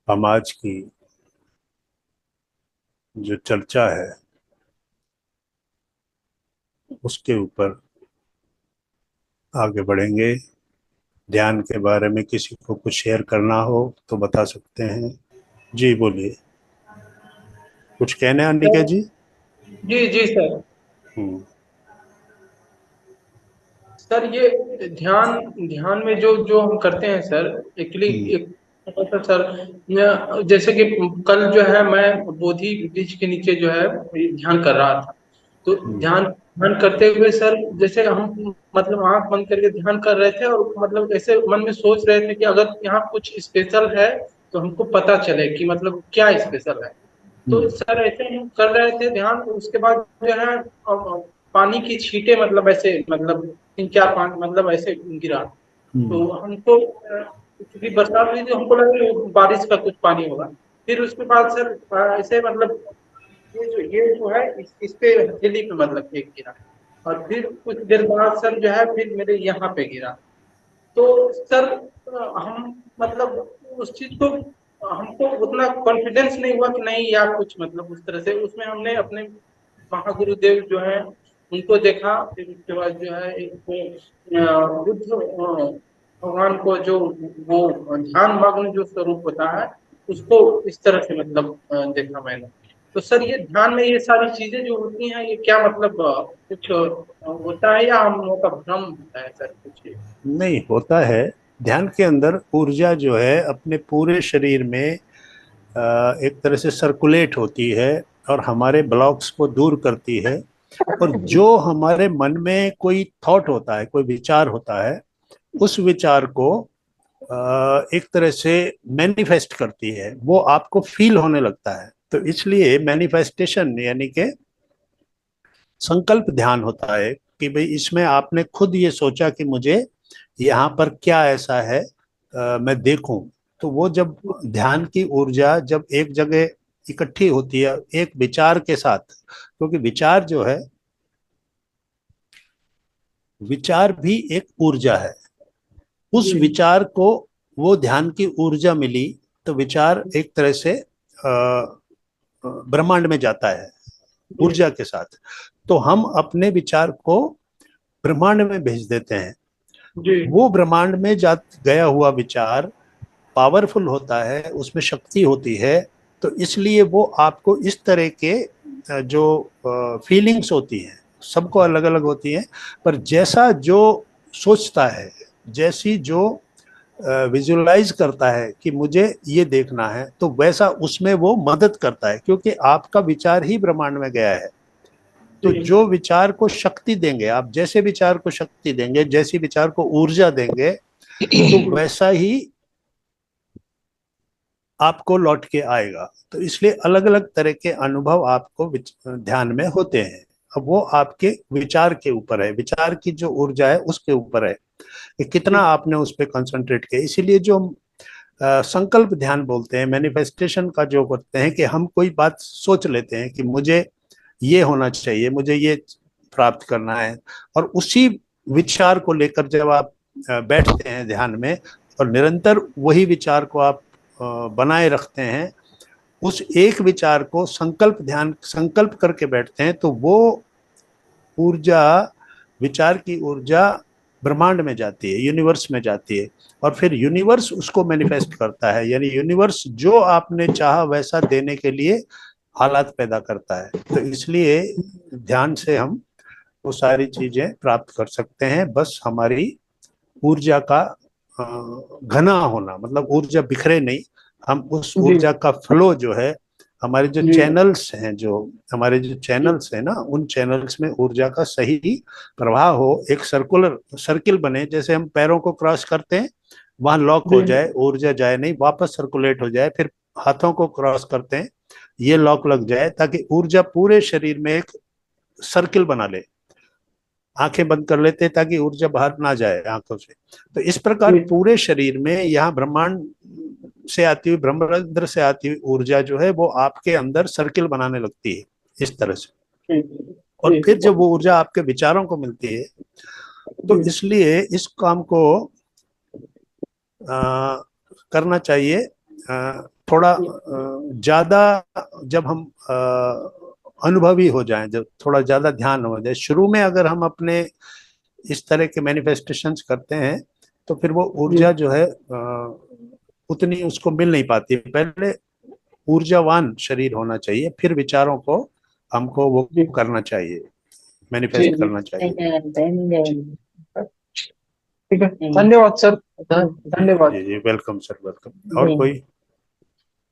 समाज की जो चर्चा है उसके ऊपर आगे बढ़ेंगे। ध्यान के बारे में किसी को कुछ शेयर करना हो तो बता सकते हैं। जी बोलिए, कुछ कहने हैं अनिका सर। जी? जी जी सर। हम्म। सर ये ध्यान ध्यान में जो जो हम करते हैं सर, एक्चुअली हम्म। एक सर, जैसे कि कल जो है मैं बोधि वृक्ष के नीचे जो है ध्यान कर रहा था। तो हम्म। ध्यान ध्यान करते हुए सर, जैसे हम मतलब आंख बंद करके ध्यान कर रहे थे और मतलब ऐसे मन में सोच रहे थे कि अगर यहाँ कुछ स्पेशल है तो हमको पता चले कि मतलब क्या स्पेशल है। तो हम्म। सर ऐसे हम कर रहे थे ध्यान, उसके बाद जो है पानी की छींटे मतलब ऐसे मतलब 3 4 5 मतलब ऐसे गिरा। हम्म। तो हमको क्योंकि बरसात हुई तो हमको लगा कि बारिश का कुछ पानी होगा। फिर उसके बाद सर ऐसे मतलब ये जो है इस पे हथेली पे मतलब एक गिरा। और फिर कुछ देर बाद सर जो है फिर मेरे यहाँ पे गिरा। तो सर हम मतलब उस चीज को हमको उतना कॉन्फिडेंस नहीं हुआ कि नहीं या कुछ मतलब उस तरह से उसमें हमने अपने महागुरुदेव जो है उनको देखा। फिर उसके बाद जो है एक बुद्ध भगवान को जो वो ध्यान मग्न जो स्वरूप होता है उसको इस तरह से मतलब देखा मैंने। तो सर ये ध्यान में ये सारी चीजें जो होती हैं ये क्या मतलब कुछ होता है या हम लोगों का भ्रम होता है सर कुछ? नहीं होता है। ध्यान के अंदर ऊर्जा जो है अपने पूरे शरीर में एक तरह से सर्कुलेट होती है और हमारे ब्लॉक्स को दूर करती है। और जो हमारे मन में कोई थॉट होता है, कोई विचार होता है, उस विचार को एक तरह से मैनिफेस्ट करती है, वो आपको फील होने लगता है। तो इसलिए मैनिफेस्टेशन यानी कि संकल्प ध्यान होता है कि भाई इसमें आपने खुद ये सोचा कि मुझे यहाँ पर क्या ऐसा है, मैं देखूं। तो वो जब ध्यान की ऊर्जा जब एक जगह इकट्ठी होती है एक विचार के साथ, क्योंकि विचार जो है, विचार भी एक ऊर्जा है। उस जी विचार को वो ध्यान की ऊर्जा मिली, तो विचार एक तरह से ब्रह्मांड में जाता है जी ऊर्जा के साथ। तो हम अपने विचार को ब्रह्मांड में भेज देते हैं। जी वो ब्रह्मांड में जा गया हुआ विचार पावरफुल होता है, उसमें शक्ति होती है। तो इसलिए वो आपको इस तरह के जो फीलिंग्स होती हैं, सबको अलग अलग होती हैं, पर जैसा जो सोचता है, जैसी जो विजुअलाइज करता है कि मुझे ये देखना है, तो वैसा उसमें वो मदद करता है, क्योंकि आपका विचार ही ब्रह्मांड में गया है। तो जी जो विचार को शक्ति देंगे, आप जैसे विचार को शक्ति देंगे, जैसी विचार को ऊर्जा देंगे, तो वैसा ही आपको लौट के आएगा। तो इसलिए अलग अलग तरह के अनुभव आपको ध्यान में होते हैं। अब वो आपके विचार के ऊपर है, विचार की जो ऊर्जा है उसके ऊपर है कि कितना जी आपने उस पर कंसंट्रेट किया। इसीलिए जो हम संकल्प ध्यान बोलते हैं, मैनिफेस्टेशन का जो करते हैं कि हम कोई बात सोच लेते हैं कि मुझे ये होना चाहिए, मुझे ये प्राप्त करना है, और उसी विचार को लेकर जब आप बैठते हैं ध्यान में और निरंतर वही विचार को आप बनाए रखते हैं, उस एक विचार को संकल्प ध्यान संकल्प करके बैठते हैं, तो वो ऊर्जा, विचार की ऊर्जा ब्रह्मांड में जाती है, यूनिवर्स में जाती है। और फिर यूनिवर्स उसको मैनिफेस्ट करता है, यानी यूनिवर्स जो आपने चाहा वैसा देने के लिए हालात पैदा करता है। तो इसलिए ध्यान से हम वो सारी चीजें प्राप्त कर सकते हैं, बस हमारी ऊर्जा का घना होना, मतलब ऊर्जा बिखरे नहीं। हम उस जी ऊर्जा का फ्लो जो है, हमारे जो जी चैनल्स हैं, जो हमारे जो चैनल्स हैं ना, उन चैनल्स में ऊर्जा का सही प्रवाह हो, एक सर्कुलर सर्किल बने, जैसे हम पैरों को क्रॉस करते हैं, वहां लॉक जी हो जाए, ऊर्जा जाए नहीं, वापस सर्कुलेट हो जाए। फिर हाथों को क्रॉस करते हैं, ये लॉक लग जाए, ताकि ऊर्जा पूरे शरीर में एक सर्किल बना ले। आंखें बंद कर लेते हैं ताकि ऊर्जा बाहर ना जाए आंखों से। तो इस प्रकार जी पूरे शरीर में, यहाँ ब्रह्मांड से आती हुई, ब्रह्मांड से आती हुई ऊर्जा जो है वो आपके अंदर सर्किल बनाने लगती है, इस तरह से। जी और जी फिर जब वो ऊर्जा आपके विचारों को मिलती है, तो जी इसलिए इस काम को आ, करना चाहिए थोड़ा ज्यादा, जब हम अनुभवी हो जाएं, जब थोड़ा ज्यादा ध्यान हो जाए, शुरू में अगर हम अपने इस तरह के मैनिफेस्टेशंस करते हैं तो फिर वो जी ऊर्जा जो है उतनी उसको मिल नहीं पाती। पहले ऊर्जावान शरीर होना चाहिए, फिर विचारों को हमको वो जी करना चाहिए, जी मैनिफेस्ट जी करना चाहिए। ठीक है, धन्यवाद सर। धन्यवाद। जी जी, वेलकम सर, वेलकम। और कोई?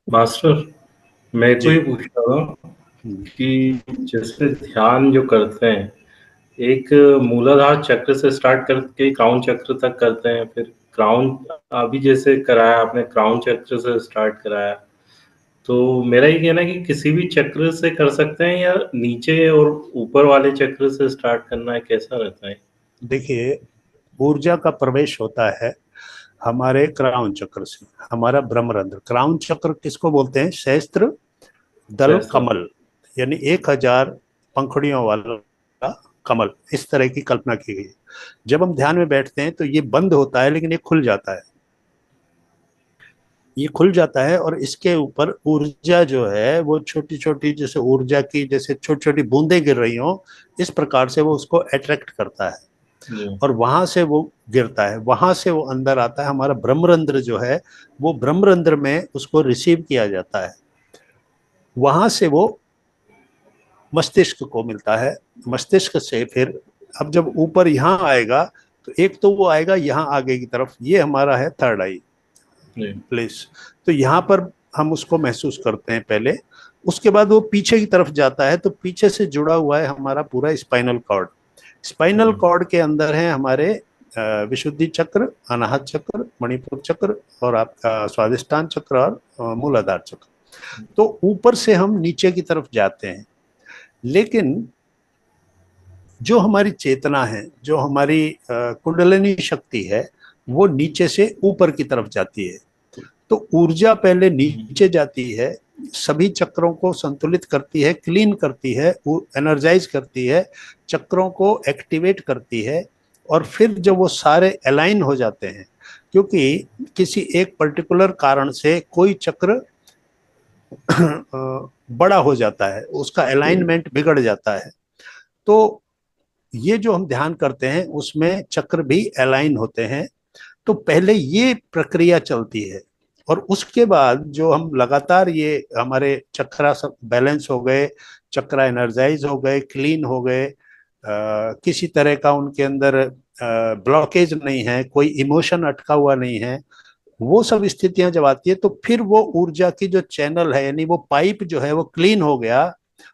मास्टर, मैं को जी। ये पूछ रहा था कि जैसे ध्यान जो करते हैं, एक मूलाधार चक्र से स्टार्ट करके क्राउन चक्र तक करते हैं, फिर क्राउन, अभी जैसे कराया आपने क्राउन चक्र से स्टार्ट कराया, तो मेरा ये कहना है कि किसी भी चक्र से कर सकते हैं या नीचे और ऊपर वाले चक्र से स्टार्ट करना है, कैसा रहता है? देखिए, ऊर्जा का प्रवेश होता है हमारे क्राउन चक्र से, हमारा ब्रह्मरंध्र। क्राउन चक्र किसको बोलते हैं? सहस्त्र दल सहस्त्र। कमल, यानी 1000 पंखुड़ियों वाला कमल, इस तरह की कल्पना की गई। जब हम ध्यान में बैठते हैं तो ये बंद होता है, लेकिन ये खुल जाता है, ये खुल जाता है, और इसके ऊपर ऊर्जा जो है वो छोटी छोटी, जैसे ऊर्जा की जैसे छोटी छोटी बूंदें गिर रही हो, इस प्रकार से वो उसको अट्रैक्ट करता है, जी और वहां से वो गिरता है, वहां से वो अंदर आता है। हमारा ब्रह्मरंध्र जो है, वो ब्रह्मरंध्र में उसको रिसीव किया जाता है, वहां से वो मस्तिष्क को मिलता है। मस्तिष्क से फिर अब जब ऊपर यहाँ आएगा, तो एक तो वो आएगा यहाँ आगे की तरफ, ये हमारा है थर्ड आई जी प्लेस। तो यहाँ पर हम उसको महसूस करते हैं पहले, उसके बाद वो पीछे की तरफ जाता है, तो पीछे से जुड़ा हुआ है हमारा पूरा स्पाइनल कॉर्ड। स्पाइनल कॉर्ड के अंदर है हमारे विशुद्धि चक्र, अनाहत चक्र, मणिपुर चक्र, और आपका स्वादिष्टान चक्र और मूलाधार चक्र। तो ऊपर से हम नीचे की तरफ जाते हैं, लेकिन जो हमारी चेतना है, जो हमारी कुंडलिनी शक्ति है, वो नीचे से ऊपर की तरफ जाती है। तो ऊर्जा पहले नीचे जाती है, सभी चक्रों को संतुलित करती है, क्लीन करती है, एनर्जाइज करती है, चक्रों को एक्टिवेट करती है, और फिर जब वो सारे अलाइन हो जाते हैं, क्योंकि किसी एक पर्टिकुलर कारण से कोई चक्र बड़ा हो जाता है, उसका अलाइनमेंट बिगड़ जाता है, तो ये जो हम ध्यान करते हैं उसमें चक्र भी अलाइन होते हैं। तो पहले ये प्रक्रिया चलती है, और उसके बाद जो हम लगातार ये हमारे चक्रा सब बैलेंस हो गए, चक्रा एनर्जाइज हो गए, क्लीन हो गए, किसी तरह का उनके अंदर ब्लॉकेज नहीं है, कोई इमोशन अटका हुआ नहीं है, वो सब स्थितियां जब आती है, तो फिर वो ऊर्जा की जो चैनल है, यानी वो पाइप जो है वो क्लीन हो गया,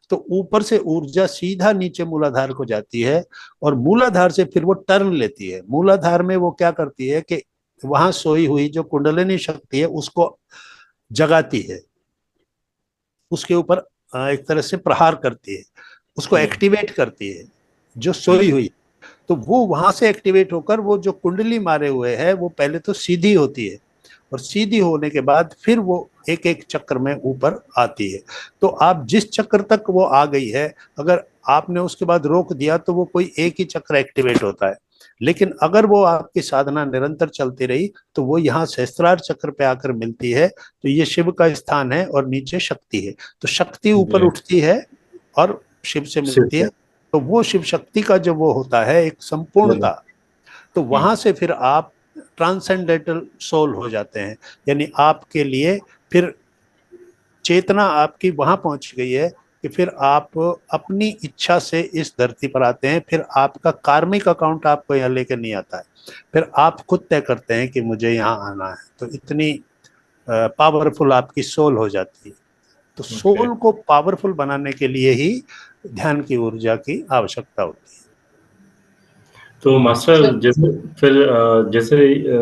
तो ऊपर से ऊर्जा सीधा नीचे मूलाधार को जाती है, और मूलाधार से फिर वो टर्न लेती है। मूलाधार में वो क्या करती है कि वहां सोई हुई जो कुंडलिनी शक्ति है उसको जगाती है, उसके ऊपर एक तरह से प्रहार करती है, उसको एक्टिवेट करती है जो सोई हुई। तो वो वहां से एक्टिवेट होकर वो जो कुंडली मारे हुए है वो पहले तो सीधी होती है, और सीधी होने के बाद फिर वो एक एक चक्र में ऊपर आती है। तो आप जिस चक्र तक वो आ गई है, अगर आपने उसके बाद रोक दिया तो वो कोई एक ही चक्र एक्टिवेट होता है, लेकिन अगर वो आपकी साधना निरंतर चलती रही तो वो यहाँ सहस्त्रार चक्र पे आकर मिलती है। तो ये शिव का स्थान है और नीचे शक्ति है, तो शक्ति ऊपर जी उठती है और शिव से मिलती है। शिव तो वो शिव शक्ति का जो वो होता है एक संपूर्णता, तो वहां से फिर आप ट्रांसेंडेंटल सोल हो जाते हैं, यानी आपके लिए फिर चेतना आपकी वहां पहुंच गई है कि फिर आप अपनी इच्छा से इस धरती पर आते हैं। फिर आपका कार्मिक अकाउंट आपको यहाँ लेकर नहीं आता है, फिर आप खुद तय करते हैं कि मुझे यहाँ आना है। तो इतनी पावरफुल आपकी सोल हो जाती है। तो ओके। सोल को पावरफुल बनाने के लिए ही ध्यान की ऊर्जा की आवश्यकता होती है। तो मास्टर जैसे फिर जैसे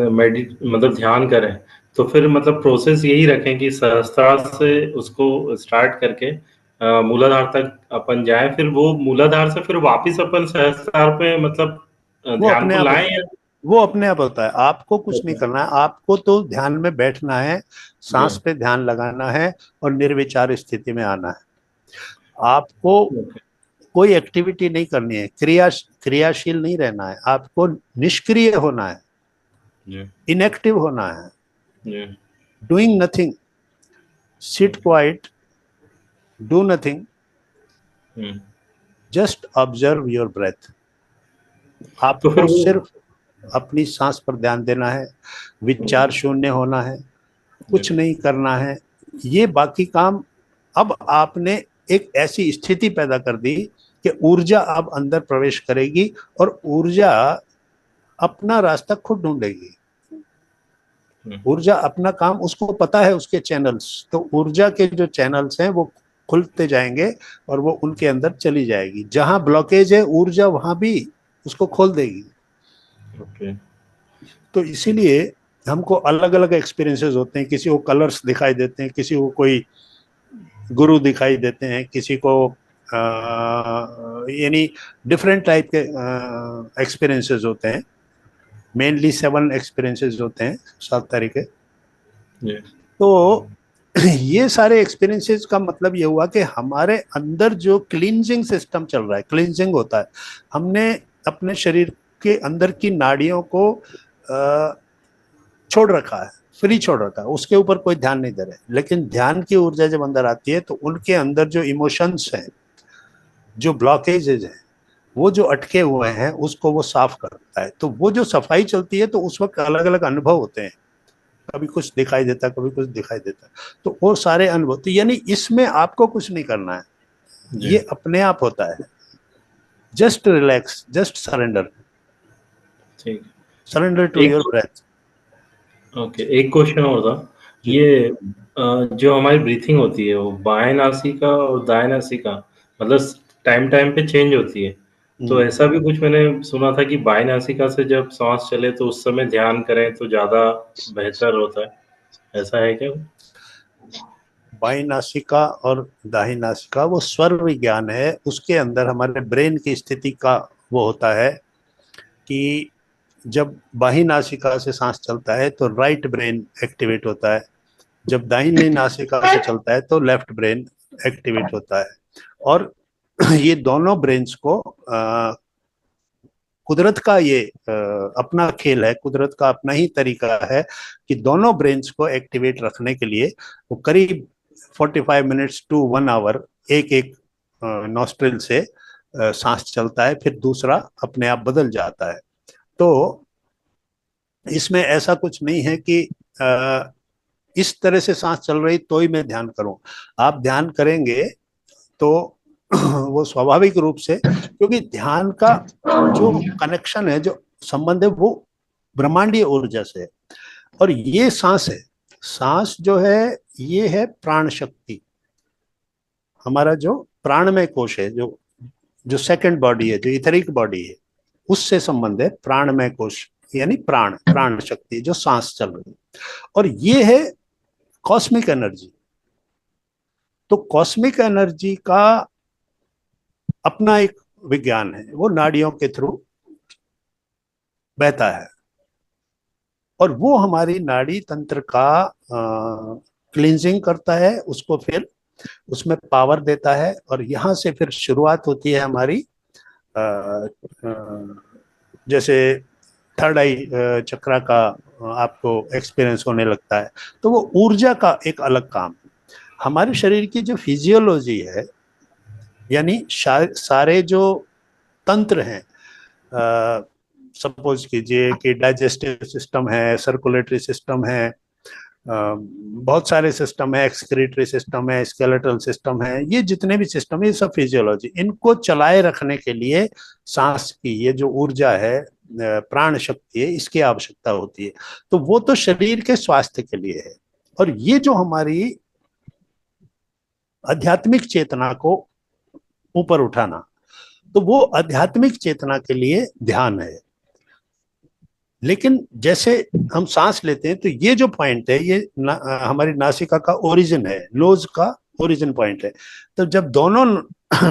मतलब ध्यान करें, तो फिर मतलब प्रोसेस यही रखें कि सहस्त्रार से उसको स्टार्ट करके मूलाधार तक अपन जाएं, फिर वो मूलाधार से फिर वापस अपन सहस्त्रार पे मतलब वो ध्यान अपने को आप लाएं होता है, या? वो अपने आप होता है, आपको कुछ नहीं ओके। करना है, आपको तो ध्यान में बैठना है, जी सांस पे ध्यान लगाना है, और निर्विचार स्थिति में आना है। आपको ओके। कोई एक्टिविटी नहीं करनी है, क्रियाशील नहीं रहना है, आपको निष्क्रिय होना है, जी इनएक्टिव होना है, जी doing nothing. Sit quiet, do nothing, hmm. Just observe your breath. तो फिर आपको वो सिर्फ अपनी सांस पर ध्यान देना है, विचार शून्य होना है, कुछ नहीं करना है। ये बाकी काम, अब आपने एक ऐसी स्थिति पैदा कर दी कि ऊर्जा अब अंदर प्रवेश करेगी और ऊर्जा अपना रास्ता खुद ढूंढेगी। ऊर्जा अपना काम, उसको पता है उसके चैनल्स, तो ऊर्जा के जो चैनल्स हैं वो खुलते जाएंगे और वो उनके अंदर चली जाएगी। जहां ब्लॉकेज है ऊर्जा वहां भी उसको खोल देगी। ओके। तो इसीलिए हमको अलग अलग एक्सपीरियंसेस होते हैं। किसी को कलर्स दिखाई देते हैं, किसी को कोई गुरु दिखाई देते हैं, किसी को यानी डिफरेंट टाइप के एक्सपीरियंसेस होते हैं। मेनली 7 एक्सपीरियंसेस होते हैं, 7 तरीके। तो ये सारे एक्सपीरियंसेस का मतलब ये हुआ कि हमारे अंदर जो क्लींजिंग सिस्टम चल रहा है, क्लींजिंग होता है, हमने अपने शरीर के अंदर की नाड़ियों को छोड़ रखा है, फ्री छोड़ रखा है, उसके ऊपर कोई ध्यान नहीं दे रहे। लेकिन ध्यान की ऊर्जा जब अंदर आती है तो उनके अंदर जो इमोशंस हैं, जो ब्लॉकेजेज हैं, वो जो अटके हुए हैं, उसको वो साफ करता है। तो वो जो सफाई चलती है तो उस वक्त अलग अलग अनुभव होते हैं, कभी कुछ दिखाई देता है, कभी कुछ दिखाई देता है। तो वो सारे अनुभव, तो यानी इसमें आपको कुछ नहीं करना है, ये अपने आप होता है। जस्ट रिलैक्स, जस्ट सरेंडर, ठीक। Surrender to your breath. Okay, एक क्वेश्चन और था। ये जो हमारी ब्रीथिंग होती है वो बाएं नासिका और दाएं नासिका मतलब टाइम टाइम पे चेंज होती है। तो ऐसा भी कुछ मैंने सुना था कि बाएं नासिका से जब सांस चले तो उस समय ध्यान करें तो ज्यादा बेहतर होता है। ऐसा है क्या? बाई नासिका और दाहिनी नासिका वो स्वर विज्ञान है। उसके अंदर हमारे ब्रेन की स्थिति का वो होता है कि जब बाही नासिका से सांस चलता है तो राइट ब्रेन एक्टिवेट होता है, जब दाहिनी नासिका से चलता है तो लेफ्ट ब्रेन एक्टिवेट होता है। और ये दोनों ब्रेन्स को कुदरत का ये अपना खेल है, कुदरत का अपना ही तरीका है कि दोनों ब्रेन्स को एक्टिवेट रखने के लिए वो करीब 45 मिनट्स टू 1 आवर एक एक नॉस्ट्रिल से सांस चलता है, फिर दूसरा अपने आप बदल जाता है। तो इसमें ऐसा कुछ नहीं है कि इस तरह से सांस चल रही तो ही मैं ध्यान करूं। आप ध्यान करेंगे तो वो स्वाभाविक रूप से, क्योंकि ध्यान का जो कनेक्शन है, जो संबंध है, वो ब्रह्मांडीय ऊर्जा से है। और ये सांस है, सांस जो है ये है प्राण शक्ति। हमारा जो प्राणमय कोश है, जो जो सेकंड बॉडी है, जो इथरिक बॉडी है, उससे संबंध है प्राणमय कोश, यानी प्राण, प्राण शक्ति जो सांस चल रही है। और ये है कॉस्मिक एनर्जी। तो कॉस्मिक एनर्जी का अपना एक विज्ञान है, वो नाड़ियों के थ्रू बहता है और वो हमारी नाड़ी तंत्र का क्लींजिंग करता है, उसको फिर उसमें पावर देता है। और यहाँ से फिर शुरुआत होती है हमारी जैसे थर्ड आई चक्रा का आपको एक्सपीरियंस होने लगता है। तो वो ऊर्जा का एक अलग काम। हमारे शरीर की जो फिजियोलॉजी है, यानी सारे जो तंत्र हैं, सपोज कीजिए कि डाइजेस्टिव सिस्टम है, सर्कुलेटरी सिस्टम है, बहुत सारे सिस्टम है, एक्सक्रीटरी सिस्टम है, स्केलेटल सिस्टम है, ये जितने भी सिस्टम है ये सब फिजियोलॉजी, इनको चलाए रखने के लिए सांस की ये जो ऊर्जा है, प्राण शक्ति है, इसकी आवश्यकता होती है। तो वो तो शरीर के स्वास्थ्य के लिए है। और ये जो हमारी आध्यात्मिक चेतना को ऊपर उठाना, तो वो आध्यात्मिक चेतना के लिए ध्यान है। लेकिन जैसे हम सांस लेते हैं तो ये जो पॉइंट है, ये हमारी नासिका का ओरिजिन है, नोज का ओरिजिन पॉइंट है। तो जब दोनों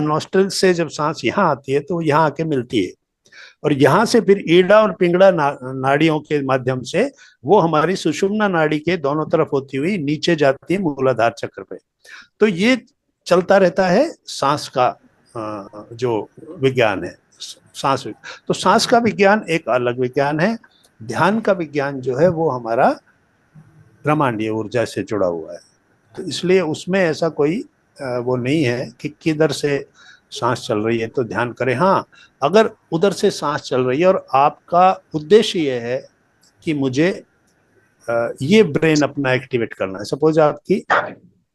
नॉस्ट्रिल से जब सांस यहाँ आती है तो यहाँ आके मिलती है, और यहाँ से फिर ईड़ा और पिंगड़ा नाड़ियों के माध्यम से वो हमारी सुषुम्ना नाड़ी के दोनों तरफ होती हुई नीचे जाती है मूलाधार चक्र पे। तो ये चलता रहता है सांस का जो विज्ञान है, सांस। तो सांस का विज्ञान एक अलग विज्ञान है। ध्यान का विज्ञान जो है वो हमारा ब्रह्मांडीय ऊर्जा से जुड़ा हुआ है। तो इसलिए उसमें ऐसा कोई वो नहीं है कि किधर से सांस चल रही है तो ध्यान करें। हाँ, अगर उधर से सांस चल रही है और आपका उद्देश्य ये है कि मुझे ये ब्रेन अपना एक्टिवेट करना है, सपोज आपकी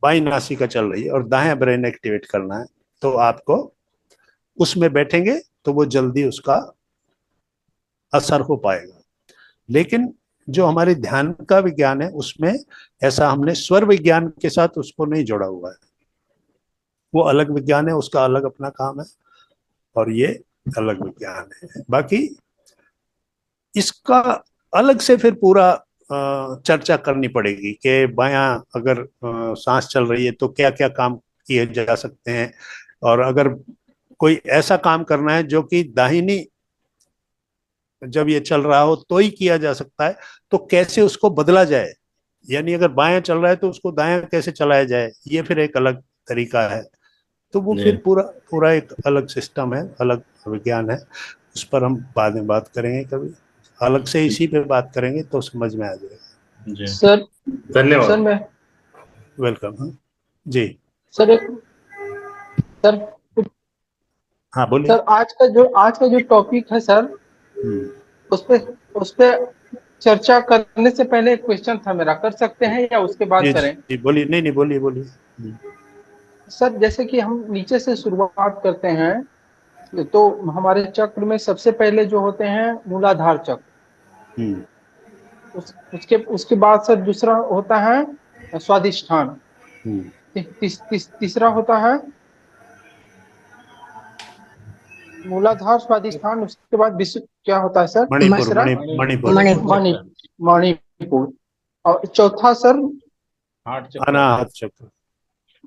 बाई नासिका चल रही है और दायां ब्रेन एक्टिवेट करना है, तो आपको उसमें बैठेंगे तो वो जल्दी उसका असर हो पाएगा। लेकिन जो हमारे ध्यान का विज्ञान है उसमें ऐसा हमने स्वर विज्ञान के साथ उसको नहीं जोड़ा हुआ है, वो अलग विज्ञान है, उसका अलग अपना काम है और ये अलग विज्ञान है। बाकी इसका अलग से फिर पूरा चर्चा करनी पड़ेगी कि बायां अगर सांस चल रही है तो क्या क्या काम किए जा सकते हैं, और अगर कोई ऐसा काम करना है जो कि दाहिनी जब ये चल रहा हो तो ही किया जा सकता है, तो कैसे उसको बदला जाए, यानी अगर बायां चल रहा है तो उसको दायां कैसे चलाया जाए, ये फिर एक अलग तरीका है। तो वो फिर पूरा पूरा एक अलग सिस्टम है, अलग विज्ञान है, उस पर हम बाद में बात करेंगे, कभी अलग से इसी पे बात करेंगे तो समझ में आ जाएगा। सर धन्यवाद सर मैं वेलकम। जी सर एक सर हाँ बोलिए। सर आज का जो टॉपिक है सर, उस पे चर्चा करने से पहले एक क्वेश्चन था मेरा, कर सकते हैं या उसके बाद जी करें? जी बोलिए। नहीं नहीं बोलिए बोलिए। सर जैसे कि हम नीचे से शुरुआत करते हैं तो हमारे चक्र में सबसे पहले जो होते हैं मूलाधार चक्र, उसके उसके बाद सर दूसरा होता है स्वादिष्ठान, तीसरा होता है मूलाधार स्वादिष्ठान, उसके बाद विश्व क्या होता है सर? मणिपुर तीसरा मणिपुर मणिपुर, और चौथा सर अनाहत चक्र।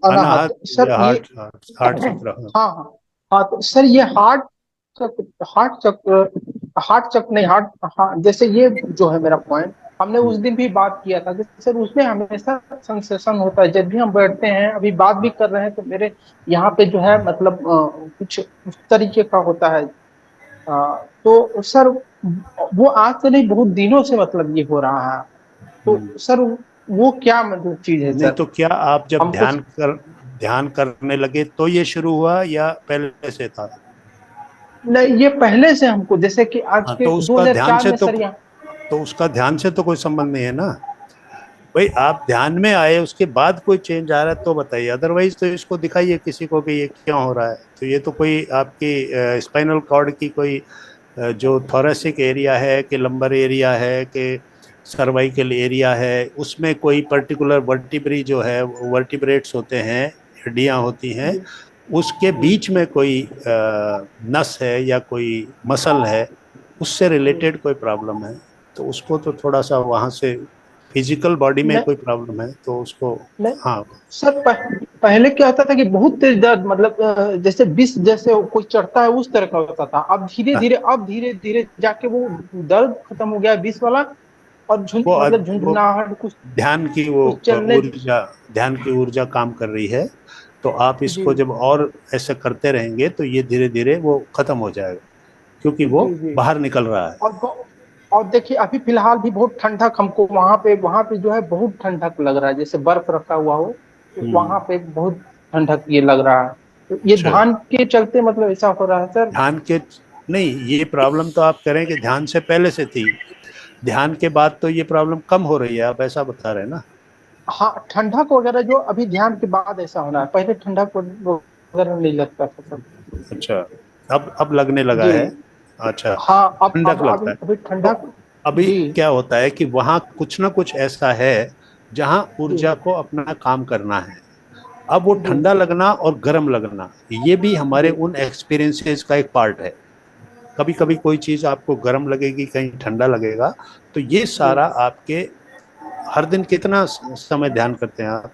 अनाहत। सर या ये हार्ट चक्र। हाँ हाँ हाँ, तो सर ये हार्ट चक्र नहीं, हार्ट, हाँ, जैसे ये जो है मेरा पॉइंट, हमने उस दिन भी बात किया था कि सर उसमें हमेशा सेंसेशन होता है जब भी हम बैठते हैं, अभी बात भी कर रहे हैं तो मेरे यहाँ पे जो है मतलब कुछ उस तरीके का होता है। तो सर वो आज से नहीं, बहुत दिनों से मतलब ये हो रहा है, तो सर वो क्या मतलब चीज है नहीं सर? तो क्या आप जब हमको ध्यान करने लगे तो ये शुरू हुआ या पहले से था? नहीं, ये पहले से हमको, जैसे कि आज हाँ के तो उसका ध्यान 2004 से में सर यहाँ, तो उसका ध्यान से तो कोई संबंध नहीं है ना भाई। आप ध्यान में आए उसके बाद कोई चेंज आ रहा है तो बताइए, अदरवाइज तो इसको दिखाइए किसी को कि ये क्यों हो रहा है। तो ये तो कोई आपकी स्पाइनल कॉर्ड की कोई जो थोरेसिक एरिया है कि लंबर एरिया है कि सर्वाइकल एरिया है, उसमें कोई पर्टिकुलर वर्टिब्री जो है, वर्टिब्रेट्स होते हैं, हड्डियां होती हैं, उसके बीच में कोई नस है या कोई मसल है, उससे रिलेटेड कोई प्रॉब्लम है तो उसको तो थोड़ा सा वहां से फिजिकल बॉडी में नहीं कोई प्रॉब्लम है तो उसको। नहीं हाँ सर, पहले क्या होता था कि बहुत तेज दर्द, मतलब जैसे विष जैसे कोई चढ़ता है उस तरह का होता था, अब धीरे धीरे जाके वो दर्द खत्म हो गया विष वाला, और मतलब वो झुंझुनाहट कुछ ध्यान की वो कुछ चलने। ऊर्जा, ध्यान की ऊर्जा काम कर रही है, तो आप जी इसको जब और ऐसे करते रहेंगे तो ये धीरे धीरे वो खत्म हो जाएगा, क्योंकि वो जी जी। बाहर निकल रहा है। और देखिए अभी फिलहाल भी बहुत ठंडक हमको वहां पे जो है बहुत ठंडक लग रहा है, जैसे बर्फ रखा हुआ हो, तो वहां पे बहुत ठंडक ये लग रहा है, तो ये अच्छा, धान के चलते मतलब ऐसा हो रहा है सर? ध्यान के नहीं, ये प्रॉब्लम तो आप करें कि ध्यान से पहले से थी, ध्यान के बाद तो ये प्रॉब्लम कम हो रही है, आप ऐसा बता रहे हैं ना? हाँ, ठंडक वगैरह जो अभी ध्यान के बाद ऐसा होना है, पहले ठंडक वगैरह नहीं लगता था सर। अच्छा, अब लगने लगा जी है। अच्छा, हाँ, ठंडक लगता है। अभी तो ठंडक। अभी जी क्या होता है कि वहां कुछ ना कुछ ऐसा है जहां जी ऊर्जा को अपना काम करना है। अब वो जी ठंडा लगना और गर्म लगना, ये भी हमारे जी उन एक्सपीरियंसेस का एक पार्ट है। कभी कभी कोई चीज आपको गर्म लगेगी, कहीं ठंडा लगेगा, तो ये जी। सारा आपके हर दिन कितना समय ध्यान करते हैं आप?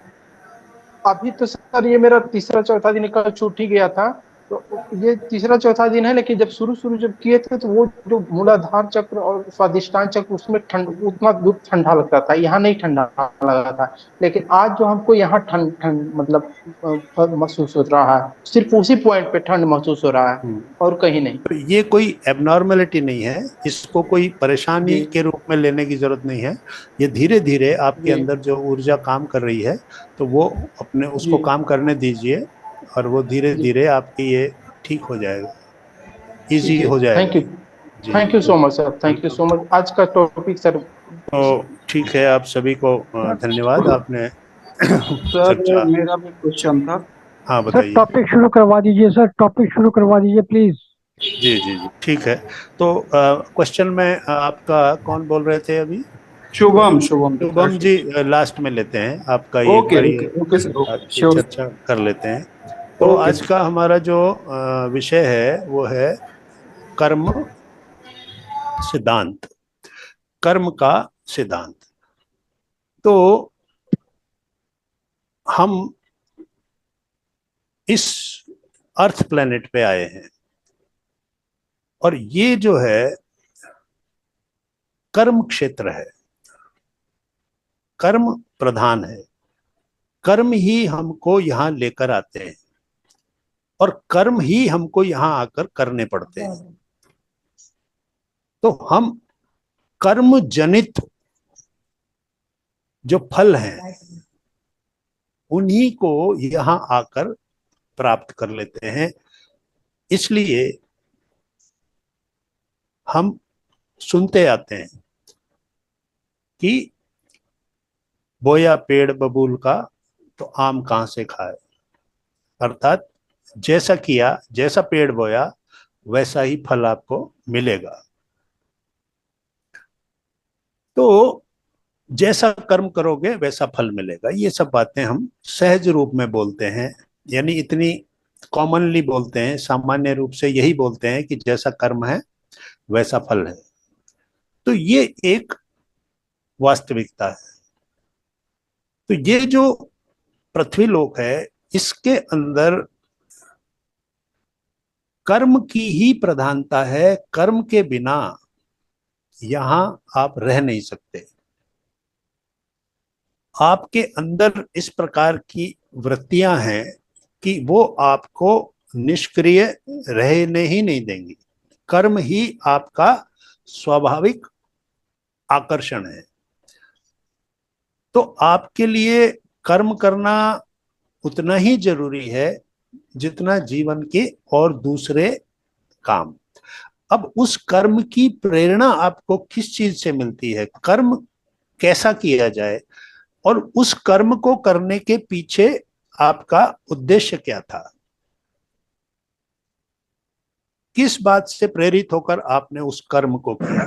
अभी तो सर ये मेरा तीसरा चौथा दिन, कल छूट ही गया था, तो ये तीसरा चौथा दिन है, लेकिन जब शुरू शुरू जब किए थे तो वो जो मूलाधार चक्र और स्वादिष्टान चक्र उसमें ठंड, उतना दूध ठंडा लगता था, यहाँ नहीं ठंडा लगा था। लेकिन आज जो हमको यहाँ ठंड ठंड मतलब महसूस हो रहा है, सिर्फ उसी पॉइंट पे ठंड महसूस हो रहा है और कहीं नहीं। तो ये कोई एबनॉर्मेलिटी नहीं है, इसको कोई परेशानी जी के रूप में लेने की जरूरत नहीं है। ये धीरे धीरे आपके जी अंदर जो ऊर्जा काम कर रही है, तो वो अपने उसको जी काम करने दीजिए, और वो धीरे जी। धीरे आपकी ये ठीक हो जाएगा, इजी ठीक है, हो जाएगा। Thank you. जी थैंक यू तो so much sir, thank you so much. आज का टॉपिक सर। तो ठीक है, आप सभी को धन्यवाद, आपने सर चर्चा। मेरा भी क्वेश्चन था। हाँ सर बताइए। टॉपिक शुरू करवा दीजिए, सर टॉपिक शुरू करवा दीजिए प्लीज। जी जी जी ठीक है। तो क्वेश्चन में आपका कौन बोल रहे थे अभी? Shubham, Shubham the Shubham third. जी, लास्ट में लेते हैं आपका, ये एक ओके बार ओके ये ओके सर, आज ओके की श्योर। चर्चा कर लेते हैं। तो ओके आज सर। का हमारा जो विषय है वो है कर्म सिद्धांत, कर्म का सिद्धांत। तो हम इस अर्थ प्लेनेट पे आए हैं, और ये जो है कर्म क्षेत्र है, कर्म प्रधान है। कर्म ही हमको यहाँ लेकर आते हैं, और कर्म ही हमको यहाँ आकर करने पड़ते हैं। तो हम कर्म जनित जो फल हैं उन्हीं को यहाँ आकर प्राप्त कर लेते हैं। इसलिए हम सुनते आते हैं कि बोया पेड़ बबूल का तो आम कहां से खाए। अर्थात जैसा किया, जैसा पेड़ बोया वैसा ही फल आपको मिलेगा। तो जैसा कर्म करोगे वैसा फल मिलेगा, ये सब बातें हम सहज रूप में बोलते हैं, यानी इतनी कॉमनली बोलते हैं, सामान्य रूप से यही बोलते हैं कि जैसा कर्म है वैसा फल है। तो ये एक वास्तविकता है। तो ये जो पृथ्वी लोक है, इसके अंदर कर्म की ही प्रधानता है। कर्म के बिना यहां आप रह नहीं सकते। आपके अंदर इस प्रकार की वृत्तियां हैं कि वो आपको निष्क्रिय रहने ही नहीं देंगी। कर्म ही आपका स्वाभाविक आकर्षण है। तो आपके लिए कर्म करना उतना ही जरूरी है जितना जीवन के और दूसरे काम। अब उस कर्म की प्रेरणा आपको किस चीज से मिलती है, कर्म कैसा किया जाए, और उस कर्म को करने के पीछे आपका उद्देश्य क्या था, किस बात से प्रेरित होकर आपने उस कर्म को किया।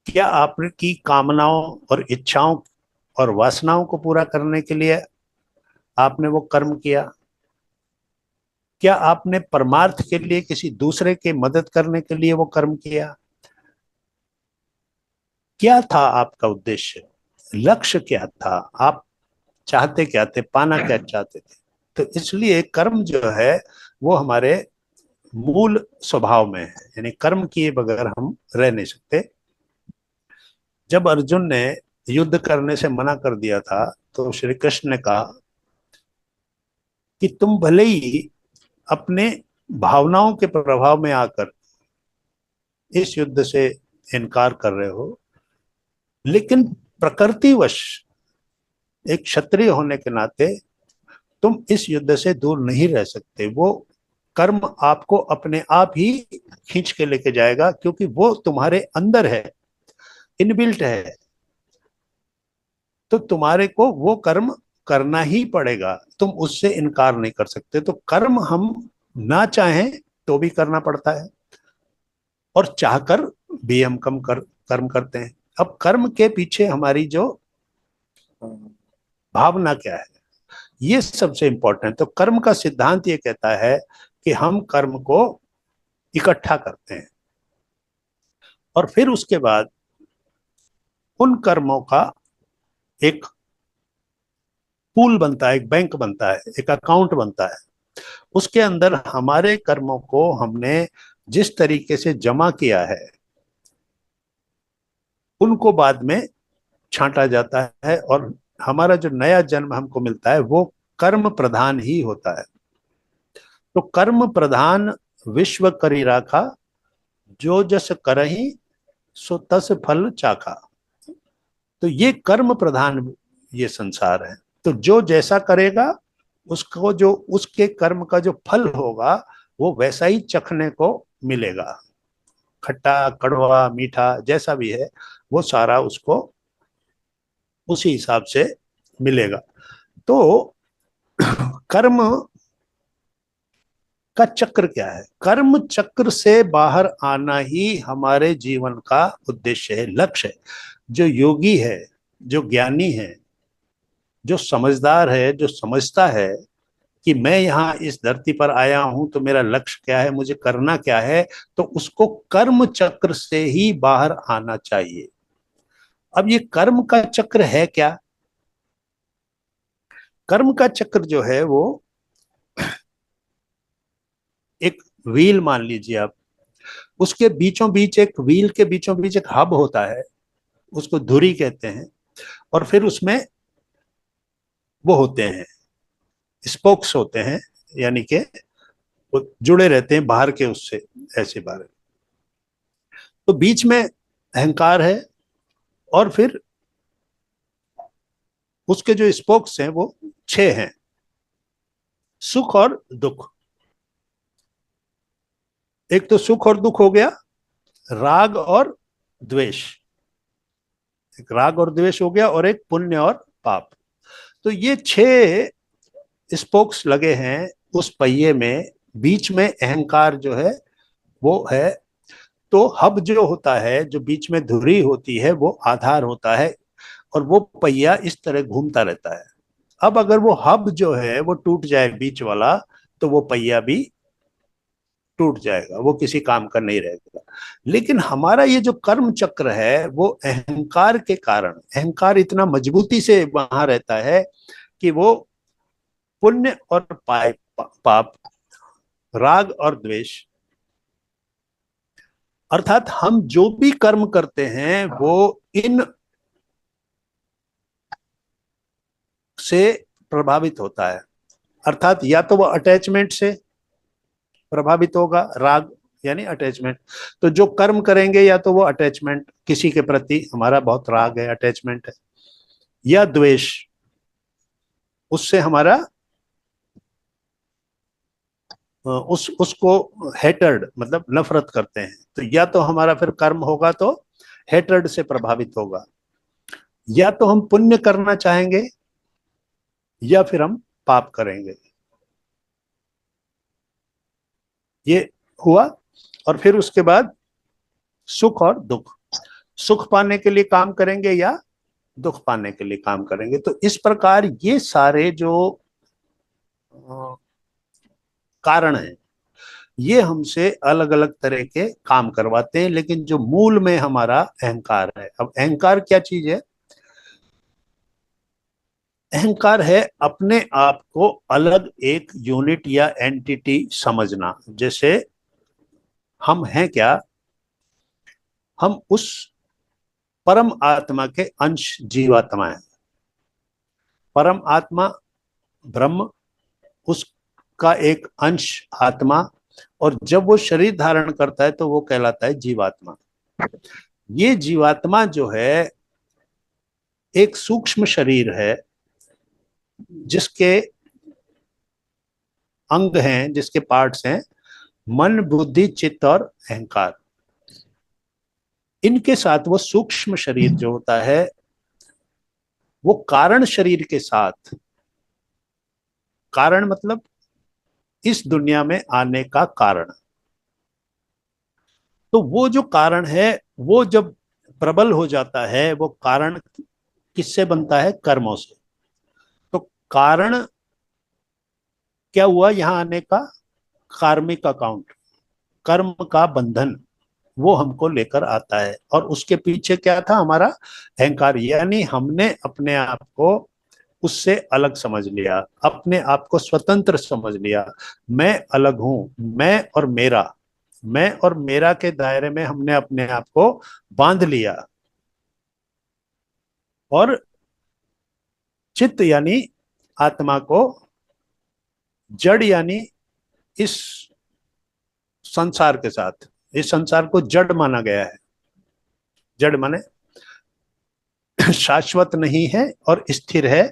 क्या आपकी कामनाओं और इच्छाओं और वासनाओं को पूरा करने के लिए आपने वो कर्म किया? क्या आपने परमार्थ के लिए किसी दूसरे के मदद करने के लिए वो कर्म किया? क्या था आपका उद्देश्य, लक्ष्य क्या था, आप चाहते क्या थे, पाना क्या चाहते थे? तो इसलिए कर्म जो है वो हमारे मूल स्वभाव में है, यानी कर्म किए बगैर हम रह नहीं सकते। जब अर्जुन ने युद्ध करने से मना कर दिया था, तो श्री कृष्ण ने कहा कि तुम भले ही अपने भावनाओं के प्रभाव में आकर इस युद्ध से इनकार कर रहे हो, लेकिन प्रकृतिवश एक क्षत्रिय होने के नाते तुम इस युद्ध से दूर नहीं रह सकते। वो कर्म आपको अपने आप ही खींच के लेके जाएगा, क्योंकि वो तुम्हारे अंदर है, इनबिल्ट है। तो तुम्हारे को वो कर्म करना ही पड़ेगा, तुम उससे इनकार नहीं कर सकते। तो कर्म हम ना चाहें तो भी करना पड़ता है, और चाहकर भी हम कर्म करते हैं। अब कर्म के पीछे हमारी जो भावना क्या है, ये सबसे इंपॉर्टेंट। तो कर्म का सिद्धांत ये कहता है कि हम कर्म को इकट्ठा करते हैं, और फिर उसके बाद उन कर्मों का एक पूल बनता है, एक बैंक बनता है, एक अकाउंट बनता है। उसके अंदर हमारे कर्मों को हमने जिस तरीके से जमा किया है उनको बाद में छांटा जाता है, और हमारा जो नया जन्म हमको मिलता है वो कर्म प्रधान ही होता है। तो कर्म प्रधान विश्व करी राखा, जो जस करही सो तस फल चाखा। तो ये कर्म प्रधान ये संसार है। तो जो जैसा करेगा उसको जो उसके कर्म का जो फल होगा वो वैसा ही चखने को मिलेगा। खट्टा कड़वा मीठा जैसा भी है वो सारा उसको उसी हिसाब से मिलेगा। तो कर्म का चक्र क्या है? कर्म चक्र से बाहर आना ही हमारे जीवन का उद्देश्य है, लक्ष्य है। जो योगी है, जो ज्ञानी है, जो समझदार है, जो समझता है कि मैं यहाँ इस धरती पर आया हूं तो मेरा लक्ष्य क्या है, मुझे करना क्या है, तो उसको कर्म चक्र से ही बाहर आना चाहिए। अब ये कर्म का चक्र है क्या? कर्म का चक्र जो है वो एक व्हील मान लीजिए आप, उसके बीचों बीच एक व्हील के बीचों बीच एक हब होता है, उसको धुरी कहते हैं। और फिर उसमें वो होते हैं स्पोक्स होते हैं, यानी कि वो जुड़े रहते हैं बाहर के उससे, ऐसे बाहर। तो बीच में अहंकार है, और फिर उसके जो स्पोक्स हैं वो 6 हैं, सुख और दुख। एक तो सुख और दुख हो गया, राग और द्वेष, एक राग और द्वेष हो गया, और एक पुण्य और पाप। तो ये 6 स्पोक्स लगे हैं उस पहिए में। बीच में अहंकार जो है वो है। तो हब जो होता है, जो बीच में धुरी होती है, वो आधार होता है, और वो पहिया इस तरह घूमता रहता है। अब अगर वो हब जो है वो टूट जाए बीच वाला, तो वो पहिया भी टूट जाएगा, वो किसी काम का नहीं रहेगा। लेकिन हमारा ये जो कर्म चक्र है वो अहंकार के कारण, अहंकार इतना मजबूती से वहां रहता है कि वो पुण्य और पाप, राग और द्वेष, अर्थात हम जो भी कर्म करते हैं वो इन से प्रभावित होता है। अर्थात या तो वो अटैचमेंट से प्रभावित होगा, राग यानी अटैचमेंट। तो जो कर्म करेंगे या तो वो अटैचमेंट, किसी के प्रति हमारा बहुत राग है, अटैचमेंट है, या द्वेष, उससे हमारा उसको हेटर्ड मतलब नफरत करते हैं। तो या तो हमारा फिर कर्म होगा तो हेटर्ड से प्रभावित होगा, या तो हम पुण्य करना चाहेंगे या फिर हम पाप करेंगे। ये हुआ। और फिर उसके बाद सुख और दुख, सुख पाने के लिए काम करेंगे या दुख पाने के लिए काम करेंगे। तो इस प्रकार ये सारे जो कारण हैं ये हमसे अलग अलग तरह के काम करवाते हैं, लेकिन जो मूल में हमारा अहंकार है। अब अहंकार क्या चीज है? अहंकार है अपने आप को अलग एक यूनिट या एंटिटी समझना। जैसे हम हैं क्या? हम उस परम आत्मा के अंश जीवात्मा है। परम आत्मा ब्रह्म, उसका एक अंश आत्मा, और जब वो शरीर धारण करता है तो वो कहलाता है जीवात्मा। ये जीवात्मा जो है एक सूक्ष्म शरीर है, जिसके अंग हैं, जिसके पार्ट्स हैं मन, बुद्धि, चित्त और अहंकार। इनके साथ वो सूक्ष्म शरीर जो होता है वो कारण शरीर के साथ, कारण मतलब इस दुनिया में आने का कारण। तो वो जो कारण है वो जब प्रबल हो जाता है, वो कारण किससे बनता है? कर्मों से। तो कारण क्या हुआ यहां आने का? कार्मिक अकाउंट, कर्म का बंधन, वो हमको लेकर आता है। और उसके पीछे क्या था? हमारा अहंकार, यानी हमने अपने आप को उससे अलग समझ लिया, अपने आप को स्वतंत्र समझ लिया। मैं अलग हूं, मैं और मेरा के दायरे में हमने अपने आप को बांध लिया। और चित्त यानी आत्मा को, जड़ यानी इस संसार के साथ, इस संसार को जड़ माना गया है। जड़ माने शाश्वत नहीं है और स्थिर है,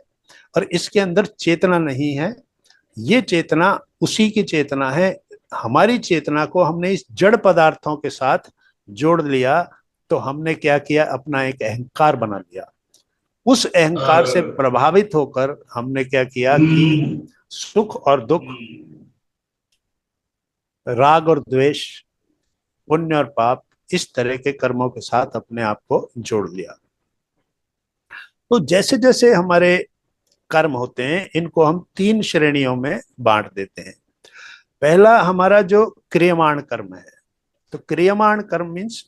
और इसके अंदर चेतना नहीं है। ये चेतना उसी की चेतना है। हमारी चेतना को हमने इस जड़ पदार्थों के साथ जोड़ लिया, तो हमने क्या किया, अपना एक अहंकार बना लिया। उस अहंकार से प्रभावित होकर हमने क्या किया कि सुख और दुख, राग और द्वेष, पुण्य और पाप, इस तरह के कर्मों के साथ अपने आप को जोड़ लिया। तो जैसे जैसे हमारे कर्म होते हैं, इनको हम 3 श्रेणियों में बांट देते हैं। पहला हमारा जो क्रियमाण कर्म है, तो क्रियमाण कर्म मीन्स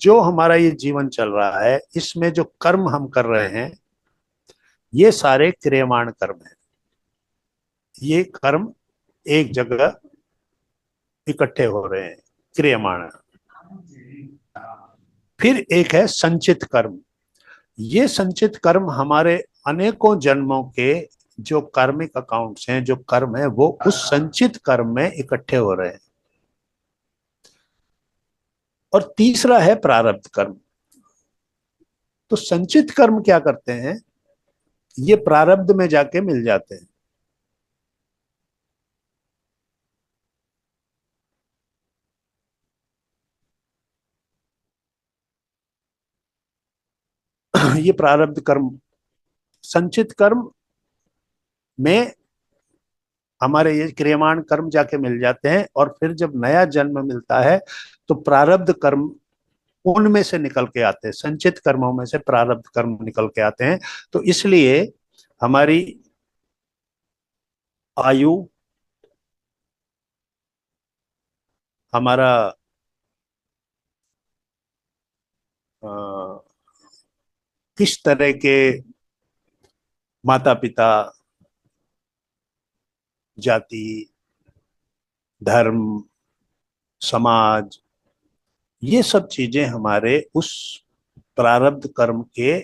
जो हमारा ये जीवन चल रहा है, इसमें जो कर्म हम कर रहे हैं, ये सारे क्रियमाण कर्म है। ये कर्म एक जगह इकट्ठे हो रहे हैं, क्रियमाण। फिर एक है संचित कर्म। ये संचित कर्म हमारे अनेकों जन्मों के जो कार्मिक अकाउंट्स हैं, जो कर्म है, वो उस संचित कर्म में इकट्ठे हो रहे हैं। और तीसरा है प्रारब्ध कर्म। तो संचित कर्म क्या करते हैं, ये प्रारब्ध में जाके मिल जाते हैं। ये प्रारब्ध कर्म संचित कर्म में हमारे ये क्रियमाण कर्म जाके मिल जाते हैं, और फिर जब नया जन्म मिलता है तो प्रारब्ध कर्म उनमें से निकल के आते हैं, संचित कर्मों में से प्रारब्ध कर्म निकल के आते हैं। तो इसलिए हमारी आयु, हमारा किस तरह के माता पिता, जाति, धर्म, समाज, ये सब चीजें हमारे उस प्रारब्ध कर्म के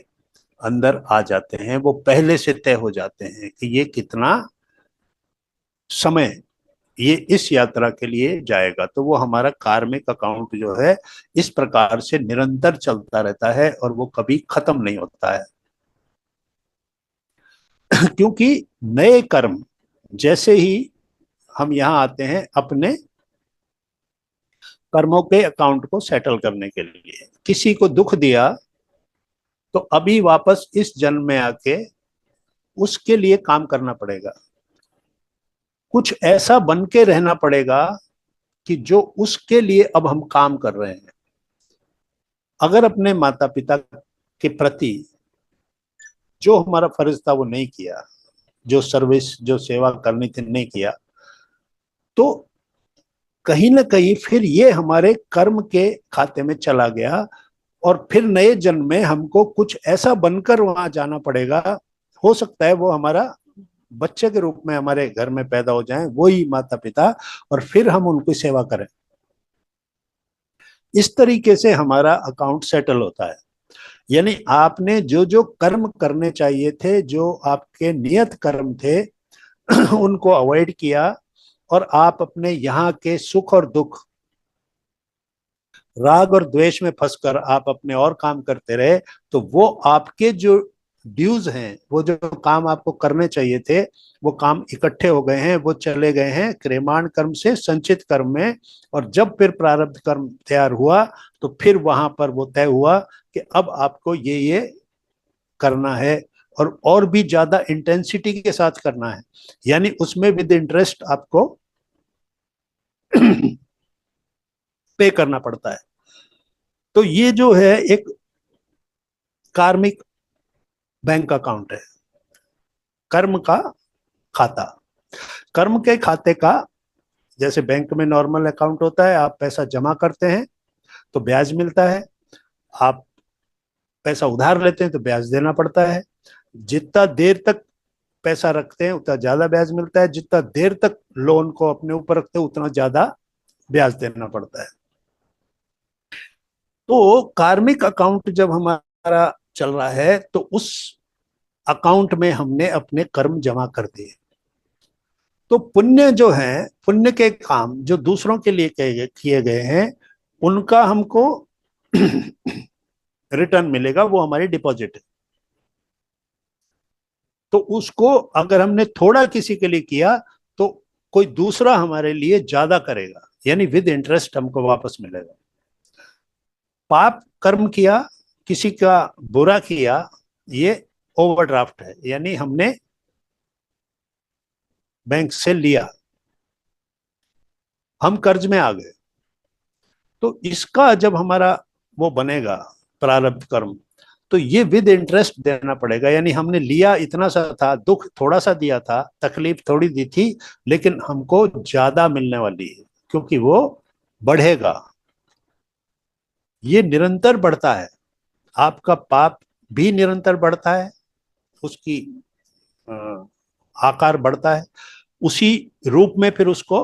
अंदर आ जाते हैं। वो पहले से तय हो जाते हैं कि ये कितना समय ये इस यात्रा के लिए जाएगा। तो वो हमारा कार्मिक अकाउंट जो है, इस प्रकार से निरंतर चलता रहता है और वो कभी खत्म नहीं होता है। क्योंकि नए कर्म, जैसे ही हम यहाँ आते हैं अपने कर्मों के अकाउंट को सेटल करने के लिए, किसी को दुख दिया तो अभी वापस इस जन्म में आके उसके लिए काम करना पड़ेगा। कुछ ऐसा बन के रहना पड़ेगा कि जो उसके लिए अब हम काम कर रहे हैं। अगर अपने माता पिता के प्रति जो हमारा फर्ज था वो नहीं किया, जो सर्विस, जो सेवा करनी थी नहीं किया, तो कहीं ना कहीं फिर ये हमारे कर्म के खाते में चला गया, और फिर नए जन्म में हमको कुछ ऐसा बनकर वहां जाना पड़ेगा। हो सकता है वो हमारा बच्चे के रूप में हमारे घर में पैदा हो जाएं, वही माता पिता, और फिर हम उनकी सेवा करें। इस तरीके से हमारा अकाउंट सेटल होता है। यानी आपने जो जो कर्म करने चाहिए थे, जो आपके नियत कर्म थे, उनको अवॉइड किया, और आप अपने यहाँ के सुख और दुख, राग और द्वेष में फंसकर आप अपने और काम करते रहे, तो वो आपके जो ड्यूज हैं, वो जो काम आपको करने चाहिए थे, वो काम इकट्ठे हो गए हैं, वो चले गए हैं क्रियमाण कर्म से संचित कर्म में। और जब फिर प्रारब्ध कर्म तैयार हुआ, तो फिर वहां पर वो तय हुआ कि अब आपको ये करना है, और भी ज्यादा इंटेंसिटी के साथ करना है। यानी उसमें विद इंटरेस्ट आपको पे करना पड़ता है। तो ये जो है एक कार्मिक बैंक अकाउंट है, कर्म का खाता। कर्म के खाते का, जैसे बैंक में नॉर्मल अकाउंट होता है, आप पैसा जमा करते हैं तो ब्याज मिलता है, आप पैसा उधार लेते हैं तो ब्याज देना पड़ता है। जितना देर तक पैसा रखते हैं उतना ज्यादा ब्याज मिलता है, जितना देर तक लोन को अपने ऊपर रखते हैं उतना ज्यादा ब्याज देना पड़ता है। तो कार्मिक अकाउंट जब हमारा चल रहा है तो उस अकाउंट में हमने अपने कर्म जमा कर दिए। तो पुण्य जो है, पुण्य के काम जो दूसरों के लिए किए गए हैं उनका हमको रिटर्न मिलेगा, वो हमारी डिपॉजिट है। तो उसको अगर हमने थोड़ा किसी के लिए किया तो कोई दूसरा हमारे लिए ज्यादा करेगा, यानी विद इंटरेस्ट हमको वापस मिलेगा। पाप कर्म किया, किसी का बुरा किया, ये ओवरड्राफ्ट है, यानी हमने बैंक से लिया, हम कर्ज में आ गए। तो इसका जब हमारा वो बनेगा प्रारब्ध कर्म, तो ये विद इंटरेस्ट देना पड़ेगा। यानी हमने लिया इतना सा था, दुख थोड़ा सा दिया था, तकलीफ थोड़ी दी थी, लेकिन हमको ज्यादा मिलने वाली है क्योंकि वो बढ़ेगा, ये निरंतर बढ़ता है। आपका पाप भी निरंतर बढ़ता है, उसकी आकार बढ़ता है, उसी रूप में फिर उसको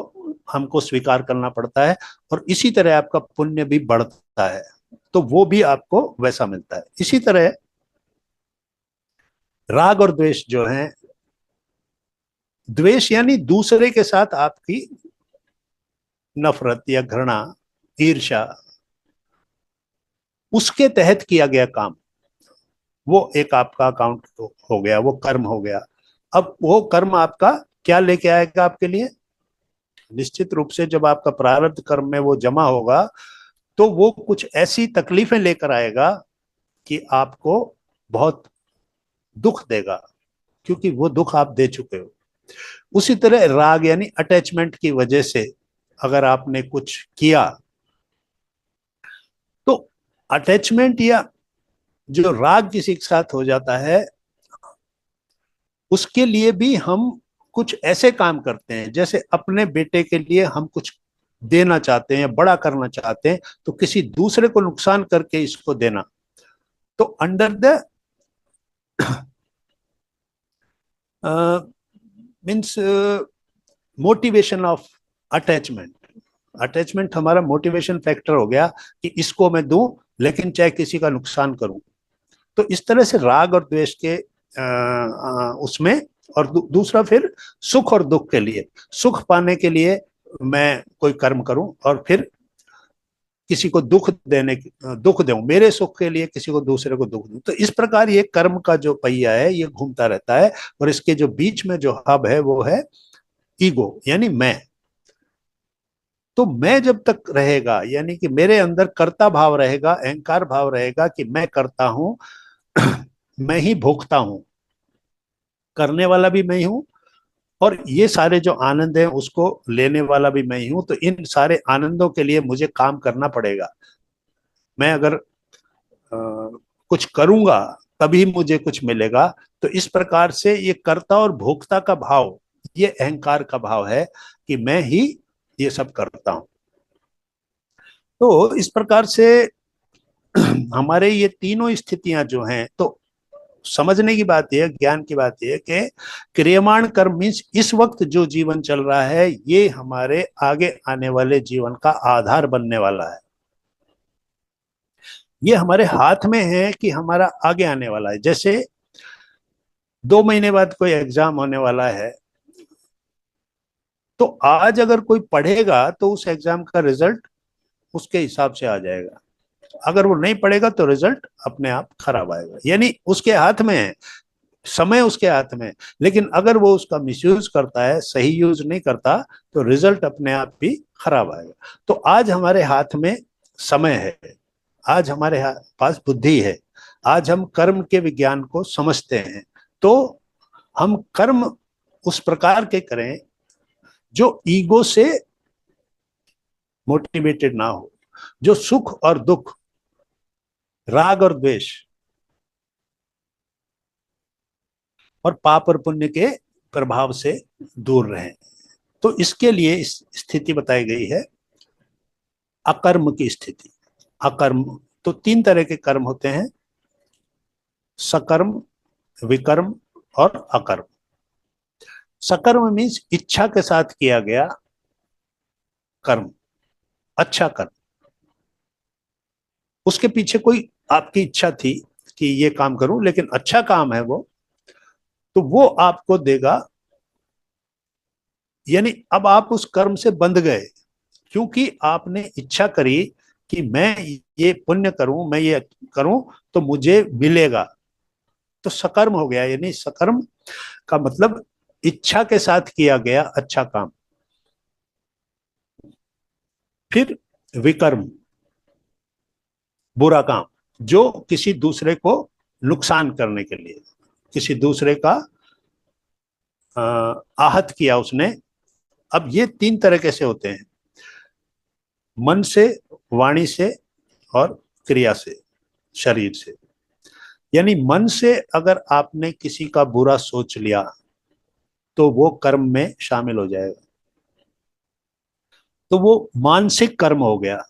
हमको स्वीकार करना पड़ता है, और इसी तरह आपका पुण्य भी बढ़ता है, तो वो भी आपको वैसा मिलता है। इसी तरह राग और द्वेष जो है, द्वेष यानी दूसरे के साथ आपकी नफरत या घृणा, ईर्ष्या, उसके तहत किया गया काम, वो एक आपका अकाउंट हो गया, वो कर्म हो गया। अब वो कर्म आपका क्या लेके आएगा आपके लिए? निश्चित रूप से जब आपका प्रारब्ध कर्म में वो जमा होगा तो वो कुछ ऐसी तकलीफें लेकर आएगा कि आपको बहुत दुख देगा, क्योंकि वो दुख आप दे चुके हो। उसी तरह राग यानी अटैचमेंट की वजह से अगर आपने कुछ किया, तो अटैचमेंट या जो राग किसी के साथ हो जाता है, उसके लिए भी हम कुछ ऐसे काम करते हैं, जैसे अपने बेटे के लिए हम कुछ देना चाहते हैं, बड़ा करना चाहते हैं, तो किसी दूसरे को नुकसान करके इसको देना। तो under the means motivation of attachment, attachment हमारा मोटिवेशन फैक्टर हो गया कि इसको मैं दूं लेकिन चाहे किसी का नुकसान करूं। तो इस तरह से राग और द्वेष के उसमें, और दूसरा फिर सुख और दुख के लिए, सुख पाने के लिए मैं कोई कर्म करूं और फिर किसी को दुख दूं, मेरे सुख के लिए किसी को दूसरे को दुख दूं। तो इस प्रकार ये कर्म का जो पहिया है ये घूमता रहता है, और इसके जो बीच में जो हब है वो है ईगो, यानी मैं। तो मैं जब तक रहेगा, यानी कि मेरे अंदर कर्ता भाव रहेगा, अहंकार भाव रहेगा कि मैं करता हूं, मैं ही भोगता हूं, करने वाला भी मैं ही हूं, और ये सारे जो आनंद हैं उसको लेने वाला भी मैं ही हूं। तो इन सारे आनंदों के लिए मुझे काम करना पड़ेगा। मैं अगर कुछ करूंगा तभी मुझे कुछ मिलेगा। तो इस प्रकार से ये कर्ता और भोक्ता का भाव, ये अहंकार का भाव है कि मैं ही ये सब करता हूं। तो इस प्रकार से हमारे ये तीनों स्थितियां जो हैं, तो समझने की बात यह, ज्ञान की बात यह कि क्रियमाण कर्म मीन्स इस वक्त जो जीवन चल रहा है ये हमारे आगे आने वाले जीवन का आधार बनने वाला है। ये हमारे हाथ में है कि हमारा आगे आने वाला है। जैसे 2 महीने बाद कोई एग्जाम होने वाला है, तो आज अगर कोई पढ़ेगा तो उस एग्जाम का रिजल्ट उसके हिसाब से आ जाएगा, अगर वो नहीं पढ़ेगा तो रिजल्ट अपने आप खराब आएगा। यानी उसके हाथ में है, समय उसके हाथ में, लेकिन अगर वो उसका मिसयूज करता है, सही यूज नहीं करता, तो रिजल्ट अपने आप भी खराब आएगा। तो आज हमारे हाथ में समय है, आज हमारे पास बुद्धि है, आज हम कर्म के विज्ञान को समझते हैं, तो हम कर्म उस प्रकार के करें जो ईगो से मोटिवेटेड ना हो, जो सुख और दुख, राग और द्वेष और पाप और पुण्य के प्रभाव से दूर रहें। तो इसके लिए इस स्थिति बताई गई है अकर्म की स्थिति। अकर्म तो 3 तरह के कर्म होते हैं, सकर्म विकर्म और अकर्म। सकर्म मीन्स इच्छा के साथ किया गया कर्म, अच्छा कर्म। उसके पीछे कोई आपकी इच्छा थी कि ये काम करूं, लेकिन अच्छा काम है वो, तो वो आपको देगा। यानी अब आप उस कर्म से बंध गए, क्योंकि आपने इच्छा करी कि मैं ये पुण्य करूं, मैं ये करूं तो मुझे मिलेगा, तो सकर्म हो गया। यानी सकर्म का मतलब इच्छा के साथ किया गया अच्छा काम। फिर विकर्म, बुरा काम, जो किसी दूसरे को नुकसान करने के लिए, किसी दूसरे का आहत किया उसने। अब ये तीन तरीके से होते हैं, मन से, वाणी से और क्रिया से, शरीर से। यानी मन से अगर आपने किसी का बुरा सोच लिया तो वो कर्म में शामिल हो जाएगा, तो वो मानसिक कर्म हो गया।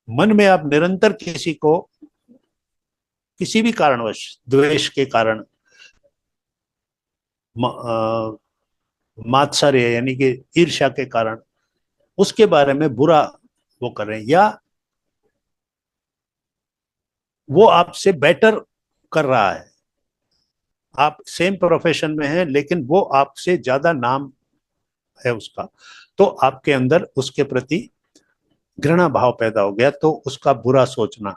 मन में आप निरंतर किसी को किसी भी कारणवश, द्वेष के कारण, मात्सर्य यानी कि ईर्ष्या के कारण उसके बारे में बुरा वो कर रहे हैं, या वो आपसे बेटर कर रहा है, आप सेम प्रोफेशन में हैं लेकिन वो आपसे ज्यादा नाम है उसका, तो आपके अंदर उसके प्रति घृणा भाव पैदा हो गया, तो उसका बुरा सोचना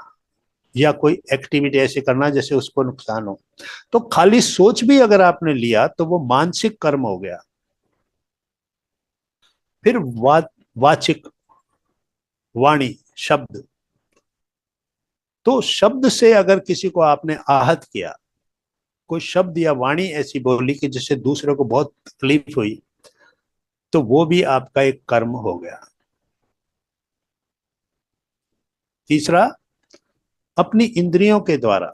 या कोई एक्टिविटी ऐसी करना जैसे उसको नुकसान हो। तो खाली सोच भी अगर आपने लिया तो वो मानसिक कर्म हो गया। फिर वाचिक, वाणी, शब्द। तो शब्द से अगर किसी को आपने आहत किया, कोई शब्द या वाणी ऐसी बोली कि जिससे दूसरे को बहुत तकलीफ हुई, तो वो भी आपका एक कर्म हो गया। तीसरा, अपनी इंद्रियों के द्वारा,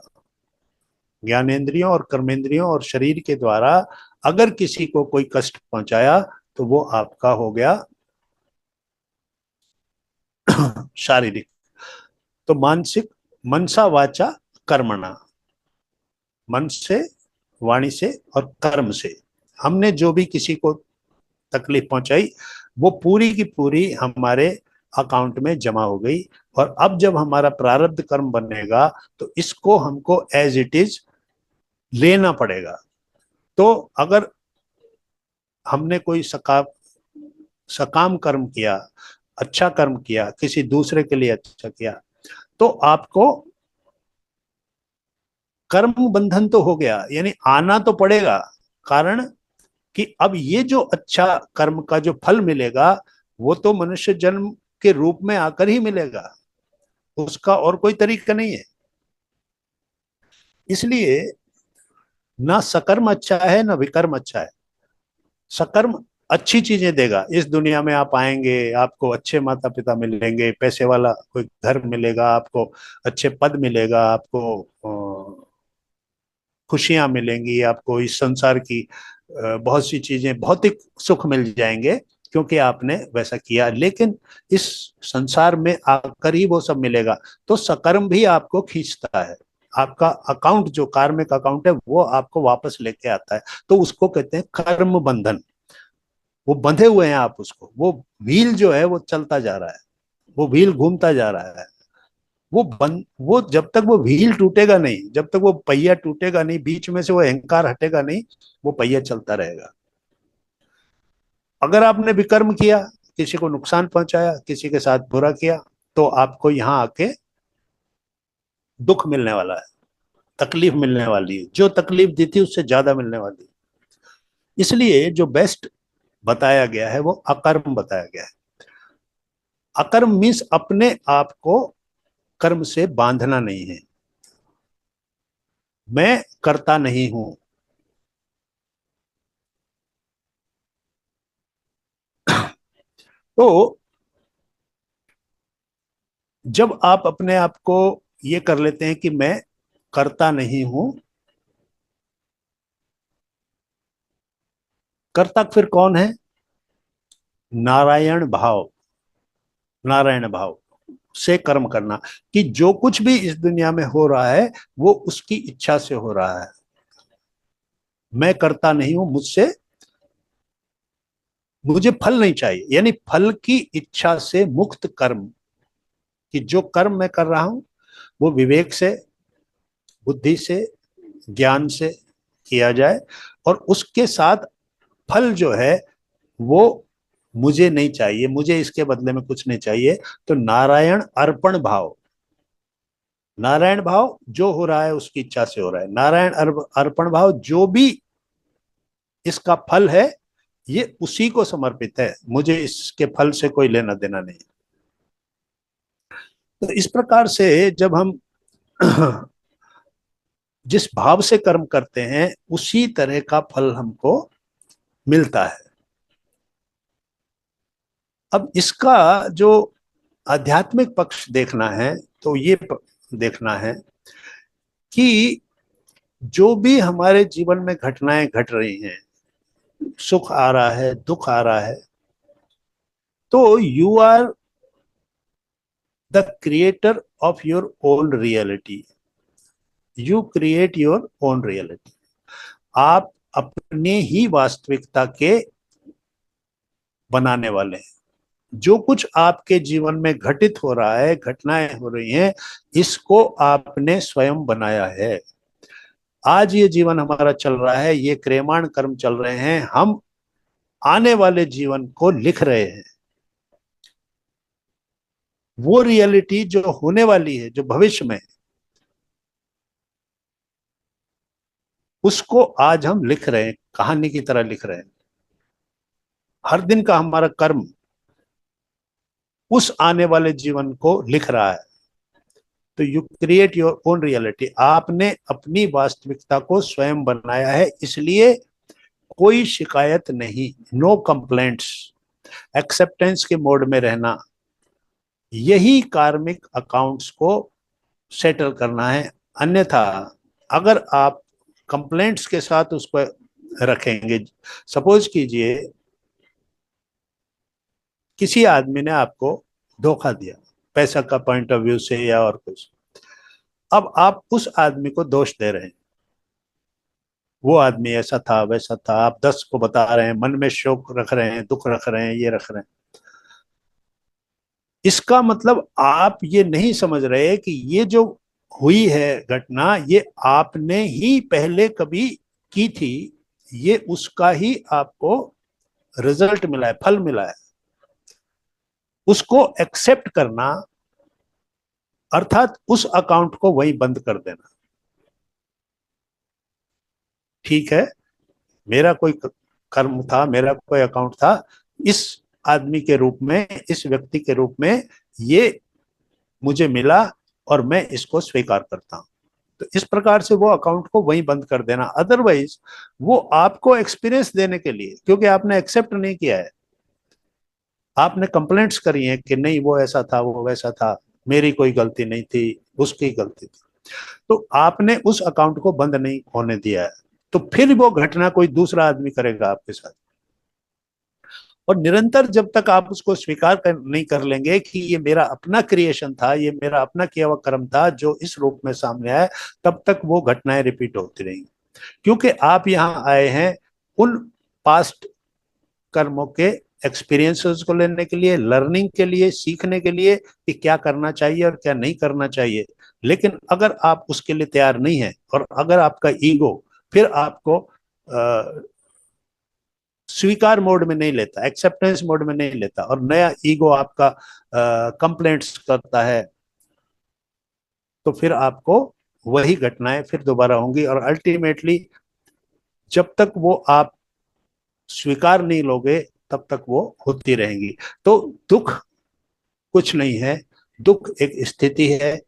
ज्ञानेंद्रियों और कर्मेंद्रियों और शरीर के द्वारा अगर किसी को कोई कष्ट पहुंचाया तो वो आपका हो गया शारीरिक। तो मानसिक, मनसा वाचा कर्मणा, मन से, वाणी से और कर्म से हमने जो भी किसी को तकलीफ पहुंचाई वो पूरी की पूरी हमारे अकाउंट में जमा हो गई। और अब जब हमारा प्रारब्ध कर्म बनेगा तो इसको हमको एज इट इज लेना पड़ेगा। तो अगर हमने कोई सकाम कर्म किया, अच्छा कर्म किया, किसी दूसरे के लिए अच्छा किया, तो आपको कर्म बंधन तो हो गया, यानी आना तो पड़ेगा। कारण कि अब ये जो अच्छा कर्म का जो फल मिलेगा वो तो मनुष्य जन्म के रूप में आकर ही मिलेगा, उसका और कोई तरीका नहीं है। इसलिए ना सकर्म अच्छा है ना विकर्म अच्छा है। सकर्म अच्छी चीजें देगा, इस दुनिया में आप आएंगे, आपको अच्छे माता पिता मिलेंगे, पैसे वाला कोई घर मिलेगा आपको, अच्छे पद मिलेगा आपको, खुशियां मिलेंगी आपको, इस संसार की बहुत सी चीजें, भौतिक सुख मिल जाएंगे क्योंकि आपने वैसा किया। लेकिन इस संसार में आकर ही वो सब मिलेगा। तो सकर्म भी आपको खींचता है, आपका अकाउंट जो कार्मिक अकाउंट है वो आपको वापस लेके आता है। तो उसको कहते हैं कर्म बंधन। वो बंधे हुए हैं आप उसको, वो व्हील जो है वो चलता जा रहा है, वो व्हील घूमता जा रहा है। वो जब तक वो व्हील टूटेगा नहीं, जब तक वो पहिया टूटेगा नहीं, बीच में से वो अहंकार हटेगा नहीं, वो पहिया चलता रहेगा। अगर आपने विकर्म किया, किसी को नुकसान पहुंचाया, किसी के साथ बुरा किया, तो आपको यहाँ आके दुख मिलने वाला है, तकलीफ मिलने वाली है, जो तकलीफ दी थी उससे ज्यादा मिलने वाली है। इसलिए जो बेस्ट बताया गया है वो अकर्म बताया गया है। अकर्म मीन्स अपने आप को कर्म से बांधना नहीं है, मैं करता नहीं हूं। तो जब आप अपने आप को ये कर लेते हैं कि मैं करता नहीं हूं, कर्ता फिर कौन है? नारायण भाव, नारायण भाव, से कर्म करना, कि जो कुछ भी इस दुनिया में हो रहा है वो उसकी इच्छा से हो रहा है, मैं करता नहीं हूं, मुझे फल नहीं चाहिए, यानी फल की इच्छा से मुक्त कर्म, कि जो कर्म मैं कर रहा हूं वो विवेक से, बुद्धि से, ज्ञान से किया जाए, और उसके साथ फल जो है वो मुझे नहीं चाहिए, मुझे इसके बदले में कुछ नहीं चाहिए। तो नारायण अर्पण भाव, नारायण भाव जो हो रहा है उसकी इच्छा से हो रहा है, नारायण अर्पण भाव जो भी इसका फल है ये उसी को समर्पित है, मुझे इसके फल से कोई लेना देना नहीं। तो इस प्रकार से जब हम जिस भाव से कर्म करते हैं उसी तरह का फल हमको मिलता है। अब इसका जो आध्यात्मिक पक्ष देखना है तो ये देखना है कि जो भी हमारे जीवन में घटनाएं घट रही हैं, सुख आ रहा है, दुख आ रहा है, तो you are the creator of your own reality, you create your own reality. आप अपने ही वास्तविकता के बनाने वाले हैं। जो कुछ आपके जीवन में घटित हो रहा है, घटनाएं हो रही हैं, इसको आपने स्वयं बनाया है। आज ये जीवन हमारा चल रहा है, ये क्रियमाण कर्म चल रहे हैं, हम आने वाले जीवन को लिख रहे हैं। वो रियलिटी जो होने वाली है, जो भविष्य में, उसको आज हम लिख रहे हैं, कहानी की तरह लिख रहे हैं। हर दिन का हमारा कर्म उस आने वाले जीवन को लिख रहा है। तो you create your own reality, आपने अपनी वास्तविकता को स्वयं बनाया है, इसलिए कोई शिकायत नहीं, नो कंप्लेंट्स, एक्सेप्टेंस के मोड में रहना, यही कार्मिक अकाउंट्स को सेटल करना है। अन्यथा अगर आप कंप्लेंट्स के साथ उसको रखेंगे, सपोज कीजिए किसी आदमी ने आपको धोखा दिया, पैसा का पॉइंट ऑफ व्यू से या और कुछ, अब आप उस आदमी को दोष दे रहे हैं, वो आदमी ऐसा था वैसा था, आप 10 को बता रहे हैं, मन में शोक रख रहे हैं, दुख रख रहे हैं, ये रख रहे हैं। इसका मतलब आप ये नहीं समझ रहे कि ये जो हुई है घटना, ये आपने ही पहले कभी की थी, ये उसका ही आपको रिजल्ट मिला है, फल मिला है। उसको एक्सेप्ट करना अर्थात उस अकाउंट को वहीं बंद कर देना। ठीक है, मेरा कोई कर्म था, मेरा कोई अकाउंट था, इस आदमी के रूप में, इस व्यक्ति के रूप में ये मुझे मिला और मैं इसको स्वीकार करता हूं। तो इस प्रकार से वो अकाउंट को वहीं बंद कर देना। अदरवाइज वो आपको एक्सपीरियंस देने के लिए, क्योंकि आपने एक्सेप्ट नहीं किया है, आपने कंप्लेंट्स करी हैं कि नहीं वो ऐसा था, वो वैसा था, मेरी कोई गलती नहीं थी, उसकी गलती थी, तो आपने उस अकाउंट को बंद नहीं होने दिया है। तो फिर वो घटना कोई दूसरा आदमी करेगा आपके साथ, और निरंतर जब तक आप उसको स्वीकार नहीं कर लेंगे कि ये मेरा अपना क्रिएशन था, ये मेरा अपना किया हुआ कर्म था जो इस रूप में सामने आया, तब तक वो घटनाएं रिपीट होती रहेंगी। क्योंकि आप यहाँ आए हैं उन पास्ट कर्मों के एक्सपीरियंसेस को लेने के लिए, लर्निंग के लिए, सीखने के लिए कि क्या करना चाहिए और क्या नहीं करना चाहिए। लेकिन अगर आप उसके लिए तैयार नहीं है, और अगर आपका ईगो फिर आपको स्वीकार मोड में नहीं लेता, एक्सेप्टेंस मोड में नहीं लेता, और नया ईगो आपका कंप्लेंट्स करता है, तो फिर आपको वही घटनाएं फिर दोबारा होंगी, और अल्टीमेटली जब तक वो आप स्वीकार नहीं लोगे तब तक वो होती रहेंगी। तो दुख कुछ नहीं है, दुख एक स्थिति है,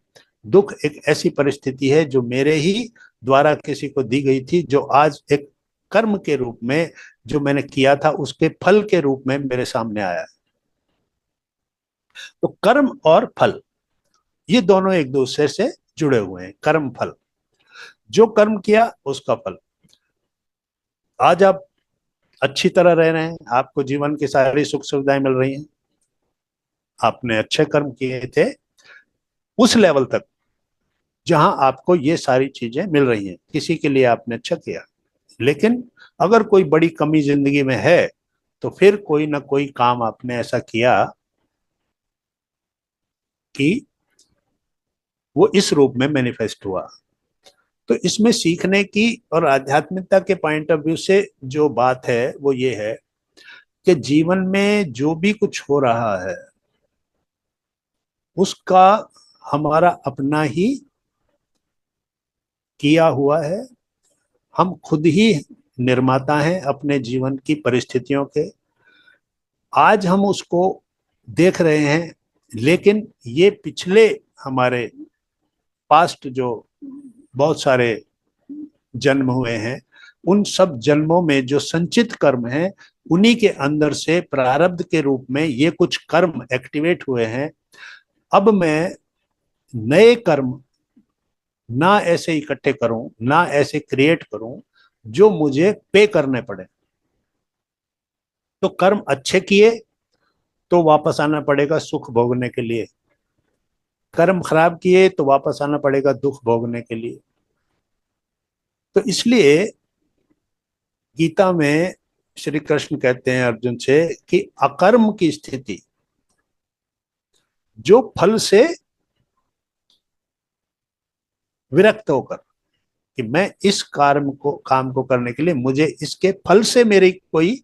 दुख एक ऐसी परिस्थिति है जो मेरे ही द्वारा किसी को दी गई थी, जो आज एक कर्म के रूप में जो मैंने किया था उसके फल के रूप में मेरे सामने आया है। तो कर्म और फल ये दोनों एक दूसरे से जुड़े हुए हैं। कर्म फल, जो कर्म किया उसका फल। आज आप अच्छी तरह रह रहे हैं, आपको जीवन की सारी सुख सुविधाएं मिल रही हैं, आपने अच्छे कर्म किए थे, उस लेवल तक जहां आपको ये सारी चीजें मिल रही हैं। किसी के लिए आपने अच्छा किया, लेकिन अगर कोई बड़ी कमी जिंदगी में है तो फिर कोई ना कोई काम आपने ऐसा किया कि वो इस रूप में मैनिफेस्ट हुआ। तो इसमें सीखने की और आध्यात्मिकता के पॉइंट ऑफ व्यू से जो बात है वो ये है कि जीवन में जो भी कुछ हो रहा है उसका हमारा अपना ही किया हुआ है। हम खुद ही निर्माता हैं अपने जीवन की परिस्थितियों के। आज हम उसको देख रहे हैं, लेकिन ये पिछले हमारे पास्ट जो बहुत सारे जन्म हुए हैं, उन सब जन्मों में जो संचित कर्म हैं, उन्हीं के अंदर से प्रारब्ध के रूप में ये कुछ कर्म एक्टिवेट हुए हैं। अब मैं नए कर्म ना ऐसे इकट्ठे करूं, ना ऐसे क्रिएट करूं जो मुझे पे करने पड़े। तो कर्म अच्छे किए तो वापस आना पड़ेगा सुख भोगने के लिए, कर्म खराब किए तो वापस आना पड़ेगा दुख भोगने के लिए। तो इसलिए गीता में श्री कृष्ण कहते हैं अर्जुन से कि अकर्म की स्थिति, जो फल से विरक्त होकर कि मैं इस काम को करने के लिए मुझे इसके फल से मेरी कोई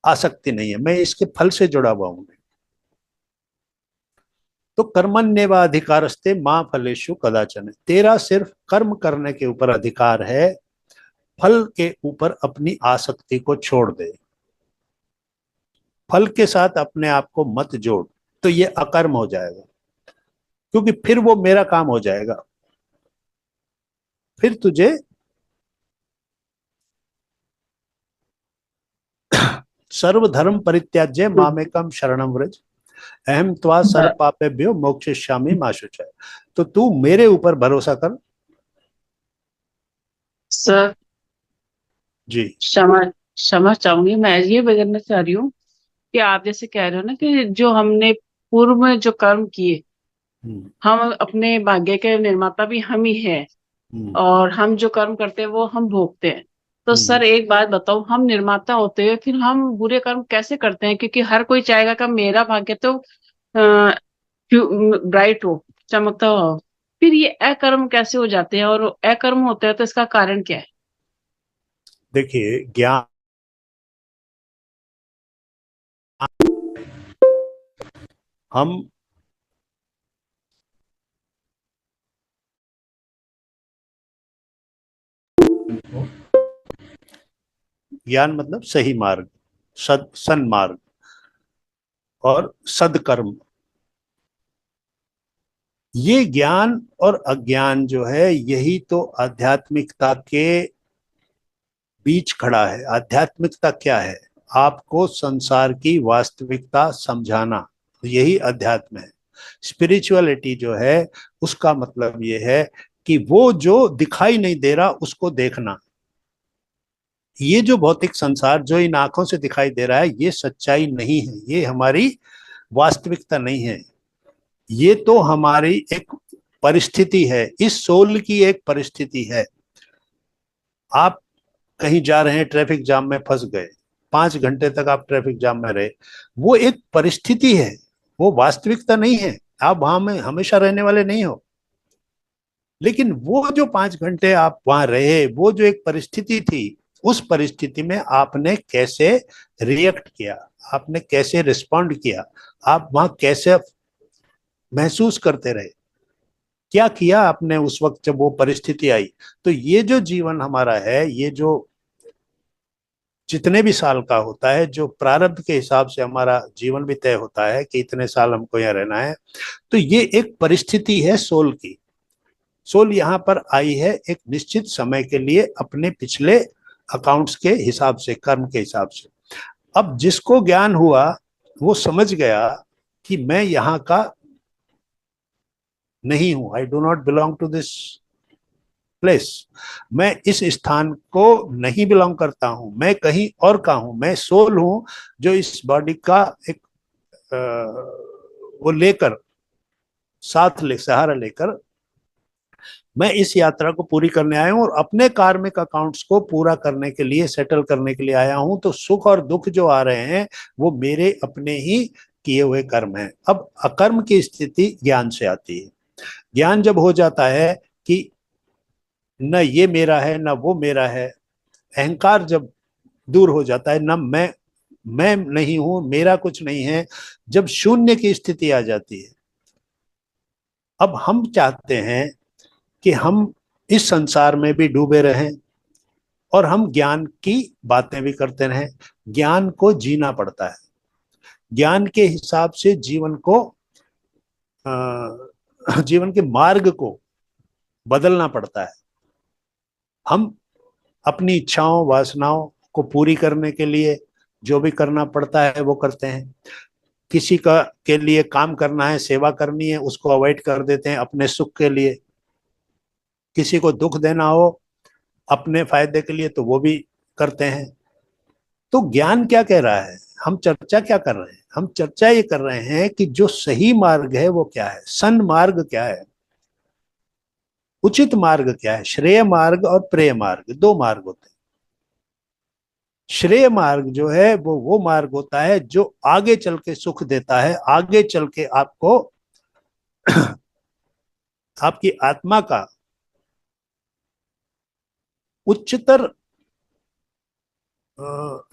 आसक्ति नहीं है, मैं इसके फल से जुड़ा हुआ हूं। तो कर्मण्येवाधिकारस्ते मां फलेषु कदाचन, तेरा सिर्फ कर्म करने के ऊपर अधिकार है, फल के ऊपर अपनी आसक्ति को छोड़ दे, फल के साथ अपने आप को मत जोड़, तो ये अकर्म हो जाएगा। क्योंकि फिर वो मेरा काम हो जाएगा, फिर तुझे सर्वधर्म परित्याज्य मामेकम शरणम व्रज अहम त्वा सर्व पापेभ्यो मोक्षयिष्यामि मा शुचः। तो तू मेरे ऊपर भरोसा कर। सर जी क्षमा क्षमा चाहूंगी, मैं ये बदलना चाह रही हूँ कि आप जैसे कह रहे हो ना कि जो हमने पूर्व में जो कर्म किए, हम अपने भाग्य के निर्माता भी हम ही हैं, और हम जो कर्म करते हैं वो हम भोगते हैं। तो सर एक बात बताओ, हम निर्माता होते हुए फिर हम बुरे कर्म कैसे करते हैं? क्योंकि हर कोई चाहेगा कि मेरा भाग्य तो ब्राइट हो, चमकता हो, फिर ये अकर्म कैसे हो जाते हैं? और अकर्म होते हैं तो इसका कारण क्या है? देखिए, ज्ञान हम ज्ञान मतलब सही मार्ग, सन्मार्ग और सदकर्म। ये ज्ञान और अज्ञान जो है, यही तो आध्यात्मिकता के बीच खड़ा है। आध्यात्मिकता क्या है? आपको संसार की वास्तविकता समझाना, यही अध्यात्म है। स्पिरिचुअलिटी जो है उसका मतलब ये है कि वो जो दिखाई नहीं दे रहा उसको देखना। ये जो भौतिक संसार जो इन आंखों से दिखाई दे रहा है, ये सच्चाई नहीं है, ये हमारी वास्तविकता नहीं है। ये तो हमारी एक परिस्थिति है, इस सोल की एक परिस्थिति है। आप कहीं जा रहे हैं, ट्रैफिक जाम में फंस गए, 5 घंटे तक आप ट्रैफिक जाम में रहे, वो एक परिस्थिति है, वो वास्तविकता नहीं है। आप वहां में हमेशा रहने वाले नहीं हो। लेकिन वो जो 5 घंटे आप वहां रहे, वो जो एक परिस्थिति थी, उस परिस्थिति में आपने कैसे रिएक्ट किया, आपने कैसे रिस्पॉन्ड किया, आप वहां कैसे महसूस करते रहे, क्या किया आपने उस वक्त जब वो परिस्थिति आई। तो ये जो जीवन हमारा है, ये जो जितने भी साल का होता है, जो प्रारब्ध के हिसाब से हमारा जीवन भी तय होता है कि इतने साल हमको यहाँ रहना है, तो ये एक परिस्थिति है सोल की। सोल यहाँ पर आई है एक निश्चित समय के लिए, अपने पिछले अकाउंट्स के हिसाब से, कर्म के हिसाब से। अब जिसको ज्ञान हुआ वो समझ गया कि मैं यहाँ का नहीं हूं, I do not belong to this place, मैं इस स्थान को नहीं बिलोंग करता हूं, मैं कहीं और का हूं, मैं सोल हूं जो इस बॉडी का एक वो लेकर सहारा लेकर मैं इस यात्रा को पूरी करने आया हूं और अपने कार्मिक अकाउंट्स को पूरा करने के लिए, सेटल करने के लिए आया हूं। तो सुख और दुख जो आ रहे हैं वो मेरे अपने ही किए हुए कर्म हैं। अब अकर्म की स्थिति ज्ञान से आती है। ज्ञान जब हो जाता है कि न ये मेरा है न वो मेरा है, अहंकार जब दूर हो जाता है, न मैं नहीं हूं, मेरा कुछ नहीं है, जब शून्य की स्थिति आ जाती है, अब हम चाहते हैं कि हम इस संसार में भी डूबे रहें और हम ज्ञान की बातें भी करते रहें। ज्ञान को जीना पड़ता है, ज्ञान के हिसाब से जीवन के मार्ग को बदलना पड़ता है। हम अपनी इच्छाओं वासनाओं को पूरी करने के लिए जो भी करना पड़ता है वो करते हैं। किसी का के लिए काम करना है, सेवा करनी है, उसको अवॉइड कर देते हैं अपने सुख के लिए। किसी को दुख देना हो अपने फायदे के लिए तो वो भी करते हैं। तो ज्ञान क्या कह रहा है, हम चर्चा क्या कर रहे हैं? हम चर्चा ये कर रहे हैं कि जो सही मार्ग है वो क्या है, सन्मार्ग क्या है, उचित मार्ग क्या है। श्रेय मार्ग और प्रेय मार्ग, दो मार्ग होते हैं। श्रेय मार्ग जो है वो मार्ग होता है जो आगे चल के सुख देता है, आगे चल के आपको आपकी आत्मा का उच्चतर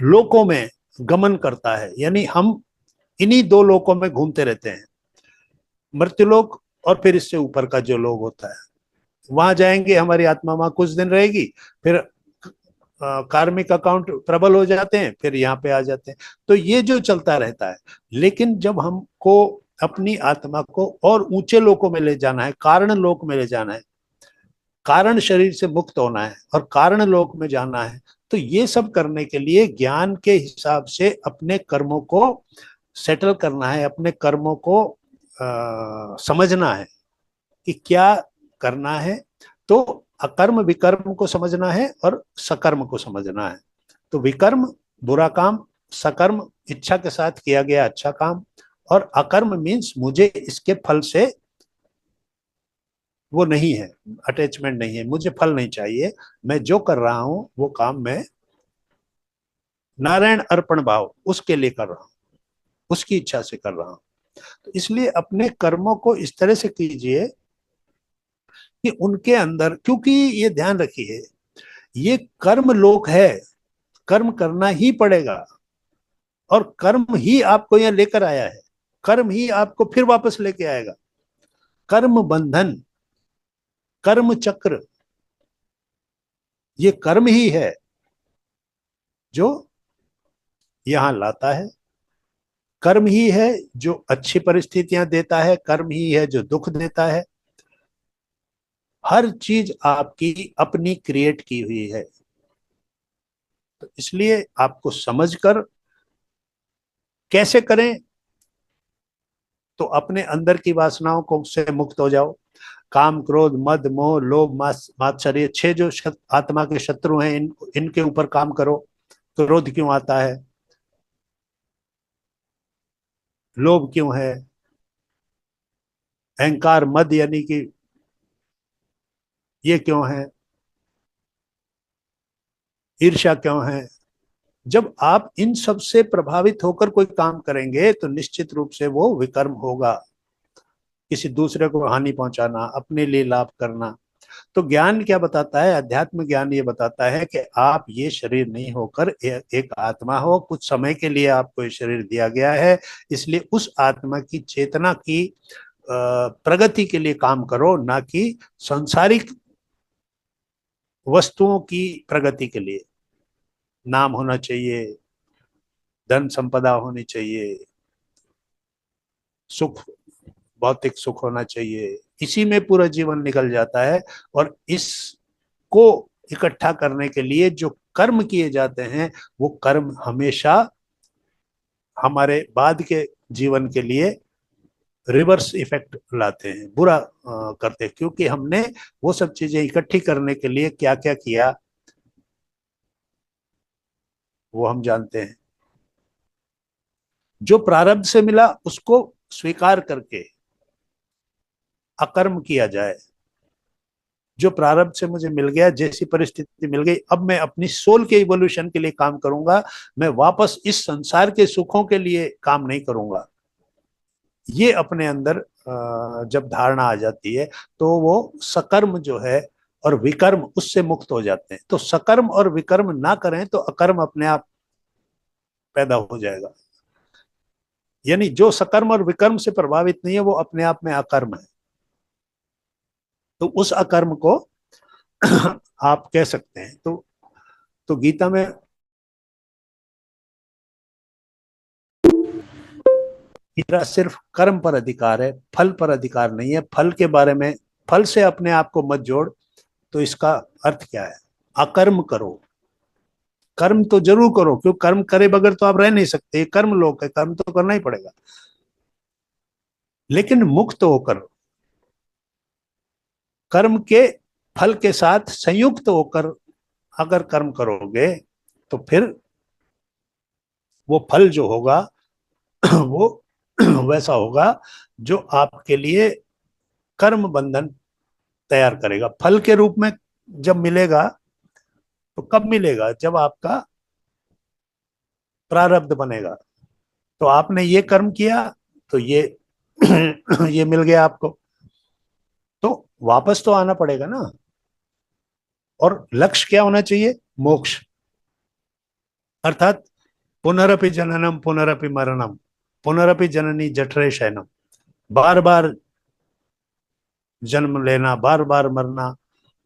लोकों में गमन करता है। यानी हम इन्हीं दो लोकों में घूमते रहते हैं, मृत्युलोक और फिर इससे ऊपर का जो लोक होता है। वहां जाएंगे, हमारी आत्मा वहां कुछ दिन रहेगी, फिर कार्मिक अकाउंट प्रबल हो जाते हैं, फिर यहाँ पे आ जाते हैं। तो ये जो चलता रहता है। लेकिन जब हमको अपनी आत्मा को और ऊंचे लोकों में ले जाना है, कारण लोक में ले जाना है, कारण शरीर से मुक्त होना है और कारण लोक में जाना है, तो ये सब करने के लिए ज्ञान के हिसाब से अपने कर्मों को सेटल करना है, अपने कर्मों को समझना है कि क्या करना है। तो अकर्म विकर्म को समझना है और सकर्म को समझना है। तो विकर्म बुरा काम, सकर्म इच्छा के साथ किया गया अच्छा काम, और अकर्म मीन्स मुझे इसके फल से वो नहीं है, अटैचमेंट नहीं है, मुझे फल नहीं चाहिए, मैं जो कर रहा हूं वो काम मैं नारायण अर्पण भाव उसके लिए कर रहा हूं, उसकी इच्छा से कर रहा हूं। तो इसलिए अपने कर्मों को इस तरह से कीजिए कि उनके अंदर, क्योंकि ये ध्यान रखिए ये कर्म लोक है, कर्म करना ही पड़ेगा और कर्म ही आपको यहां लेकर आया है, कर्म ही आपको फिर वापस लेके आएगा। कर्म बंधन, कर्म चक्र, ये कर्म ही है जो यहां लाता है, कर्म ही है जो अच्छी परिस्थितियां देता है, कर्म ही है जो दुख देता है। हर चीज आपकी अपनी क्रिएट की हुई है। तो इसलिए आपको समझकर कैसे करें, तो अपने अंदर की वासनाओं को से मुक्त हो जाओ। काम, क्रोध, मद, मोह, लोभ, मात्सर्य, 6 जो आत्मा के शत्रु हैं, इनके ऊपर काम करो। क्रोध क्यों आता है, लोभ क्यों है, अहंकार, मद यानी कि ये क्यों है, ईर्ष्या क्यों है। जब आप इन सब से प्रभावित होकर कोई काम करेंगे तो निश्चित रूप से वो विकर्म होगा। किसी दूसरे को हानि पहुंचाना, अपने लिए लाभ करना। तो ज्ञान क्या बताता है, अध्यात्म ज्ञान ये बताता है कि आप ये शरीर नहीं होकर एक आत्मा हो, कुछ समय के लिए आपको ये शरीर दिया गया है, इसलिए उस आत्मा की चेतना की प्रगति के लिए काम करो, ना कि सांसारिक वस्तुओं की प्रगति के लिए। नाम होना चाहिए, धन संपदा होनी चाहिए, सुख, भौतिक सुख होना चाहिए, इसी में पूरा जीवन निकल जाता है। और इसको इकट्ठा करने के लिए जो कर्म किए जाते हैं, वो कर्म हमेशा हमारे बाद के जीवन के लिए रिवर्स इफेक्ट लाते हैं, बुरा करते हैं, क्योंकि हमने वो सब चीजें इकट्ठी करने के लिए क्या क्या किया वो हम जानते हैं। जो प्रारब्ध से मिला उसको स्वीकार करके अकर्म किया जाए। जो प्रारब्ध से मुझे मिल गया, जैसी परिस्थिति मिल गई, अब मैं अपनी सोल के इवोल्यूशन के लिए काम करूंगा, मैं वापस इस संसार के सुखों के लिए काम नहीं करूंगा। ये अपने अंदर जब धारणा आ जाती है तो वो सकर्म जो है और विकर्म उससे मुक्त हो जाते हैं। तो सकर्म और विकर्म ना करें तो अकर्म अपने आप पैदा हो जाएगा। यानी जो सकर्म और विकर्म से प्रभावित नहीं है वो अपने आप में अकर्म है। तो उस अकर्म को आप कह सकते हैं। तो गीता में मेरा सिर्फ कर्म पर अधिकार है, फल पर अधिकार नहीं है। फल के बारे में, फल से अपने आप को मत जोड़। तो इसका अर्थ क्या है? अकर्म करो, कर्म तो जरूर करो, क्यों कर्म करे बगैर तो आप रह नहीं सकते। कर्म लोक है, कर्म तो करना ही पड़ेगा, लेकिन मुक्त होकर, कर्म के फल के साथ संयुक्त होकर अगर कर्म करोगे तो फिर वो फल जो होगा वो वैसा होगा जो आपके लिए कर्म बंधन तैयार करेगा। फल के रूप में जब मिलेगा तो कब मिलेगा? जब आपका प्रारब्ध बनेगा। तो आपने ये कर्म किया तो ये ये मिल गया आपको, तो वापस तो आना पड़ेगा ना। और लक्ष्य क्या होना चाहिए? मोक्ष। अर्थात पुनरपि जननम पुनरपि मरणम पुनरपि जननी जठरे शयनम। बार बार जन्म लेना, बार बार मरना,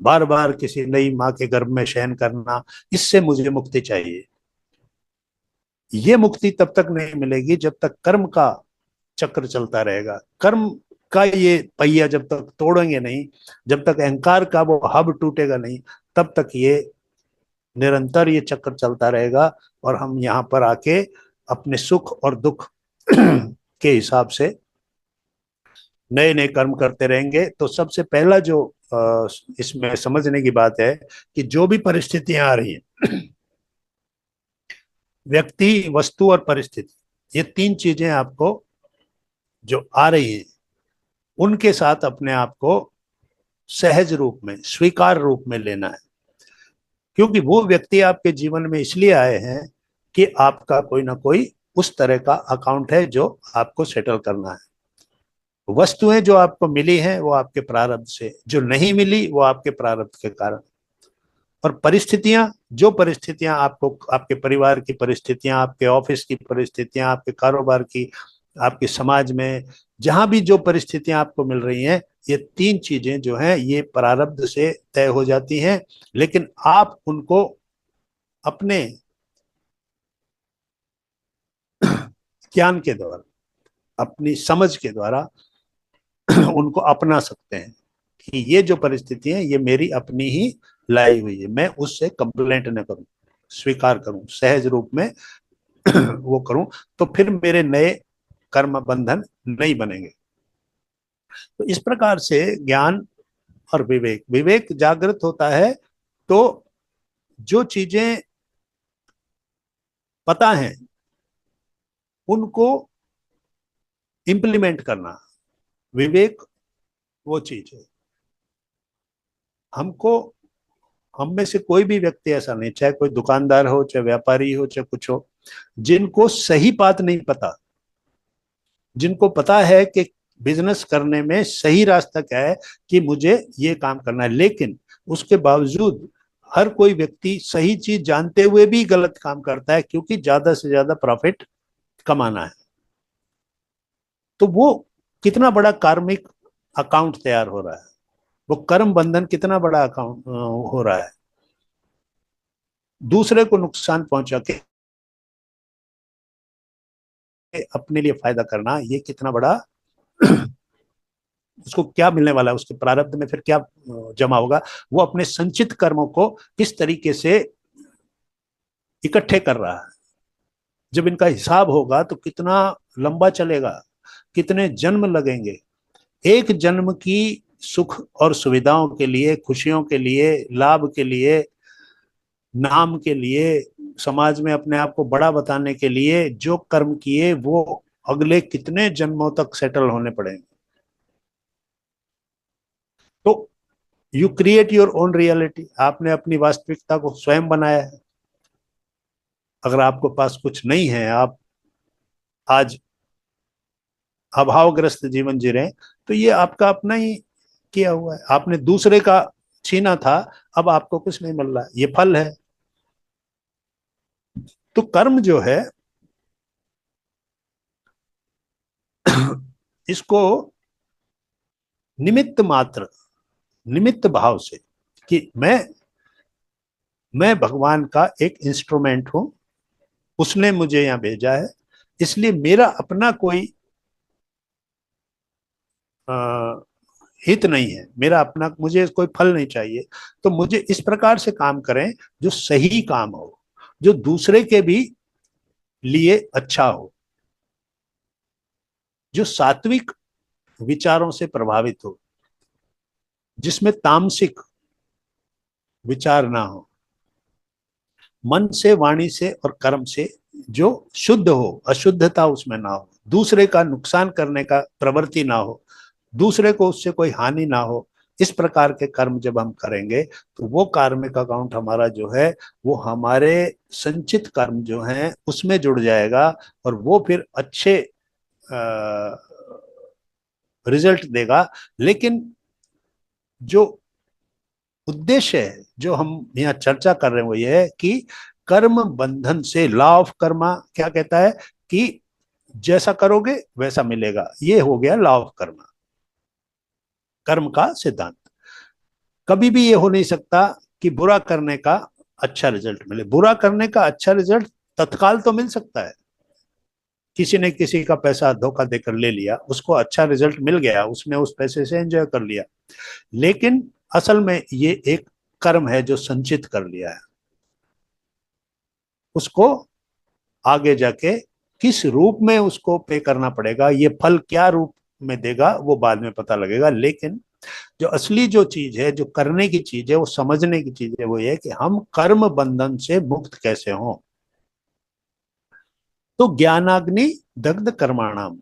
बार बार किसी नई माँ के गर्भ में शयन करना, इससे मुझे मुक्ति चाहिए। ये मुक्ति तब तक नहीं मिलेगी जब तक कर्म का चक्र चलता रहेगा। कर्म का ये पहिया जब तक तोड़ेंगे नहीं, जब तक अहंकार का वो हब टूटेगा नहीं, तब तक ये निरंतर ये चक्र चलता रहेगा। और हम यहाँ पर आके अपने सुख और दुख के हिसाब से नए नए कर्म करते रहेंगे। तो सबसे पहला जो इसमें समझने की बात है कि जो भी परिस्थितियां आ रही हैं, व्यक्ति, वस्तु और परिस्थिति, ये तीन चीजें आपको जो आ रही हैं उनके साथ अपने आप को सहज रूप में, स्वीकार रूप में लेना है। क्योंकि वो व्यक्ति आपके जीवन में इसलिए आए हैं कि आपका कोई ना कोई उस तरह का अकाउंट है जो आपको सेटल करना है। वस्तुएं जो आपको मिली हैं वो आपके प्रारब्ध से, जो नहीं मिली वो आपके प्रारब्ध के कारण। और परिस्थितियां, जो परिस्थितियां आपको, आपके परिवार की परिस्थितियां, आपके ऑफिस की परिस्थितियां, आपके कारोबार की, आपके समाज में जहां भी जो परिस्थितियां आपको मिल रही हैं, ये तीन चीजें जो हैं ये प्रारब्ध से तय हो जाती हैं। लेकिन आप उनको अपने ज्ञान के द्वारा, अपनी समझ के द्वारा उनको अपना सकते हैं कि ये जो परिस्थिति है ये मेरी अपनी ही लाई हुई है, मैं उससे कंप्लेंट न करूं, स्वीकार करूं, सहज रूप में वो करूं, तो फिर मेरे नए कर्म बंधन नहीं बनेंगे। तो इस प्रकार से ज्ञान और विवेक, विवेक जागृत होता है तो जो चीजें पता है उनको इंप्लीमेंट करना, विवेक वो चीज है। हमको, हम में से कोई भी व्यक्ति ऐसा नहीं, चाहे कोई दुकानदार हो, चाहे व्यापारी हो, चाहे कुछ हो, जिनको सही बात नहीं पता, जिनको पता है कि बिजनेस करने में सही रास्ता क्या है, कि मुझे ये काम करना है, लेकिन उसके बावजूद हर कोई व्यक्ति सही चीज जानते हुए भी गलत काम करता है, क्योंकि ज्यादा से ज्यादा प्रॉफिट कमाना है। तो वो कितना बड़ा कार्मिक अकाउंट तैयार हो रहा है, वो कर्म बंधन कितना बड़ा अकाउंट हो रहा है। दूसरे को नुकसान पहुंचा के अपने लिए फायदा करना, ये कितना बड़ा उसको क्या मिलने वाला है, उसके प्रारब्ध में फिर क्या जमा होगा, वो अपने संचित कर्मों को किस तरीके से इकट्ठे कर रहा है। जब इनका हिसाब होगा तो कितना लंबा चलेगा, कितने जन्म लगेंगे। एक जन्म की सुख और सुविधाओं के लिए, खुशियों के लिए, लाभ के लिए, नाम के लिए, समाज में अपने आप को बड़ा बताने के लिए जो कर्म किए वो अगले कितने जन्मों तक सेटल होने पड़ेंगे। तो you create your own reality, आपने अपनी वास्तविकता को स्वयं बनाया है। अगर आपके पास कुछ नहीं है, आप आज अभावग्रस्त जीवन जी रहे हैं, तो ये आपका अपना ही किया हुआ है, आपने दूसरे का छीना था, अब आपको कुछ नहीं मिल रहा है, ये फल है। तो कर्म जो है इसको निमित्त मात्र, निमित्त भाव से कि मैं भगवान का एक इंस्ट्रूमेंट हूं, उसने मुझे यहां भेजा है, इसलिए मेरा अपना कोई हित नहीं है, मेरा अपना, मुझे कोई फल नहीं चाहिए। तो मुझे इस प्रकार से काम करें जो सही काम हो, जो दूसरे के भी लिए अच्छा हो, जो सात्विक विचारों से प्रभावित हो, जिसमें तामसिक विचार ना हो, मन से, वाणी से और कर्म से जो शुद्ध हो, अशुद्धता उसमें ना हो, दूसरे का नुकसान करने का प्रवृत्ति ना हो, दूसरे को उससे कोई हानि ना हो। इस प्रकार के कर्म जब हम करेंगे तो वो कार्मिक अकाउंट हमारा जो है वो हमारे संचित कर्म जो हैं उसमें जुड़ जाएगा, और वो फिर अच्छे रिजल्ट देगा। लेकिन जो उद्देश्य है जो हम यहाँ चर्चा कर रहे हैं वो ये है कि कर्म बंधन से, लॉ ऑफ कर्मा क्या कहता है कि जैसा करोगे वैसा मिलेगा, ये हो गया लॉ ऑफ कर्मा, कर्म का सिद्धांत। कभी भी ये हो नहीं सकता कि बुरा करने का अच्छा रिजल्ट मिले। बुरा करने का अच्छा रिजल्ट तत्काल तो मिल सकता है, किसी ने किसी का पैसा धोखा देकर ले लिया, उसको अच्छा रिजल्ट मिल गया, उसने उस पैसे से एंजॉय कर लिया, लेकिन असल में ये एक कर्म है जो संचित कर लिया है, उसको आगे जाके किस रूप में उसको पे करना पड़ेगा, ये फल क्या रूप में देगा वो बाद में पता लगेगा। लेकिन जो असली जो चीज है, जो करने की चीज है, वो समझने की चीज है, वो ये कि हम कर्म बंधन से मुक्त कैसे हों। तो ज्ञानाग्नि दग्ध कर्माणाम,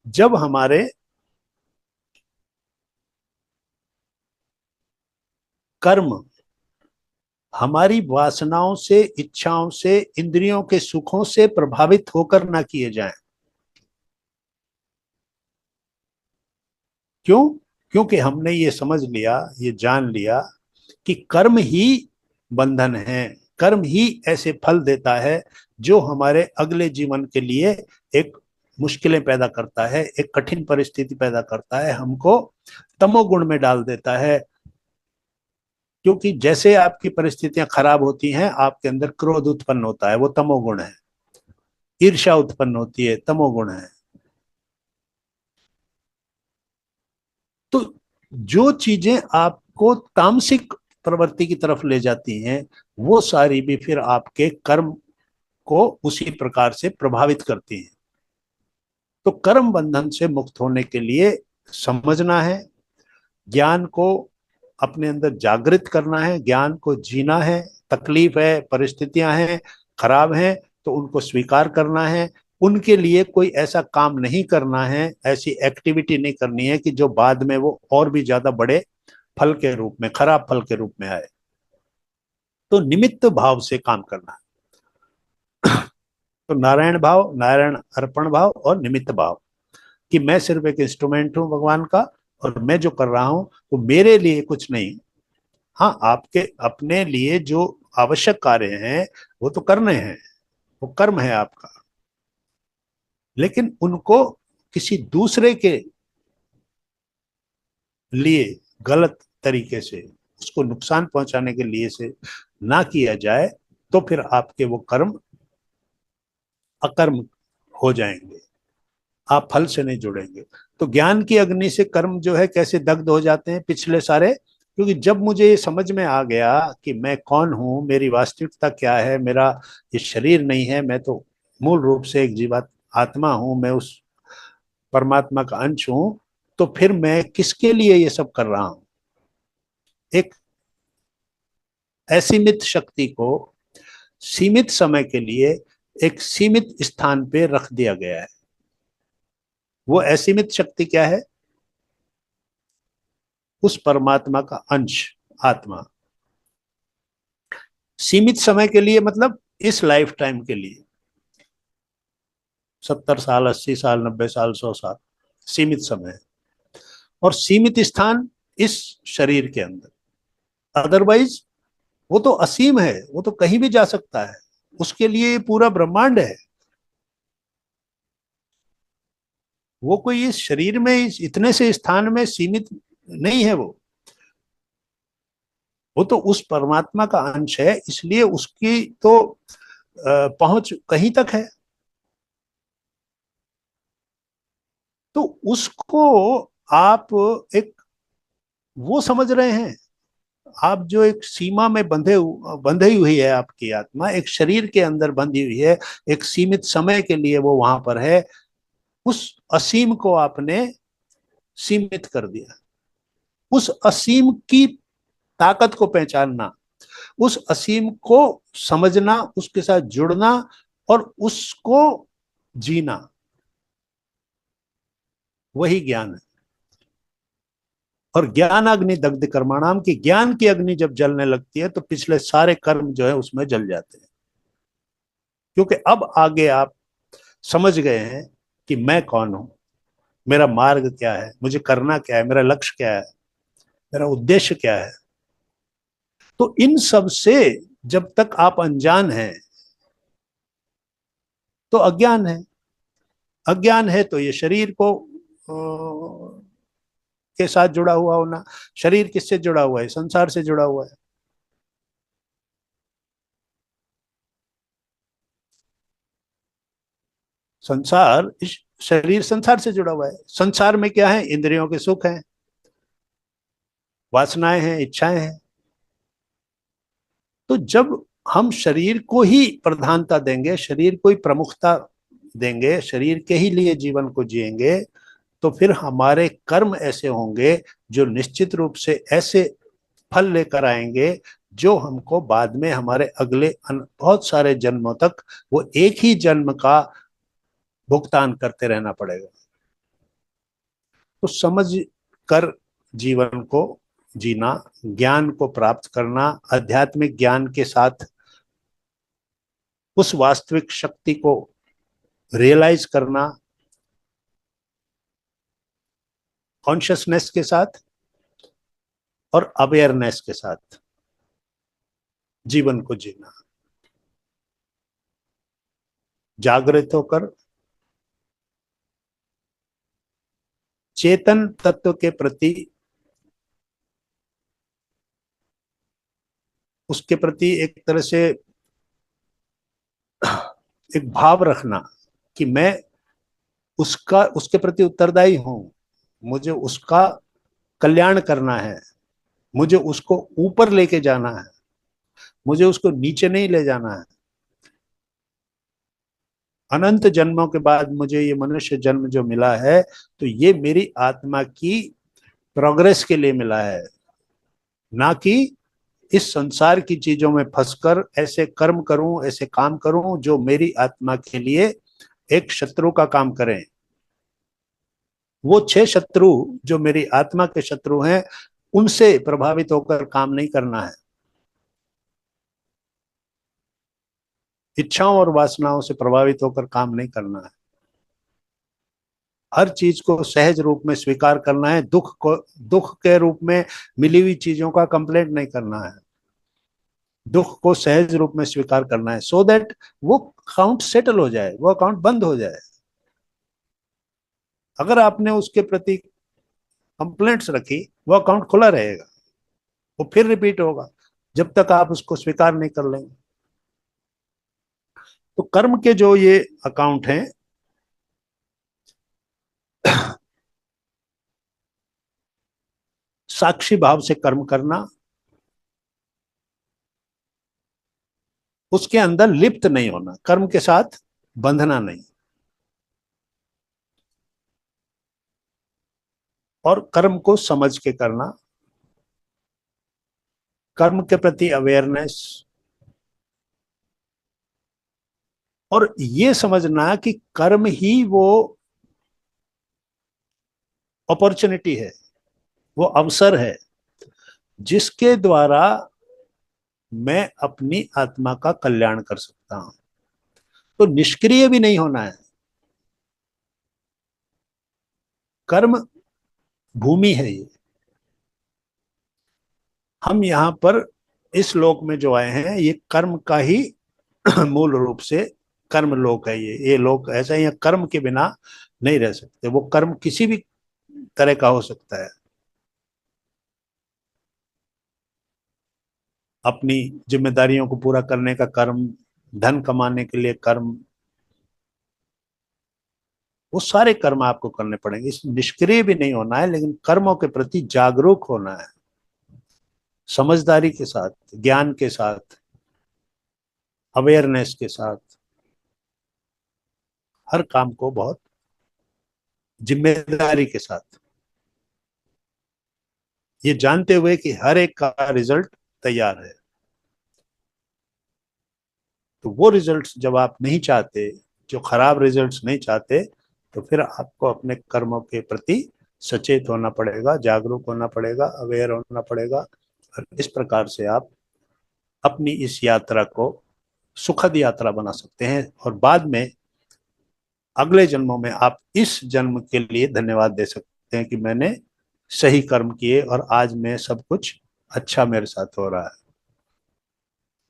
जब हमारे कर्म हमारी वासनाओं से, इच्छाओं से, इंद्रियों के सुखों से प्रभावित होकर ना किए जाएं। क्यों? क्योंकि हमने ये समझ लिया, ये जान लिया कि कर्म ही बंधन है, कर्म ही ऐसे फल देता है जो हमारे अगले जीवन के लिए एक मुश्किलें पैदा करता है, एक कठिन परिस्थिति पैदा करता है, हमको तमोगुण में डाल देता है। क्योंकि जैसे आपकी परिस्थितियां खराब होती हैं, आपके अंदर क्रोध उत्पन्न होता है, वो तमोगुण है। ईर्ष्या उत्पन्न होती है, तमोगुण है। तो जो चीजें आपको तामसिक प्रवृत्ति की तरफ ले जाती हैं, वो सारी भी फिर आपके कर्म को उसी प्रकार से प्रभावित करती हैं। तो कर्म बंधन से मुक्त होने के लिए समझना है, ज्ञान को अपने अंदर जागृत करना है, ज्ञान को जीना है। तकलीफ है, परिस्थितियां हैं, खराब हैं, तो उनको स्वीकार करना है। उनके लिए कोई ऐसा काम नहीं करना है, ऐसी एक्टिविटी नहीं करनी है कि जो बाद में वो और भी ज्यादा बड़े फल के रूप में, खराब फल के रूप में आए। तो निमित्त भाव से काम करना है। तो नारायण भाव, नारायण अर्पण भाव और निमित्त भाव कि मैं सिर्फ एक इंस्ट्रूमेंट हूं भगवान का, और मैं जो कर रहा हूं वो मेरे लिए कुछ नहीं। हाँ, आपके अपने लिए जो आवश्यक कार्य हैं वो तो करने हैं, वो कर्म है आपका, लेकिन उनको किसी दूसरे के लिए गलत तरीके से, उसको नुकसान पहुंचाने के लिए से ना किया जाए, तो फिर आपके वो कर्म अकर्म हो जाएंगे, आप फल से नहीं जुड़ेंगे। तो ज्ञान की अग्नि से कर्म जो है कैसे दग्ध हो जाते हैं पिछले सारे, क्योंकि जब मुझे ये समझ में आ गया कि मैं कौन हूं, मेरी वास्तविकता क्या है, मेरा ये शरीर नहीं है, मैं तो मूल रूप से एक जीवात्मा आत्मा हूं, मैं उस परमात्मा का अंश हूं, तो फिर मैं किसके लिए ये सब कर रहा हूं। एक असीमित शक्ति को सीमित समय के लिए एक सीमित स्थान पे रख दिया गया है। वो असीमित शक्ति क्या है? उस परमात्मा का अंश आत्मा। सीमित समय के लिए मतलब इस लाइफ टाइम के लिए, 70 साल, 80 साल, 90 साल, 100 साल, सीमित समय है। और सीमित स्थान इस शरीर के अंदर। अदरवाइज वो तो असीम है, वो तो कहीं भी जा सकता है, उसके लिए पूरा ब्रह्मांड है। वो कोई इस शरीर में इस इतने से स्थान में सीमित नहीं है। वो तो उस परमात्मा का अंश है, इसलिए उसकी तो पहुंच कहीं तक है। तो उसको आप एक वो समझ रहे हैं, आप जो एक सीमा में बंधी हुई है आपकी आत्मा, एक शरीर के अंदर बंधी हुई है, एक सीमित समय के लिए वो वहां पर है। उस असीम को आपने सीमित कर दिया। उस असीम की ताकत को पहचानना, उस असीम को समझना, उसके साथ जुड़ना और उसको जीना, वही ज्ञान है। और ज्ञान अग्नि दग्ध कर्माणाम की, ज्ञान की अग्नि जब जलने लगती है तो पिछले सारे कर्म जो है उसमें जल जाते हैं। क्योंकि अब आगे आप समझ गए हैं कि मैं कौन हूं, मेरा मार्ग क्या है, मुझे करना क्या है, मेरा लक्ष्य क्या है, मेरा उद्देश्य क्या है। तो इन सब से जब तक आप अनजान हैं तो अज्ञान है। अज्ञान है तो ये शरीर को के साथ जुड़ा हुआ होना। शरीर किससे जुड़ा हुआ है? संसार से जुड़ा हुआ है। संसार, इस शरीर संसार से जुड़ा हुआ है। संसार में क्या है? इंद्रियों के सुख हैं, वासनाएं हैं, इच्छाएं हैं। तो जब हम शरीर को ही प्रधानता देंगे, शरीर को ही प्रमुखता देंगे, शरीर के ही लिए जीवन को जिएंगे, तो फिर हमारे कर्म ऐसे होंगे जो निश्चित रूप से ऐसे फल लेकर आएंगे जो हमको बाद में हमारे अगले बहुत सारे जन्मों तक वो एक ही जन्म का भुगतान करते रहना पड़ेगा। तो समझ कर जीवन को जीना, ज्ञान को प्राप्त करना, आध्यात्मिक ज्ञान के साथ उस वास्तविक शक्ति को रियलाइज करना, कॉन्शियसनेस के साथ और अवेयरनेस के साथ जीवन को जीना, जागृत होकर चेतन तत्व के प्रति, उसके प्रति एक तरह से एक भाव रखना कि मैं उसके प्रति उत्तरदायी हूं, मुझे उसका कल्याण करना है, मुझे उसको ऊपर लेके जाना है, मुझे उसको नीचे नहीं ले जाना है। अनंत जन्मों के बाद मुझे ये मनुष्य जन्म जो मिला है तो ये मेरी आत्मा की प्रोग्रेस के लिए मिला है, ना कि इस संसार की चीजों में फंसकर ऐसे कर्म करूं, ऐसे काम करूं जो मेरी आत्मा के लिए एक शत्रु का काम करें। वो 6 शत्रु जो मेरी आत्मा के शत्रु हैं, उनसे प्रभावित होकर काम नहीं करना है, इच्छाओं और वासनाओं से प्रभावित होकर काम नहीं करना है। हर चीज को सहज रूप में स्वीकार करना है, दुख के रूप में मिली हुई चीजों का कंप्लेंट नहीं करना है, दुख को सहज रूप में स्वीकार करना है, सो दैट वो अकाउंट सेटल हो जाए, वो अकाउंट बंद हो जाए। अगर आपने उसके प्रति कंप्लेंट्स रखी, वो अकाउंट खुला रहेगा, वो फिर रिपीट होगा जब तक आप उसको स्वीकार नहीं कर लेंगे। तो कर्म के जो ये अकाउंट हैं, साक्षी भाव से कर्म करना, उसके अंदर लिप्त नहीं होना, कर्म के साथ बंधना नहीं, और कर्म को समझ के करना, कर्म के प्रति अवेयरनेस, और ये समझना कि कर्म ही वो अपॉर्चुनिटी है वो अवसर है जिसके द्वारा मैं अपनी आत्मा का कल्याण कर सकता हूं। तो निष्क्रिय भी नहीं होना है। कर्म भूमि है ये। हम यहाँ पर इस लोक में जो आए हैं ये कर्म का ही मूल रूप से कर्म लोक है। ये लोक ऐसा ही कर्म के बिना नहीं रह सकते। वो कर्म किसी भी तरह का हो सकता है। अपनी जिम्मेदारियों को पूरा करने का कर्म, धन कमाने के लिए कर्म, वो सारे कर्म आपको करने पड़ेंगे। इस निष्क्रिय भी नहीं होना है, लेकिन कर्मों के प्रति जागरूक होना है, समझदारी के साथ, ज्ञान के साथ, अवेयरनेस के साथ, हर काम को बहुत जिम्मेदारी के साथ, ये जानते हुए कि हर एक का रिजल्ट तैयार है। तो वो रिजल्ट्स जब आप नहीं चाहते, जो खराब रिजल्ट्स नहीं चाहते, तो फिर आपको अपने कर्मों के प्रति सचेत होना पड़ेगा, जागरूक होना पड़ेगा, अवेयर होना पड़ेगा। और इस प्रकार से आप अपनी इस यात्रा को सुखद यात्रा बना सकते हैं। और बाद में अगले जन्मों में आप इस जन्म के लिए धन्यवाद दे सकते हैं कि मैंने सही कर्म किए और आज मैं सब कुछ अच्छा मेरे साथ हो रहा है।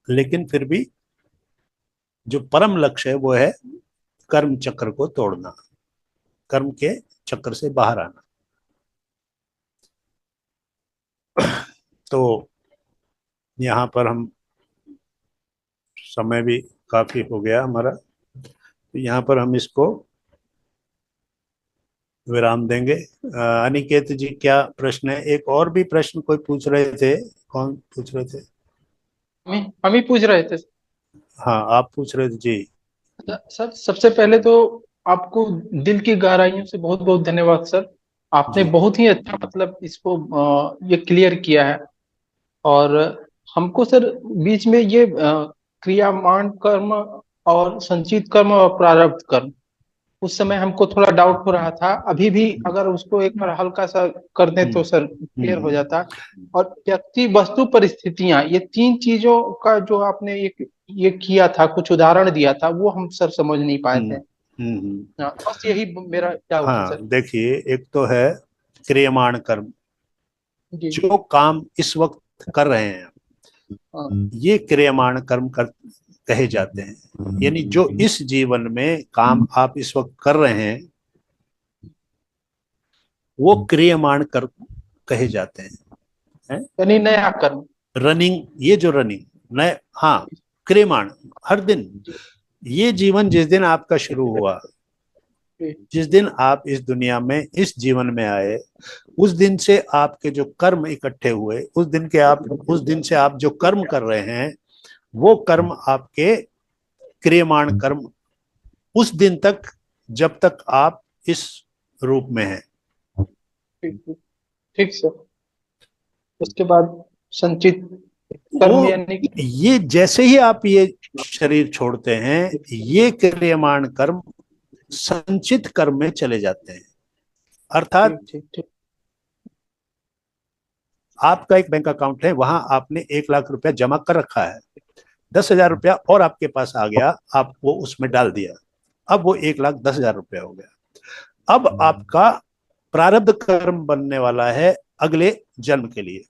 लेकिन फिर भी जो परम लक्ष्य है वो है कर्म चक्र को तोड़ना, कर्म के चक्र से बाहर आना। तो यहाँ पर हम, समय भी काफी हो गया हमारा, तो यहाँ पर हम इसको विराम देंगे। अनिकेत जी, क्या प्रश्न है? एक और भी प्रश्न कोई पूछ रहे थे, कौन पूछ रहे थे? हम ही पूछ रहे थे। हाँ, आप पूछ रहे थे जी। सर, सबसे पहले तो आपको दिल की गहराइयों से बहुत बहुत धन्यवाद सर। आपने जी। बहुत ही अच्छा मतलब इसको ये क्लियर किया है। और हमको सर बीच में ये क्रियामान कर्म और संचित कर्म और प्रारब्ध कर्म, उस समय हमको थोड़ा डाउट हो रहा था। अभी भी अगर उसको एक बार हल्का सा कर दें तो सर क्लियर हो जाता। और व्यक्ति, वस्तु, परिस्थितियां, ये तीन चीजों का जो आपने ये किया था, कुछ उदाहरण दिया था, वो हम सर समझ नहीं पाए थे। बस यही मेरा डाउट है हाँ, सर। देखिए, एक तो है क्रियमाण कर्म, जी। जो काम इस वक्त कर रहे हैं, हाँ। ये क्रियमाण कर्म कहे जाते हैं। यानी जो इस जीवन में काम आप इस वक्त कर रहे हैं वो क्रियमाण कर्म कहे जाते हैं। यानी नया कर्म, रनिंग, ये जो रनिंग नए, हाँ, क्रियमाण हर दिन। ये जीवन जिस दिन आपका शुरू हुआ, जिस दिन आप इस दुनिया में, इस जीवन में आए, उस दिन से आपके जो कर्म इकट्ठे हुए, उस दिन से आप जो कर्म कर रहे हैं, वो कर्म आपके क्रियमाण कर्म उस दिन तक, जब तक आप इस रूप में हैं। ठीक सर। उसके बाद संचित कर्म, यानी ये जैसे ही आप ये शरीर छोड़ते हैं, ये क्रियमाण कर्म संचित कर्म में चले जाते हैं। अर्थात आपका एक बैंक अकाउंट है, वहां आपने 1 लाख रुपया जमा कर रखा है, 10,000 रुपया और आपके पास आ गया, आप वो उसमें डाल दिया, अब वो 1,10,000 रुपया हो गया। अब आपका प्रारब्ध कर्म बनने वाला है अगले जन्म के लिए।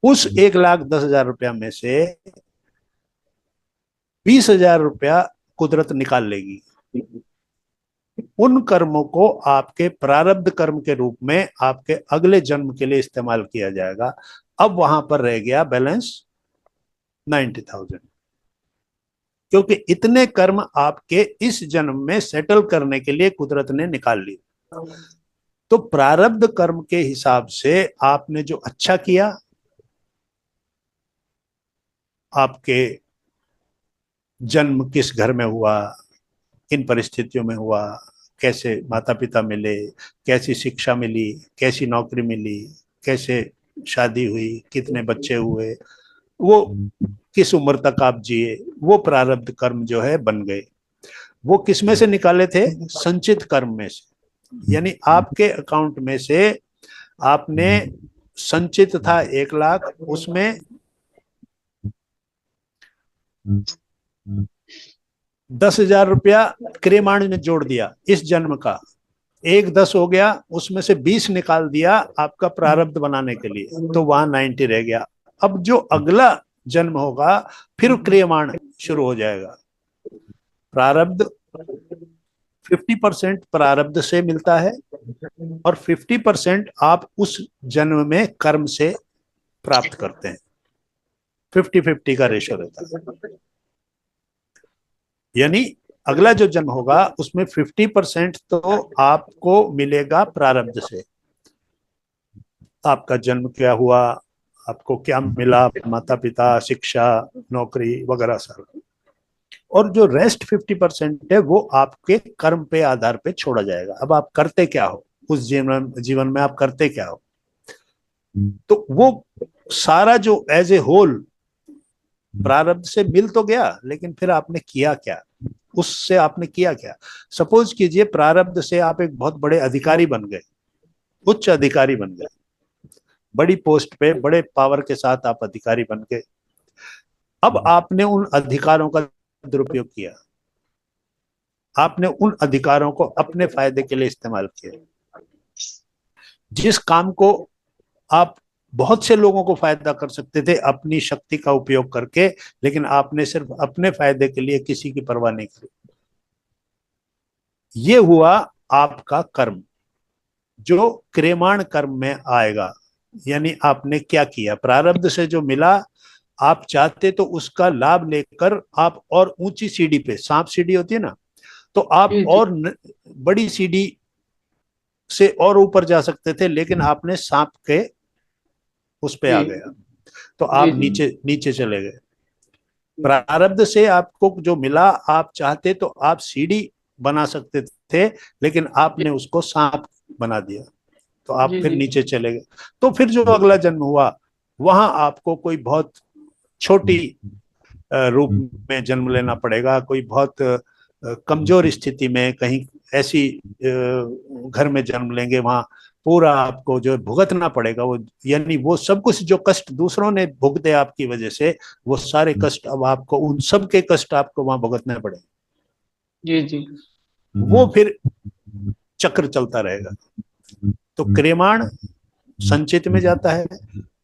उस 1,10,000 रुपया में से 20,000 रुपया कुदरत निकाल लेगी। उन कर्मों को आपके प्रारब्ध कर्म के रूप में आपके अगले जन्म के लिए इस्तेमाल किया जाएगा। अब वहां पर रह गया बैलेंस 90,000, क्योंकि इतने कर्म आपके इस जन्म में सेटल करने के लिए कुदरत ने निकाल ली। तो प्रारब्ध कर्म के हिसाब से आपने जो अच्छा किया, आपके जन्म किस घर में हुआ, किन परिस्थितियों में हुआ, कैसे माता पिता मिले, कैसी शिक्षा मिली, कैसी नौकरी मिली, कैसे शादी हुई, कितने बच्चे हुए, वो किस उम्र तक आप जिए, वो प्रारब्ध कर्म जो है बन गए। वो किस में से निकाले थे? संचित कर्म में से। यानी आपके अकाउंट में से आपने संचित था 1 लाख, उसमें 10,000 रुपया क्रेमाण ने जोड़ दिया इस जन्म का, 1 10 हो गया, उसमें से 20 निकाल दिया आपका प्रारब्ध बनाने के लिए, तो वहां 90 रह गया। अब जो अगला जन्म होगा फिर क्रियमाण शुरू हो जाएगा। प्रारब्ध 50% प्रारब्ध से मिलता है और 50% आप उस जन्म में कर्म से प्राप्त करते हैं। 50-50 का रेशो रहता है, यानी अगला जो जन्म होगा उसमें 50% तो आपको मिलेगा प्रारब्ध से। आपका जन्म क्या हुआ, आपको क्या मिला, माता पिता, शिक्षा, नौकरी वगैरह सारा, और जो रेस्ट 50% है वो आपके कर्म पे आधार पे छोड़ा जाएगा। अब आप करते क्या हो उस जीवन में आप करते क्या हो, तो वो सारा जो एज ए होल प्रारब्ध से मिल तो गया, लेकिन फिर आपने किया क्या, उससे आपने किया क्या। सपोज कीजिए प्रारब्ध से आप एक बहुत बड़े अधिकारी बन गए, उच्च अधिकारी बन गए, बड़ी पोस्ट पे बड़े पावर के साथ आप अधिकारी बन गए। अब आपने उन अधिकारों का दुरुपयोग किया, आपने उन अधिकारों को अपने फायदे के लिए इस्तेमाल किया। जिस काम को आप बहुत से लोगों को फायदा कर सकते थे अपनी शक्ति का उपयोग करके, लेकिन आपने सिर्फ अपने फायदे के लिए किसी की परवाह नहीं की। ये हुआ आपका कर्म जो क्रेमाण कर्म में आएगा। यानी आपने क्या किया, प्रारब्ध से जो मिला आप चाहते तो उसका लाभ लेकर आप और ऊंची सीढ़ी पे, सांप सीढ़ी होती है ना, तो आप और बड़ी सीढ़ी से और ऊपर जा सकते थे, लेकिन आपने सांप के उस पे आ गया तो आप नीचे नीचे चले गए। प्रारब्ध से आपको जो मिला आप चाहते तो आप सीढ़ी बना सकते थे, लेकिन आपने उसको सांप बना दिया तो आप फिर नीचे चले गए। तो फिर जो अगला जन्म हुआ वहां आपको कोई बहुत छोटी रूप में जन्म लेना पड़ेगा, कोई बहुत कमजोर स्थिति में, कहीं ऐसी घर में जन्म लेंगे वहां पूरा आपको जो भुगतना पड़ेगा वो, यानी वो सब कुछ जो कष्ट दूसरों ने भुगते आपकी वजह से, वो सारे कष्ट अब आपको, उन सब के कष्ट आपको वहां भुगतने पड़ेंगे। जी वो फिर चक्र चलता रहेगा। तो क्रेमाण संचित में जाता है,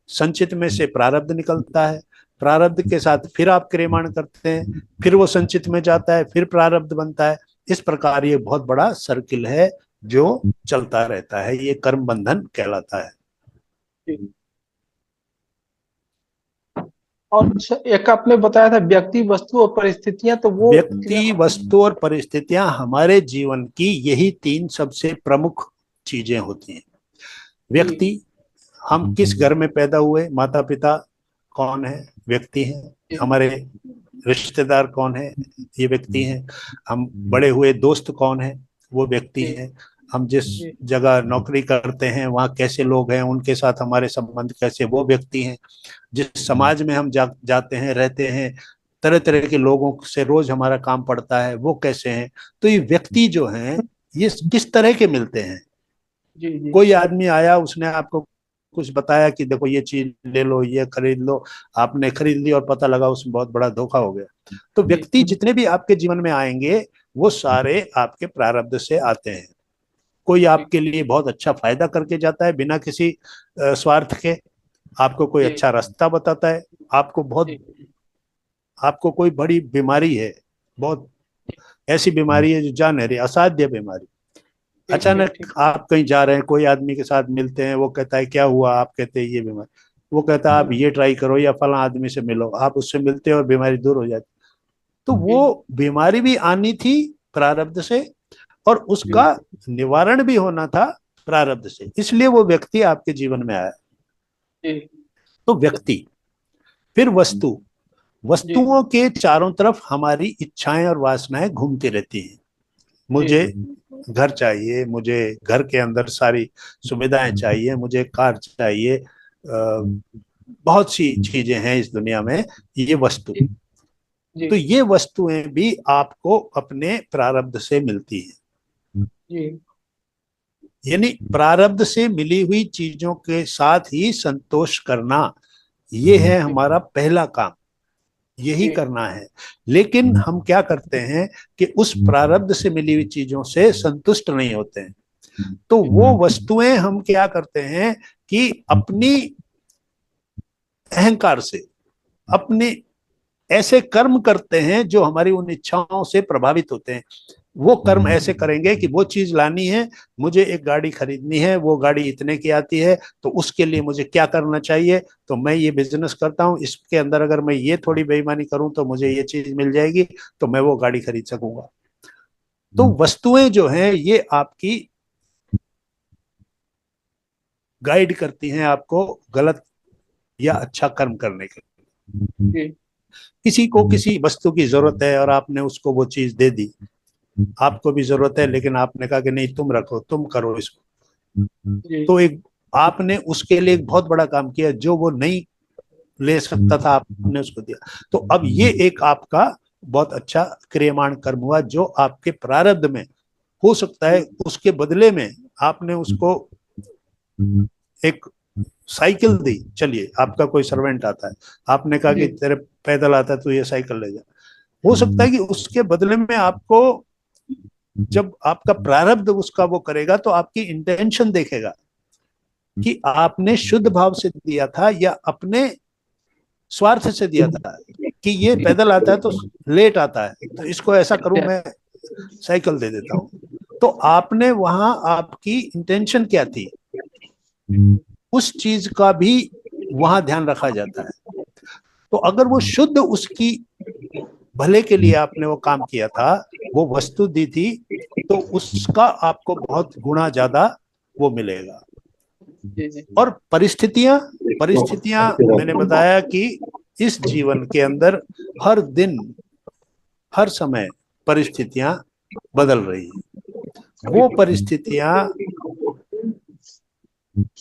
संचित में से प्रारब्ध निकलता है, प्रारब्ध के साथ फिर आप क्रेमाण करते हैं, फिर वो संचित में जाता है, फिर प्रारब्ध बनता है। इस प्रकार ये बहुत बड़ा सर्किल है जो चलता रहता है, ये कर्म बंधन कहलाता है। और एक आपने बताया था व्यक्ति, वस्तु और परिस्थितियां, तो वो व्यक्ति, वस्तु और परिस्थितियां हमारे जीवन की यही 3 सबसे प्रमुख चीजें होती हैं। व्यक्ति, हम किस घर में पैदा हुए, माता पिता कौन है, व्यक्ति हैं। हमारे रिश्तेदार कौन है, ये व्यक्ति हैं। हम बड़े हुए दोस्त कौन है, वो व्यक्ति हैं। हम जिस जगह नौकरी करते हैं वहाँ कैसे लोग हैं, उनके साथ हमारे संबंध कैसे, वो व्यक्ति हैं। जिस समाज में हम जाते हैं, रहते हैं, तरह तरह के लोगों से रोज हमारा काम पड़ता है, वो कैसे हैं। तो ये व्यक्ति जो हैं ये किस तरह के मिलते हैं। कोई आदमी आया, उसने आपको कुछ बताया कि देखो ये चीज ले लो, ये खरीद लो, आपने खरीद ली और पता लगा उसमें बहुत बड़ा धोखा हो गया। तो व्यक्ति जितने भी आपके जीवन में आएंगे वो सारे आपके प्रारब्ध से आते हैं। कोई आपके लिए बहुत अच्छा फायदा करके जाता है बिना किसी स्वार्थ के, आपको कोई अच्छा रास्ता बताता है, आपको कोई बड़ी बीमारी है, बहुत ऐसी बीमारी है जो जानलेवा, असाध्य बीमारी, अचानक आप कहीं जा रहे हैं, कोई आदमी के साथ मिलते हैं, वो कहता है क्या हुआ, आप कहते हैं ये बीमारी, वो कहता है आप ये ट्राई करो या फला आदमी से मिलो, आप उससे मिलते हैं और बीमारी दूर हो जाती। तो वो बीमारी भी आनी थी प्रारब्ध से और उसका निवारण भी होना था प्रारब्ध से, इसलिए वो व्यक्ति आपके जीवन में आया। तो व्यक्ति, फिर वस्तु, वस्तुओं के चारों तरफ हमारी इच्छाएं और वासनाएं घूमती रहती हैं। मुझे घर चाहिए, मुझे घर के अंदर सारी सुविधाएं चाहिए, मुझे कार चाहिए, बहुत सी चीजें हैं इस दुनिया में, ये वस्तु। तो ये वस्तुएं भी आपको अपने प्रारब्ध से मिलती हैं। यानी प्रारब्ध से मिली हुई चीजों के साथ ही संतोष करना, ये है हमारा पहला काम, यही करना है। लेकिन हम क्या करते हैं कि उस प्रारब्ध से मिली हुई चीजों से संतुष्ट नहीं होते हैं, तो वो वस्तुएं हम क्या करते हैं कि अपनी अहंकार से अपने ऐसे कर्म करते हैं जो हमारी उन इच्छाओं से प्रभावित होते हैं। वो कर्म ऐसे करेंगे कि वो चीज लानी है, मुझे एक गाड़ी खरीदनी है, वो गाड़ी इतने की आती है, तो उसके लिए मुझे क्या करना चाहिए, तो मैं ये बिजनेस करता हूँ, इसके अंदर अगर मैं ये थोड़ी बेईमानी करूं तो मुझे ये चीज मिल जाएगी, तो मैं वो गाड़ी खरीद सकूंगा। तो वस्तुएं जो हैं ये आपकी गाइड करती हैं आपको गलत या अच्छा कर्म करने के लिए। किसी को किसी वस्तु की जरूरत है और आपने उसको वो चीज दे दी, आपको भी जरूरत है, लेकिन आपने कहा कि नहीं तुम रखो, तुम करो इसको, तो एक आपने उसके लिए एक बहुत बड़ा काम किया, जो वो नहीं ले सकता था आपने उसको दिया। तो अब ये एक आपका बहुत अच्छा क्रियमाण कर्म हुआ जो आपके प्रारब्ध में हो सकता है। उसके बदले में आपने उसको एक साइकिल दी, चलिए आपका कोई सर्वेंट आता है, आपने कहा कि तेरे पैदल आता है तो ये साइकिल ले जा। हो सकता है कि उसके बदले में आपको, जब आपका प्रारब्ध उसका वो करेगा तो आपकी इंटेंशन देखेगा कि आपने शुद्ध भाव से दिया था या अपने स्वार्थ से दिया था, कि ये पैदल आता है तो लेट आता है, तो इसको ऐसा करूं मैं साइकिल दे देता हूं। तो आपने वहां आपकी इंटेंशन क्या थी, उस चीज का भी वहां ध्यान रखा जाता है। तो अगर वो शुद्ध उसकी भले के लिए आपने वो काम किया था, वो वस्तु दी थी, तो उसका आपको बहुत गुना ज्यादा वो मिलेगा। और परिस्थितियां मैंने बताया कि इस जीवन के अंदर हर दिन हर समय परिस्थितियां बदल रही हैं। वो परिस्थितियां,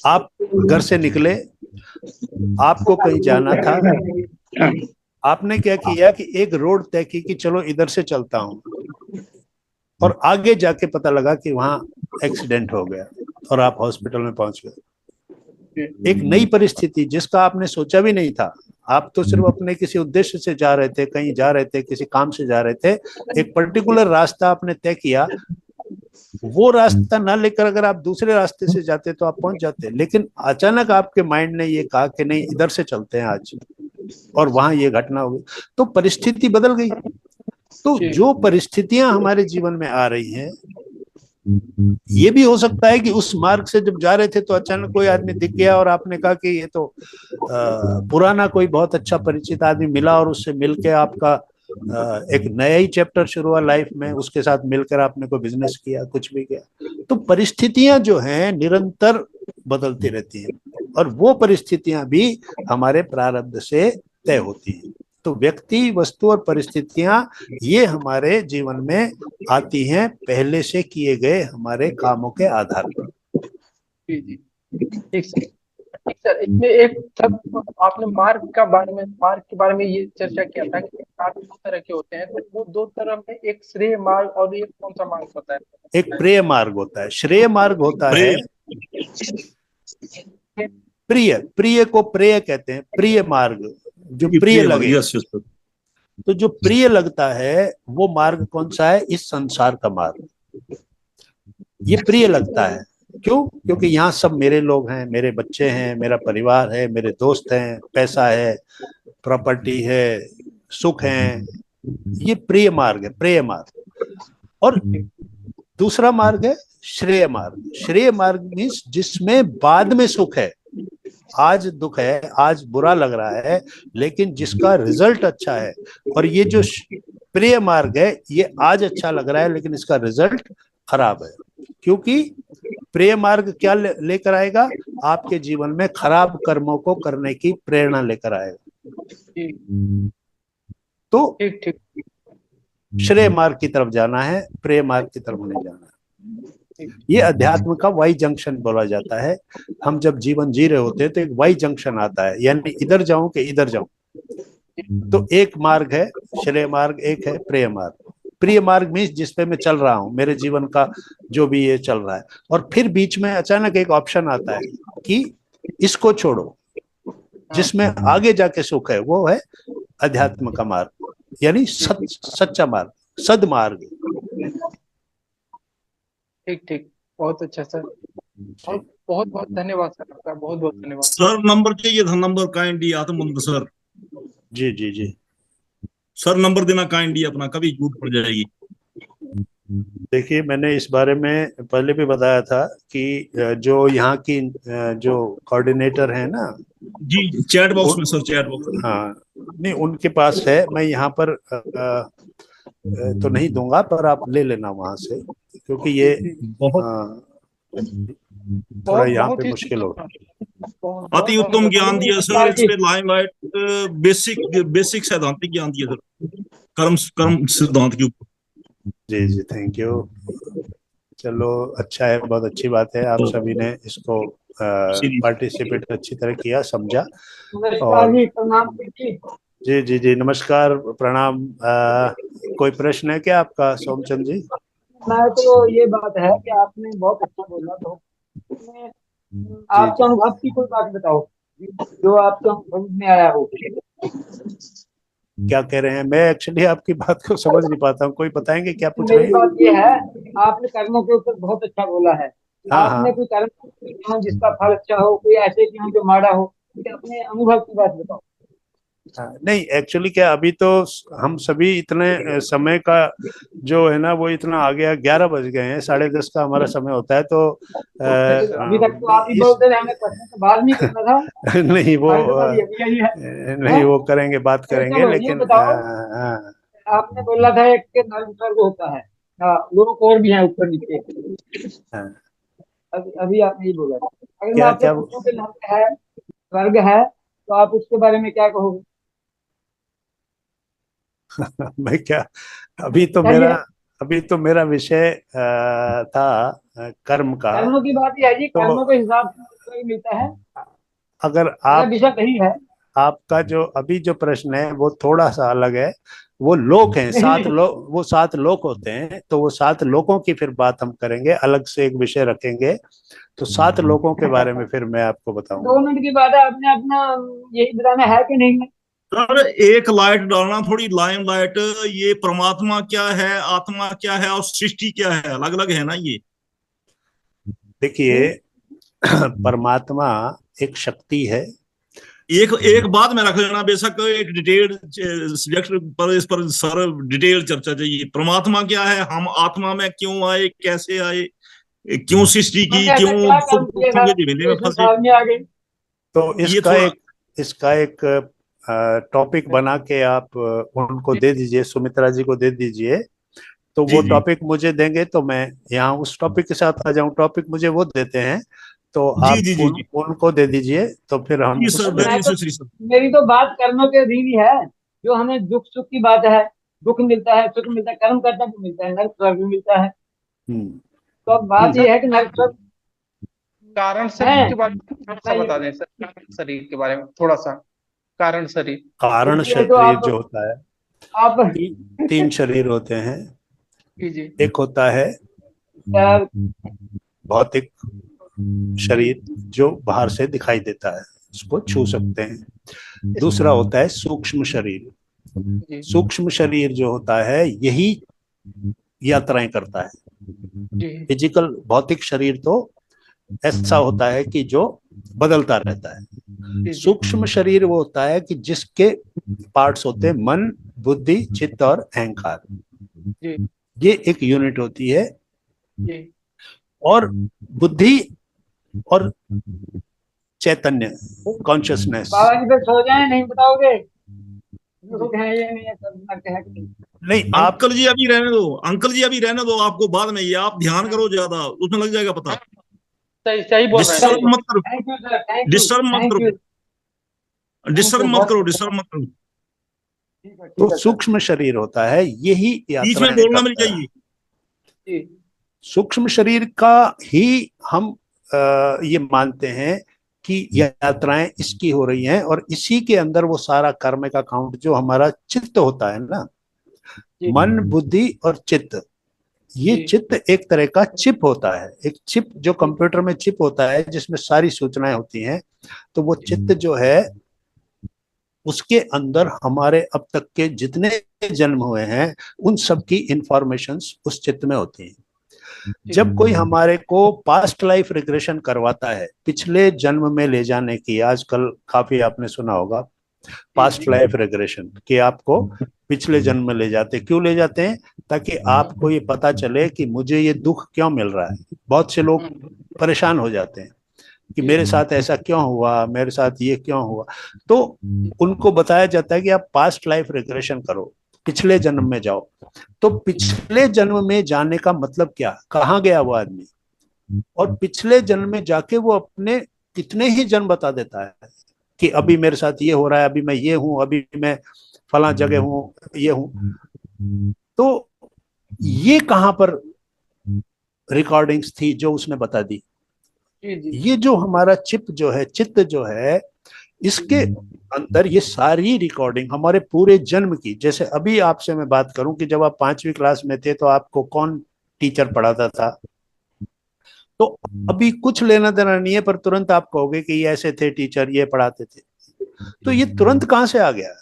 आप घर से निकले, आपको कहीं जाना था, आपने क्या किया कि एक रोड तय की कि चलो इधर से चलता हूं, और आगे जाके पता लगा कि वहां एक्सीडेंट हो गया और आप हॉस्पिटल में पहुंच गए। एक नई परिस्थिति जिसका आपने सोचा भी नहीं था, आप तो सिर्फ अपने किसी उद्देश्य से जा रहे थे, कहीं जा रहे थे, किसी काम से जा रहे थे, एक पर्टिकुलर रास्ता आपने तय किया, वो रास्ता ना लेकर अगर आप दूसरे रास्ते से जाते तो आप पहुंच जाते, लेकिन अचानक आपके माइंड ने ये कहा कि नहीं इधर से चलते हैं आज, और वहां ये घटना हो गई, तो परिस्थिति बदल गई। तो जो परिस्थितियां हमारे जीवन में आ रही हैं, ये भी हो सकता है कि उस मार्ग से जब जा रहे थे तो अचानक कोई आदमी दिख गया और आपने कहा कि ये तो पुराना कोई बहुत अच्छा परिचित आदमी मिला, और उससे मिलके आपका एक नया ही चैप्टर शुरू हुआ लाइफ में, उसके साथ मिलकर आपने कोई बिजनेस किया, कुछ भी किया। तो परिस्थितियां जो हैं निरंतर बदलती रहती हैं, और वो परिस्थितियां भी हमारे प्रारब्ध से तय होती हैं। तो व्यक्ति, वस्तु और परिस्थितियां ये हमारे जीवन में आती हैं पहले से किए गए हमारे कामों के आधार पर। ठीक सर, इसमें एक सब आपने मार्ग के बारे में ये चर्चा किया था कि मार्ग दो तरह के होते हैं, तो वो दो तरह में एक श्रेय मार्ग और एक कौन सा मार्ग होता है? एक प्रेय मार्ग होता है। श्रेय मार्ग होता है प्रिय को प्रेय कहते हैं, प्रिय मार्ग जो प्रिय लगे। तो जो प्रिय लगता है वो मार्ग कौन सा है? इस संसार का मार्ग, ये प्रिय लगता है। क्यों? क्योंकि यहाँ सब मेरे लोग हैं, मेरे बच्चे हैं, मेरा परिवार है, मेरे दोस्त हैं, पैसा है, प्रॉपर्टी है, सुख है, ये प्रिय मार्ग है, प्रेय मार्ग। और दूसरा मार्ग है श्रेय मार्ग। श्रेय मार्ग मीन्स जिसमें बाद में सुख है, आज दुख है, आज बुरा लग रहा है, लेकिन जिसका रिजल्ट अच्छा है। और ये जो प्रिय मार्ग है ये आज अच्छा लग रहा है लेकिन इसका रिजल्ट खराब है, क्योंकि प्रिय मार्ग क्या लेकर आएगा? आपके जीवन में खराब कर्मों को करने की प्रेरणा लेकर आएगा। तो श्रेय मार्ग की तरफ जाना है, प्रेय मार्ग की तरफ नहीं जाना है। ये अध्यात्म का वाई जंक्शन बोला जाता है। हम जब जीवन जी रहे होते हैं तो एक वाई जंक्शन आता है, यानी इधर जाऊं कि इधर जाऊं। तो एक मार्ग है श्रेय मार्ग, एक है प्रेय मार्ग। प्रिय मार्ग मीन्स जिस पे मैं चल रहा हूँ, मेरे जीवन का जो भी ये चल रहा है, और फिर बीच में अचानक एक ऑप्शन आता है कि इसको छोड़ो, जिसमें आगे जाके सुख है, वो है अध्यात्म का मार्ग, यानी सच्चा मार्ग, सदमार्ग। ठीक ठीक, बहुत अच्छा सर, और बहुत बहुत धन्यवाद सर आपका, बहुत बहुत धन्यवाद सर। नंबर चाहिए था, नंबर काइंडली आत्मबंध सर। जी जी जी सर नंबर देना काइंडली अपना, कभी झूठ पड़ जाएगी। देखिए, मैंने इस बारे में पहले भी बताया था कि जो यहाँ की जो कोऑर्डिनेटर है ना, जी चैट बॉक्स में सर, चैट बॉक्स में। हाँ नहीं, उनके पास है, मैं यहाँ पर तो नहीं दूंगा, पर आप ले लेना वहां से, क्योंकि ये थोड़ा यहाँ पे मुश्किल हो। अति उत्तम ज्ञान दिया सर, इस पे लाइमलाइट, बेसिक सैद्धांतिक ज्ञान दिया सर, कर्म सिद्धांत के ऊपर। जी जी, थैंक यू। चलो अच्छा है, बहुत अच्छी बात है, आप सभी ने इसको पार्टिसिपेट अच्छी तरह किया, समझा। और जी जी जी, नमस्कार, प्रणाम। कोई प्रश्न है क्या आपका सोमचंद जी? मैं तो ये बात है कि आपने बहुत अच्छा बोला, तो आपके अनुभव की कोई बात बताओ जो आपके अनुभव में आया हो। क्या कह रहे हैं? मैं एक्चुअली आपकी बात को समझ नहीं पाता हूँ, कोई बताएंगे क्या पूछ रहे मेरी हैं? बात ये है, आपने कर्मों के ऊपर बहुत अच्छा बोला है। हाँ आपने हाँ कोई कर्म किया हो जिसका फल अच्छा हो, कोई ऐसे किया हो जो माड़ा हो, तो अपने अनुभव की बात बताओ। हाँ, नहीं एक्चुअली क्या, अभी तो हम सभी इतने समय का जो है ना, वो इतना आ गया, 11 बज गए हैं, 10:30 का हमारा समय होता है, तो अभी तक तो आप ही बोलते रहे, हमें प्रश्न तो बाद में करना था। नहीं वो नहीं, वो करेंगे, बात करेंगे, चलो ये लेकिन बताओ, आपने बोला था एक के नर्म स्वर्ग होता है, लोग और भी हैं ऊपर नीचे। अभी आपने ये बोला था, अगर मैं आपसे पूछूं कि नर्क है, स्वर्ग है, तो आप उसके बारे में क्या कहोगे? मैं क्या, अभी तो मेरा विषय था कर्म का। कर्मों की बात ही है जी, कर्मों के हिसाब से मिलता है। अगर आप विषय सही है, आपका जो अभी जो प्रश्न है वो थोड़ा सा अलग है। वो लोक हैं, 7 लोक, वो 7 लोक होते हैं, तो वो 7 लोकों की फिर बात हम करेंगे, अलग से एक विषय रखेंगे, तो 7 लोकों के बारे में फिर मैं आपको बताऊंगा। 2 मिनट की बात है, आपने अपना यही बताना है कि नहीं है? सर एक लाइट डालना, थोड़ी लाइम लाइट, ये परमात्मा क्या है, आत्मा क्या है और सृष्टि क्या है, अलग अलग है ना ये। देखिए, परमात्मा एक शक्ति है। एक बात में रख लेना, बेशक एक डिटेल सब्जेक्ट पर, इस पर सर डिटेल चर्चा चाहिए। परमात्मा क्या है, हम आत्मा में क्यों आए, कैसे आए, क्यों सृष्टि की, क्यों में फंसे। तो इसका एक टॉपिक बना के आप उनको दे दीजिए, सुमित्रा जी को दे दीजिए, तो वो टॉपिक मुझे देंगे, तो मैं यहाँ उस टॉपिक के साथ आ जाऊँ। टॉपिक मुझे वो देते हैं, तो आप उनको दे दीजिए, तो फिर हम मेरी तो बात कर्मों के अधीन ही है, जो हमें दुख सुख की बात है, दुख मिलता है, सुख मिलता है, कर्म करता भी मिलता है, नर्क स्वर्ग भी मिलता है। तो अब बात ये है कि नर्क स्वर्ग कारण शरीर के बारे में थोड़ा सा बता दें सर, कारण शरीर के बारे में थोड़ा सा। कारण शरीर जो होता है, आप 3 शरीर होते हैं। एक होता है भौतिक शरीर, जो बाहर से दिखाई देता है, उसको छू सकते हैं। दूसरा होता है सूक्ष्म शरीर। सूक्ष्म शरीर जो होता है, यही यात्राएं करता है। फिजिकल भौतिक शरीर तो ऐसा होता है कि जो बदलता रहता है। सूक्ष्म शरीर वो होता है कि जिसके पार्ट्स होते हैं मन, बुद्धि, चित्त और अहंकार। ये एक यूनिट होती है। और बुद्धि और चैतन्य, कॉन्शियसनेस। बाबा जी फिर सो जाए, नहीं बताओगे? नहीं, अंकल जी अभी रहने दो, अंकल जी अभी रहने दो, आपको बाद में, ये आप ध्यान करो ज्यादा, उसमें लग जाएगा पता। सही बोल रहे हैं। डिस्टर्ब मत करो, डिस्टर्ब मत करो, डिस्टर्ब मत करो। तो सूक्ष्म शरीर होता है, यही बीच में बोलना मिल जाइए। सूक्ष्म शरीर का ही हम ये मानते हैं कि यात्राएं इसकी हो रही हैं, और इसी के अंदर वो सारा कर्म का काउंट जो हमारा चित्त होता है ना, मन, बुद्धि और चित्त, ये चित्त एक तरह का चिप होता है, एक चिप जो कंप्यूटर में चिप होता है जिसमें सारी सूचनाएं होती हैं। तो वो चित्त जो है उसके अंदर हमारे अब तक के जितने जन्म हुए हैं उन सब की इंफॉर्मेशंस उस चित्त में होती हैं। जब कोई हमारे को पास्ट लाइफ रिग्रेशन करवाता है, पिछले जन्म में ले जाने की, आजकल काफी आपने सुना होगा पास्ट लाइफ रिग्रेशन, कि आपको पिछले जन्म में ले जाते, क्यों ले जाते हैं? ताकि आपको ये पता चले कि मुझे ये दुख क्यों मिल रहा है। बहुत से लोग परेशान हो जाते हैं कि मेरे साथ ऐसा क्यों हुआ, मेरे साथ ये क्यों हुआ। तो उनको बताया जाता है कि आप पास्ट लाइफ रिग्रेशन करो, पिछले जन्म में जाओ। तो पिछले जन्म में जाने का मतलब क्या, कहाँ गया वो आदमी, और पिछले जन्म में जाके वो अपने कितने ही जन्म बता देता है कि अभी मेरे साथ ये हो रहा है, अभी मैं ये हूं, अभी मैं फला जगह हूं, ये हूं। तो ये कहां पर रिकॉर्डिंग्स थी जो उसने बता दी? ये जो हमारा चिप जो है, चित्त जो है, इसके अंदर ये सारी रिकॉर्डिंग हमारे पूरे जन्म की। जैसे अभी आपसे मैं बात करूं कि जब आप 5वीं क्लास में थे तो आपको कौन टीचर पढ़ाता था, तो अभी कुछ लेना देना नहीं है, पर तुरंत आप कहोगे कि ये ऐसे थे टीचर, ये पढ़ाते थे। तो ये तुरंत कहां से आ गया?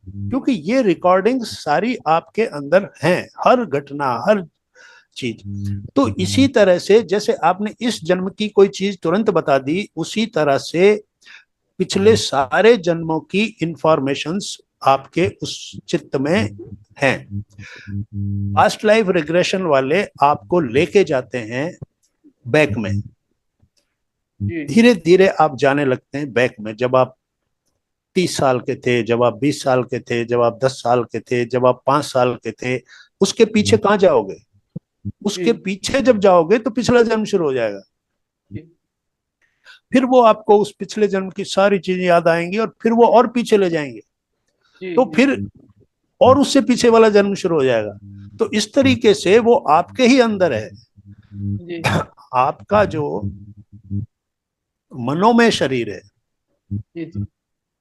क्योंकि ये रिकॉर्डिंग सारी आपके अंदर हैं, हर घटना, हर चीज। तो इसी तरह से जैसे आपने इस जन्म की कोई चीज तुरंत बता दी, उसी तरह से पिछले सारे जन्मों की इंफॉर्मेशंस आपके उस चित्त में हैं। पास्ट लाइफ रिग्रेशन वाले आपको लेके जाते हैं बैक में, धीरे धीरे आप जाने लगते हैं बैक में। जब आप 30 साल के थे, जब आप 20 साल के थे, जब आप 10 साल के थे, जब आप 5 साल के थे, उसके पीछे कहाँ जाओगे? उसके पीछे जब जाओगे तो पिछला जन्म शुरू हो जाएगा। फिर वो आपको उस पिछले जन्म की सारी चीजें याद आएंगी और फिर वो और पीछे ले जाएंगे, तो फिर और उससे पीछे वाला जन्म शुरू हो जाएगा। तो इस तरीके से वो आपके ही अंदर है। आपका जो मनोमय शरीर है,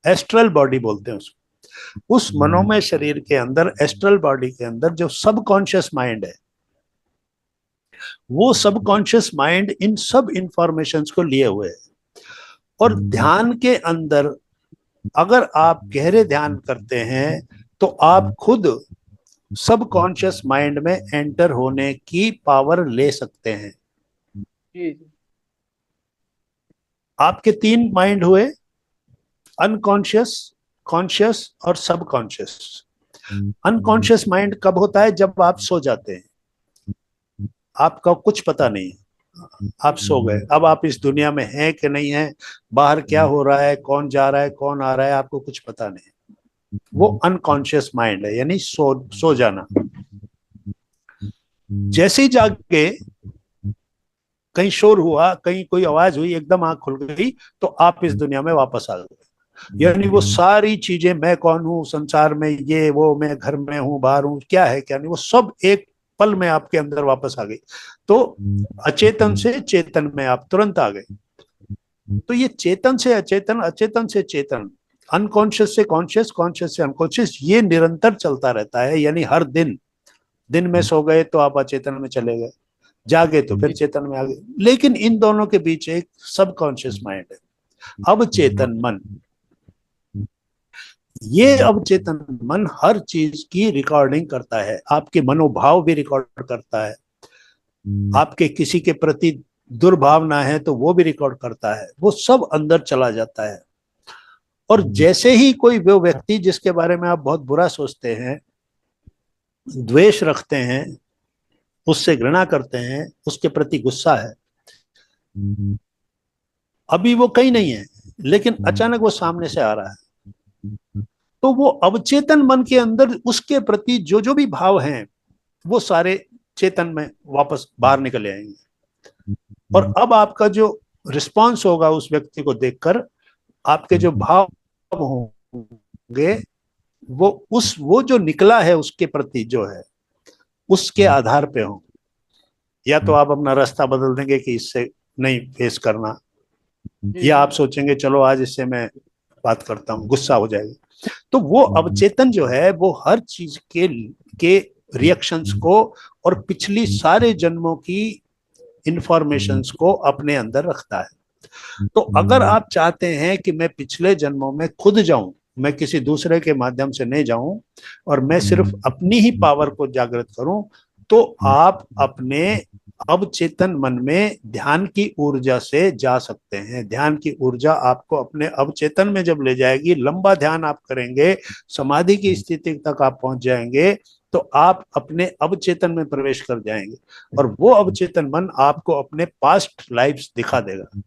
एस्ट्रल बॉडी बोलते हैं उसको, उस मनोमय शरीर के अंदर, एस्ट्रल बॉडी के अंदर जो सबकॉन्शियस माइंड है, वो सबकॉन्शियस माइंड इन सब इंफॉर्मेशंस को लिए हुए है। और ध्यान के अंदर अगर आप गहरे ध्यान करते हैं तो आप खुद सबकॉन्शियस माइंड में एंटर होने की पावर ले सकते हैं। आपके 3 माइंड हुए, अनकॉन्शियस, कॉन्शियस और सबकॉन्शियस। अनकॉन्शियस माइंड कब होता है? जब आप सो जाते हैं, आपका कुछ पता नहीं, आप सो गए। अब आप इस दुनिया में हैं कि नहीं हैं, बाहर क्या हो रहा है, कौन जा रहा है, कौन आ रहा है, आपको कुछ पता नहीं। वो अनकॉन्शियस माइंड है, यानी सो जाना। जैसे ही जाग के कहीं शोर हुआ, कहीं कोई आवाज हुई, एकदम आंख खुल गई, तो आप इस दुनिया में वापस आ गए। यानी वो सारी चीजें, मैं कौन हूँ संसार में, ये वो, मैं घर में हूँ, बाहर हूँ, क्या है क्या नहीं, वो सब एक पल में आपके अंदर वापस आ गई। तो अचेतन से चेतन में आप तुरंत आ गए। तो ये चेतन से अचेतन, अचेतन से चेतन, अनकॉन्शियस से कॉन्शियस, कॉन्शियस से अनकॉन्शियस, ये निरंतर चलता रहता है। यानी हर दिन में सो गए तो आप अचेतन में चले गए, जागे तो फिर चेतन में आ गए। लेकिन इन दोनों के बीच एक सबकॉन्शियस माइंड है, अवचेतन मन। ये अवचेतन मन हर चीज की रिकॉर्डिंग करता है, आपके मनोभाव भी रिकॉर्ड करता है, आपके किसी के प्रति दुर्भावना है तो वो भी रिकॉर्ड करता है, वो सब अंदर चला जाता है। और जैसे ही कोई वो व्यक्ति जिसके बारे में आप बहुत बुरा सोचते हैं, द्वेष रखते हैं, उससे घृणा करते हैं, उसके प्रति गुस्सा है, अभी वो कहीं नहीं है, लेकिन अचानक वो सामने से आ रहा है, तो वो अवचेतन मन के अंदर उसके प्रति जो जो भी भाव हैं वो सारे चेतन में वापस बाहर निकल आएंगे। और अब आपका जो रिस्पांस होगा उस व्यक्ति को देखकर, आपके जो भाव होंगे वो जो निकला है उसके प्रति जो है, उसके आधार पे हो। या तो आप अपना रास्ता बदल देंगे कि इससे नहीं फेस करना, या आप सोचेंगे चलो आज इससे मैं बात करता हूँ, गुस्सा हो जाएगा। तो वो अवचेतन जो है वो हर चीज के रिएक्शंस को और पिछली सारे जन्मों की इंफॉर्मेशंस को अपने अंदर रखता है। तो अगर आप चाहते हैं कि मैं पिछले जन्मों में खुद जाऊं, मैं किसी दूसरे के माध्यम से नहीं जाऊं और मैं सिर्फ अपनी ही पावर को जागृत करूं, तो आप अपने अवचेतन मन में ध्यान की ऊर्जा से जा सकते हैं। ध्यान की ऊर्जा आपको अपने अवचेतन में जब ले जाएगी, लंबा ध्यान आप करेंगे, समाधि की स्थिति तक आप पहुंच जाएंगे, तो आप अपने अवचेतन में प्रवेश कर जाएंगे और वो अवचेतन मन आपको अपने पास्ट लाइफ्स दिखा देगा,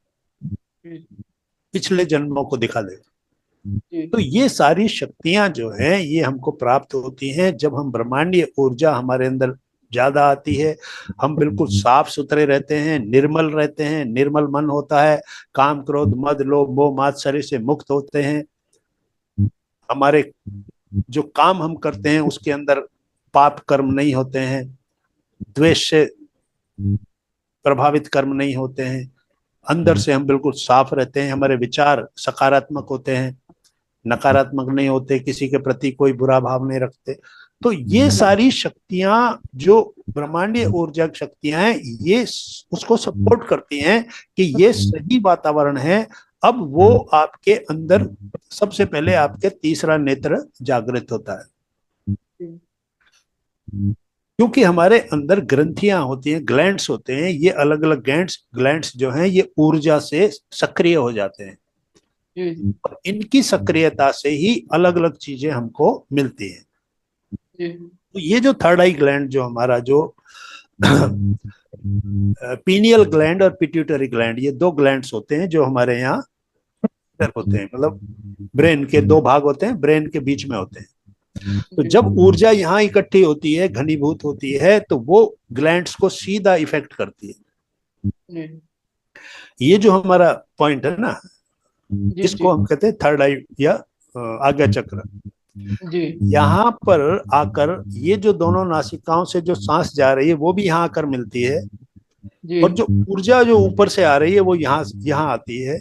पिछले जन्मों को दिखा देगा। तो ये सारी शक्तियां जो हैं ये हमको प्राप्त होती हैं जब हम ब्रह्मांडीय ऊर्जा हमारे अंदर ज्यादा आती है। हम बिल्कुल साफ सुथरे रहते हैं, निर्मल रहते हैं, निर्मल मन होता है, काम क्रोध मद लोभ मोह मात्सर्य से मुक्त होते हैं। हमारे जो काम हम करते हैं उसके अंदर पाप कर्म नहीं होते हैं, द्वेष से प्रभावित कर्म नहीं होते हैं, अंदर से हम बिल्कुल साफ रहते हैं, हमारे विचार सकारात्मक होते हैं, नकारात्मक नहीं होते, किसी के प्रति कोई बुरा भाव नहीं रखते। तो ये सारी शक्तियां जो ब्रह्मांडीय ऊर्जा की शक्तियां हैं ये उसको सपोर्ट करती हैं कि ये सही वातावरण है। अब वो आपके अंदर सबसे पहले आपके तीसरा नेत्र जागृत होता है, क्योंकि हमारे अंदर ग्रंथियां होती हैं, ग्लैंड्स होते हैं, ये अलग अलग ग्लैंड्स जो हैं ये ऊर्जा से सक्रिय हो जाते हैं और इनकी सक्रियता से ही अलग अलग चीजें हमको मिलती हैं। तो ये जो थर्ड आई ग्लैंड जो हमारा जो पीनियल ग्लैंड और पिट्यूटरी ग्लैंड, ये दो ग्लैंड्स होते हैं जो हमारे यहाँ होते हैं, मतलब ब्रेन के दो भाग होते हैं, ब्रेन के बीच में होते हैं। तो जब ऊर्जा यहाँ इकट्ठी होती है, घनीभूत होती है, तो वो ग्लैंड्स को सीधा इफेक्ट करती है। ये जो हमारा पॉइंट है ना, इसको हम कहते हैं थर्ड आई या आज्ञा चक्र। यहाँ पर आकर ये जो दोनों नासिकाओं से जो सांस जा रही है वो भी यहाँ आकर मिलती है और जो ऊर्जा जो ऊपर से आ रही है वो यहाँ आती है।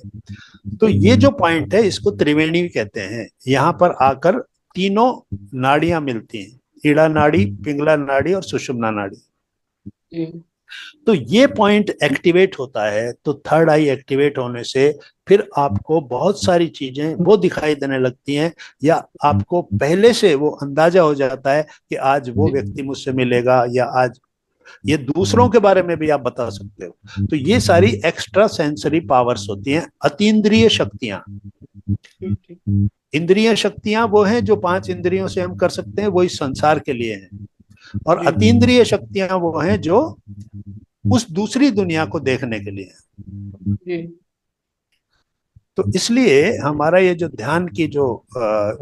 तो ये जो पॉइंट है इसको त्रिवेणी कहते हैं। यहाँ पर आकर तीनों नाड़ियां मिलती हैं, ईड़ा नाड़ी, पिंगला नाड़ी और सुषुम्ना नाड़ी। तो ये पॉइंट एक्टिवेट होता है, तो थर्ड आई एक्टिवेट होने से फिर आपको बहुत सारी चीजें वो दिखाई देने लगती हैं, या आपको पहले से वो अंदाजा हो जाता है कि आज वो व्यक्ति मुझसे मिलेगा, या आज ये दूसरों के बारे में भी आप बता सकते हो। तो ये सारी एक्स्ट्रा सेंसरी पावर्स होती हैं, अतीन्द्रिय शक्तियां। इंद्रिय शक्तियां वो हैं जो 5 इंद्रियों से हम कर सकते हैं, वो इस संसार के लिए हैं, और अतीन्द्रिय शक्तियां वो हैं जो उस दूसरी दुनिया को देखने के लिए हैं। तो इसलिए हमारा ये जो ध्यान की जो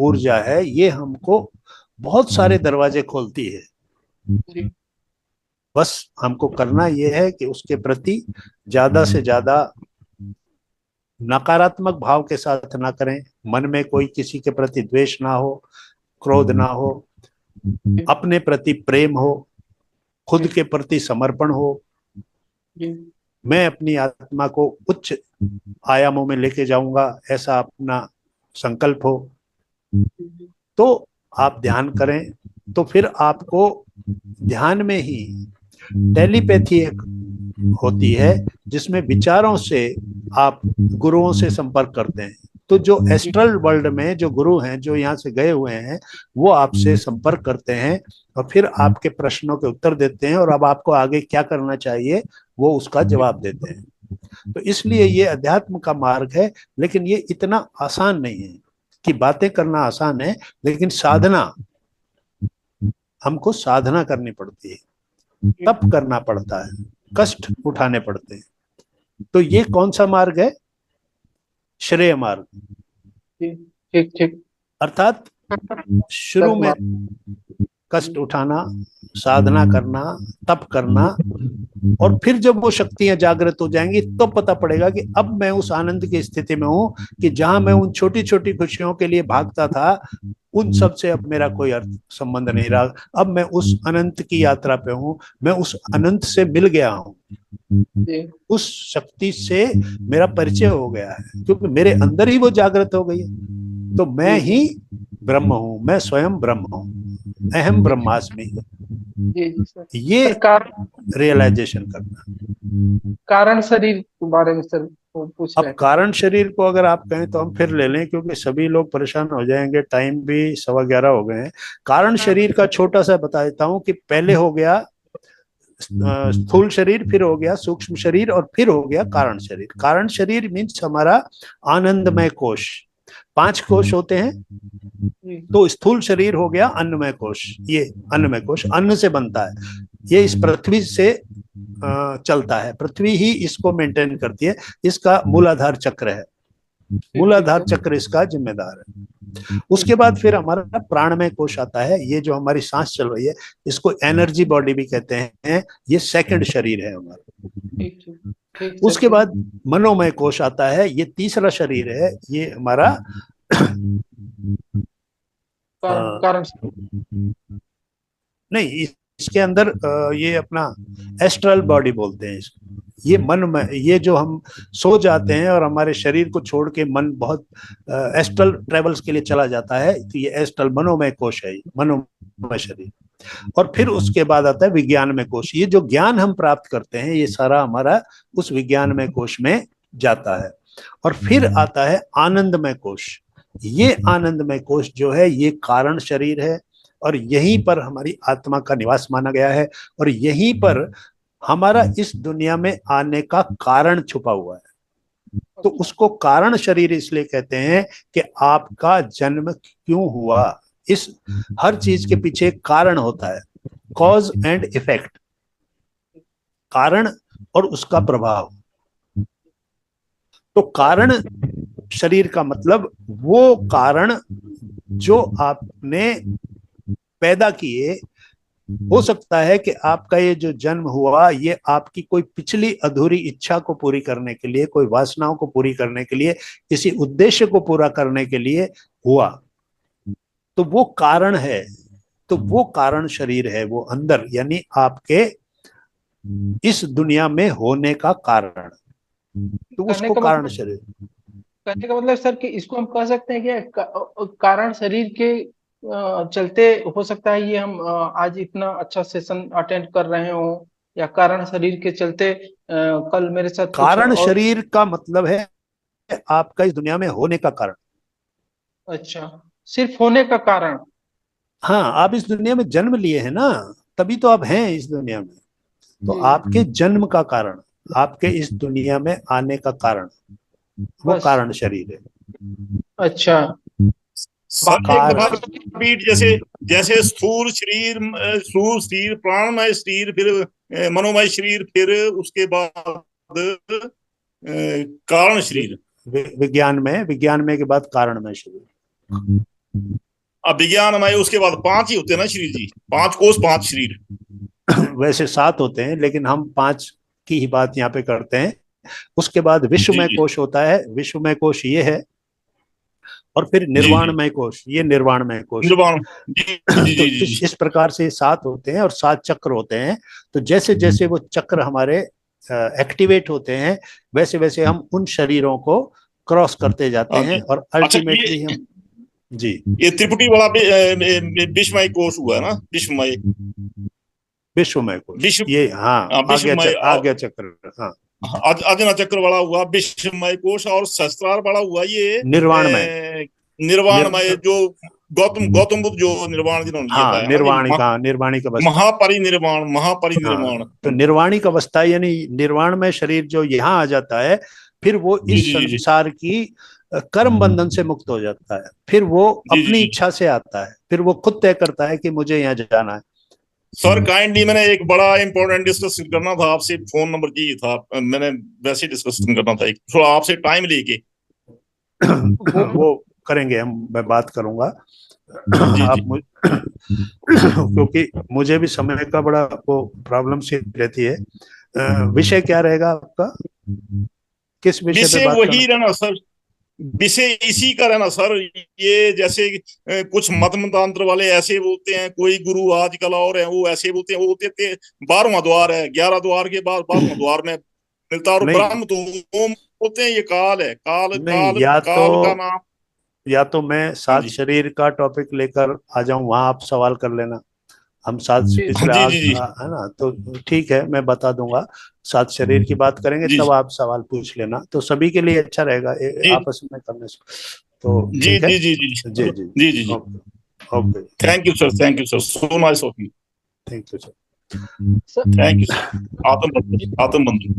ऊर्जा है ये हमको बहुत सारे दरवाजे खोलती है। बस हमको करना ये है कि उसके प्रति ज्यादा से ज्यादा नकारात्मक भाव के साथ ना करें, मन में कोई किसी के प्रति द्वेष ना हो, क्रोध ना हो, अपने प्रति प्रेम हो, खुद के प्रति समर्पण हो, मैं अपनी आत्मा को उच्च आयामों में लेके जाऊंगा, ऐसा अपना संकल्प हो। तो आप ध्यान करें, तो फिर आपको ध्यान में ही टेलीपैथी एक होती है जिसमें विचारों से आप गुरुओं से संपर्क करते हैं। तो जो एस्ट्रल वर्ल्ड में जो गुरु हैं जो यहाँ से गए हुए हैं वो आपसे संपर्क करते हैं और फिर आपके प्रश्नों के उत्तर देते हैं, और अब आपको आगे क्या करना चाहिए वो उसका जवाब देते हैं। तो इसलिए ये अध्यात्म का मार्ग है, लेकिन ये इतना आसान नहीं है कि बातें करना आसान है, लेकिन साधना, हमको साधना करनी पड़ती है, तप करना पड़ता है, कष्ट उठाने पड़ते हैं। तो ये कौन सा मार्ग है? श्रेय मार्ग। ठीक ठीक। अर्थात शुरू में कष्ट उठाना, साधना करना, तप करना, और फिर जब वो शक्तियां जागृत हो जाएंगी तो पता पड़ेगा कि अब मैं उस आनंद की स्थिति में हूं कि जहां मैं उन छोटी छोटी खुशियों के लिए भागता था उन सब से अब मेरा कोई अर्थ संबंध नहीं रहा। अब मैं उस अनंत की यात्रा पे हूं, मैं उस अनंत से मिल गया हूं, उस शक्ति से मेरा परिचय हो गया है, क्योंकि मेरे अंदर ही वो जागृत हो गई है। तो मैं ही ब्रह्म हूं, मैं स्वयं ब्रह्म हूं, अहम ब्रह्मास्मि, जी सर। ये सर कारण रियलाइजेशन करना। कारण शरीर के बारे में सर वो पूछ रहे अब थे। कारण शरीर को अगर आप कहें तो हम फिर ले लें, क्योंकि सभी लोग परेशान हो जाएंगे, टाइम भी 11:15 हो गए हैं। कारण शरीर का छोटा सा बता देता हूं कि पहले हो गया स्थूल शरीर, फिर हो गया सूक्ष्म शरीर, और फिर हो गया कारण शरीर। कारण शरीर मीन्स हमारा आनंदमय कोश। 5 कोश होते हैं, तो स्थूल शरीर हो गया अन्नमय कोश। ये अन्नमय कोश अन्न से बनता है, ये इस पृथ्वी से चलता है, पृथ्वी ही इसको मेंटेन करती है। इसका मूलाधार चक्र है, मूलाधार चक्र इसका जिम्मेदार है। उसके बाद फिर हमारा प्राणमय कोश आता है, ये जो हमारी सांस चल रही है, इसको एनर्जी बॉडी भी कहते हैं, ये सेकंड शरीर है हमारा। उसके बाद मनोमय कोश आता है, ये तीसरा शरीर है, ये हमारा कारण नहीं, इसके अंदर ये अपना एस्ट्रल बॉडी बोलते हैं इसको। ये मन में, ये जो हम सो जाते हैं और हमारे शरीर को छोड़ के मन बहुत एस्ट्रल ट्रेवल्स के लिए चला जाता है, तो ये एस्ट्रल मनोमय कोश है, मनोमय शरीर। और फिर उसके बाद आता है विज्ञानमय कोश। ये जो ज्ञान हम प्राप्त करते हैं, ये सारा हमारा उस विज्ञानमय कोश में जाता है। और फिर आता है आनंदमय कोश। ये आनंदमय कोश जो है, ये कारण शरीर है, और यहीं पर हमारी आत्मा का निवास माना गया है, और यहीं पर हमारा इस दुनिया में आने का कारण छुपा हुआ है। तो उसको कारण शरीर इसलिए कहते हैं कि आपका जन्म क्यों हुआ। इस हर चीज के पीछे एक कारण होता है, कॉज एंड इफेक्ट, कारण और उसका प्रभाव। तो कारण शरीर का मतलब वो कारण जो आपने पैदा किए। हो सकता है कि आपका ये जो जन्म हुआ, ये आपकी कोई पिछली अधूरी इच्छा को पूरी करने के लिए, कोई वासनाओं को पूरी करने के लिए, किसी उद्देश्य को पूरा करने के लिए हुआ, तो वो कारण है। तो वो कारण शरीर है, वो अंदर, यानी आपके इस दुनिया में होने का कारण, तो उसको कारण शरीर। कहने का मतलब सर कि इसको हम कह सकते हैं कि कारण शरीर के चलते हो सकता है ये हम आज इतना अच्छा सेशन अटेंड कर रहे हो, या कारण शरीर के चलते कल मेरे साथ कारण शरीर का मतलब है आपका इस दुनिया में होने का कारण। अच्छा, सिर्फ होने का कारण। हाँ, आप इस दुनिया में जन्म लिए हैं ना, तभी तो आप हैं इस दुनिया में। तो आपके जन्म का कारण, आपके इस दुनिया में आने का कारण, वो कारण शरीर है। अच्छा, बीट जैसे जैसे स्थूल शरीर, प्राणमय शरीर, फिर मनोमय शरीर, फिर उसके बाद कारण शरीर, विज्ञानमय के बाद कारणमय शरीर। अब विज्ञानमय उसके बाद 5 ही होते हैं ना शरीर जी, 5 कोष 5 शरीर। वैसे 7 होते हैं, लेकिन हम 5 की ही बात यहाँ पे करते हैं। उसके बाद विश्वमय कोश होता है, विश्वमय कोश ये है, और फिर निर्वाणमय कोश, ये निर्वाणमय कोश। तो इस प्रकार से 7 होते हैं और 7 चक्र होते हैं। तो जैसे जैसे वो चक्र हमारे एक्टिवेट होते हैं, वैसे वैसे हम उन शरीरों को क्रॉस करते जाते हैं, और अल्टीमेटली हम जी। ये त्रिपुटी वाला विश्वमय कोश हुआ है ना, विश्वमय कोश, ये हाँ, आज्ञा चक्र, हाँ, आज्ञा चक्र वाला हुआ विश्वमय कोश, और सहस्त्रार वाला हुआ ये निर्वाणमय जो गौतम बुद्ध जो निर्वाण जिन्होंने लिया था, निर्वाणिक अवस्था, महापरिनिर्वाण। तो निर्वाणिक अवस्था यानी निर्वाण में शरीर जो यहाँ आ जाता है, फिर वो इस संसार की कर्म बंधन से मुक्त हो जाता है। फिर वो अपनी इच्छा से आता है, फिर वो खुद तय करता है कि मुझे यहाँ जाना है। सर काइंडली, मैंने एक बड़ा इंपॉर्टेंट डिस्कशन करना था आपसे, फोन नंबर चाहिए था, मैंने वैसे डिस्कशन करना था थोड़ा आपसे टाइम लेके। वो करेंगे हम, मैं बात करूंगा। आप क्योंकि मुझे भी समय का बड़ा वो प्रॉब्लम सी रहती है। विषय क्या रहेगा आपका, किस विषय पे बात वही रहना सर, विषय इसी का रहना सर। ये जैसे कुछ मत मतांतर वाले ऐसे बोलते हैं, कोई गुरु आजकल और है वो ऐसे बोलते हैं, वो बोलते थे 12वां द्वार है, 11 द्वार के बाद 12वां द्वार में मिलता, और ब्रह्म तो बोलते हैं ये काल है, काल का नाम या तो मैं सात शरीर का टॉपिक लेकर आ जाऊं, वहां आप सवाल कर लेना। हम सात पिछले है ना, तो ठीक है, मैं बता दूंगा। सात शरीर की बात करेंगे तब आप सवाल पूछ लेना, तो सभी के लिए अच्छा रहेगा आपस में करने से। तो जी जी जी जी जी जी जी जी okay, thank you sir, so nice of you, thank you sir, thank you sir. आत्म बंधु,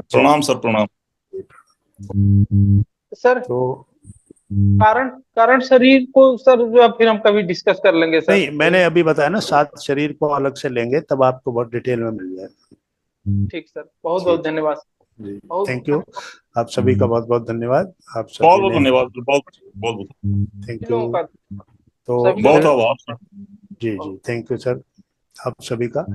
प्रणाम सर, प्रणाम सर। तो कारण शरीर को सर जो फिर हम कभी डिस्कस कर लेंगे सर। नहीं, मैंने अभी बताया ना, सात शरीर को अलग से लेंगे, तब आपको बहुत डिटेल में मिल जाएगा। ठीक सर, बहुत बहुत धन्यवाद जी, थैंक यू। आप सभी का बहुत बहुत धन्यवाद। आप सभी बहुत बहुत धन्यवाद, बहुत थैंक यू। तो बहुत आभार। जी जी, थैंक यू सर, आप सभी का।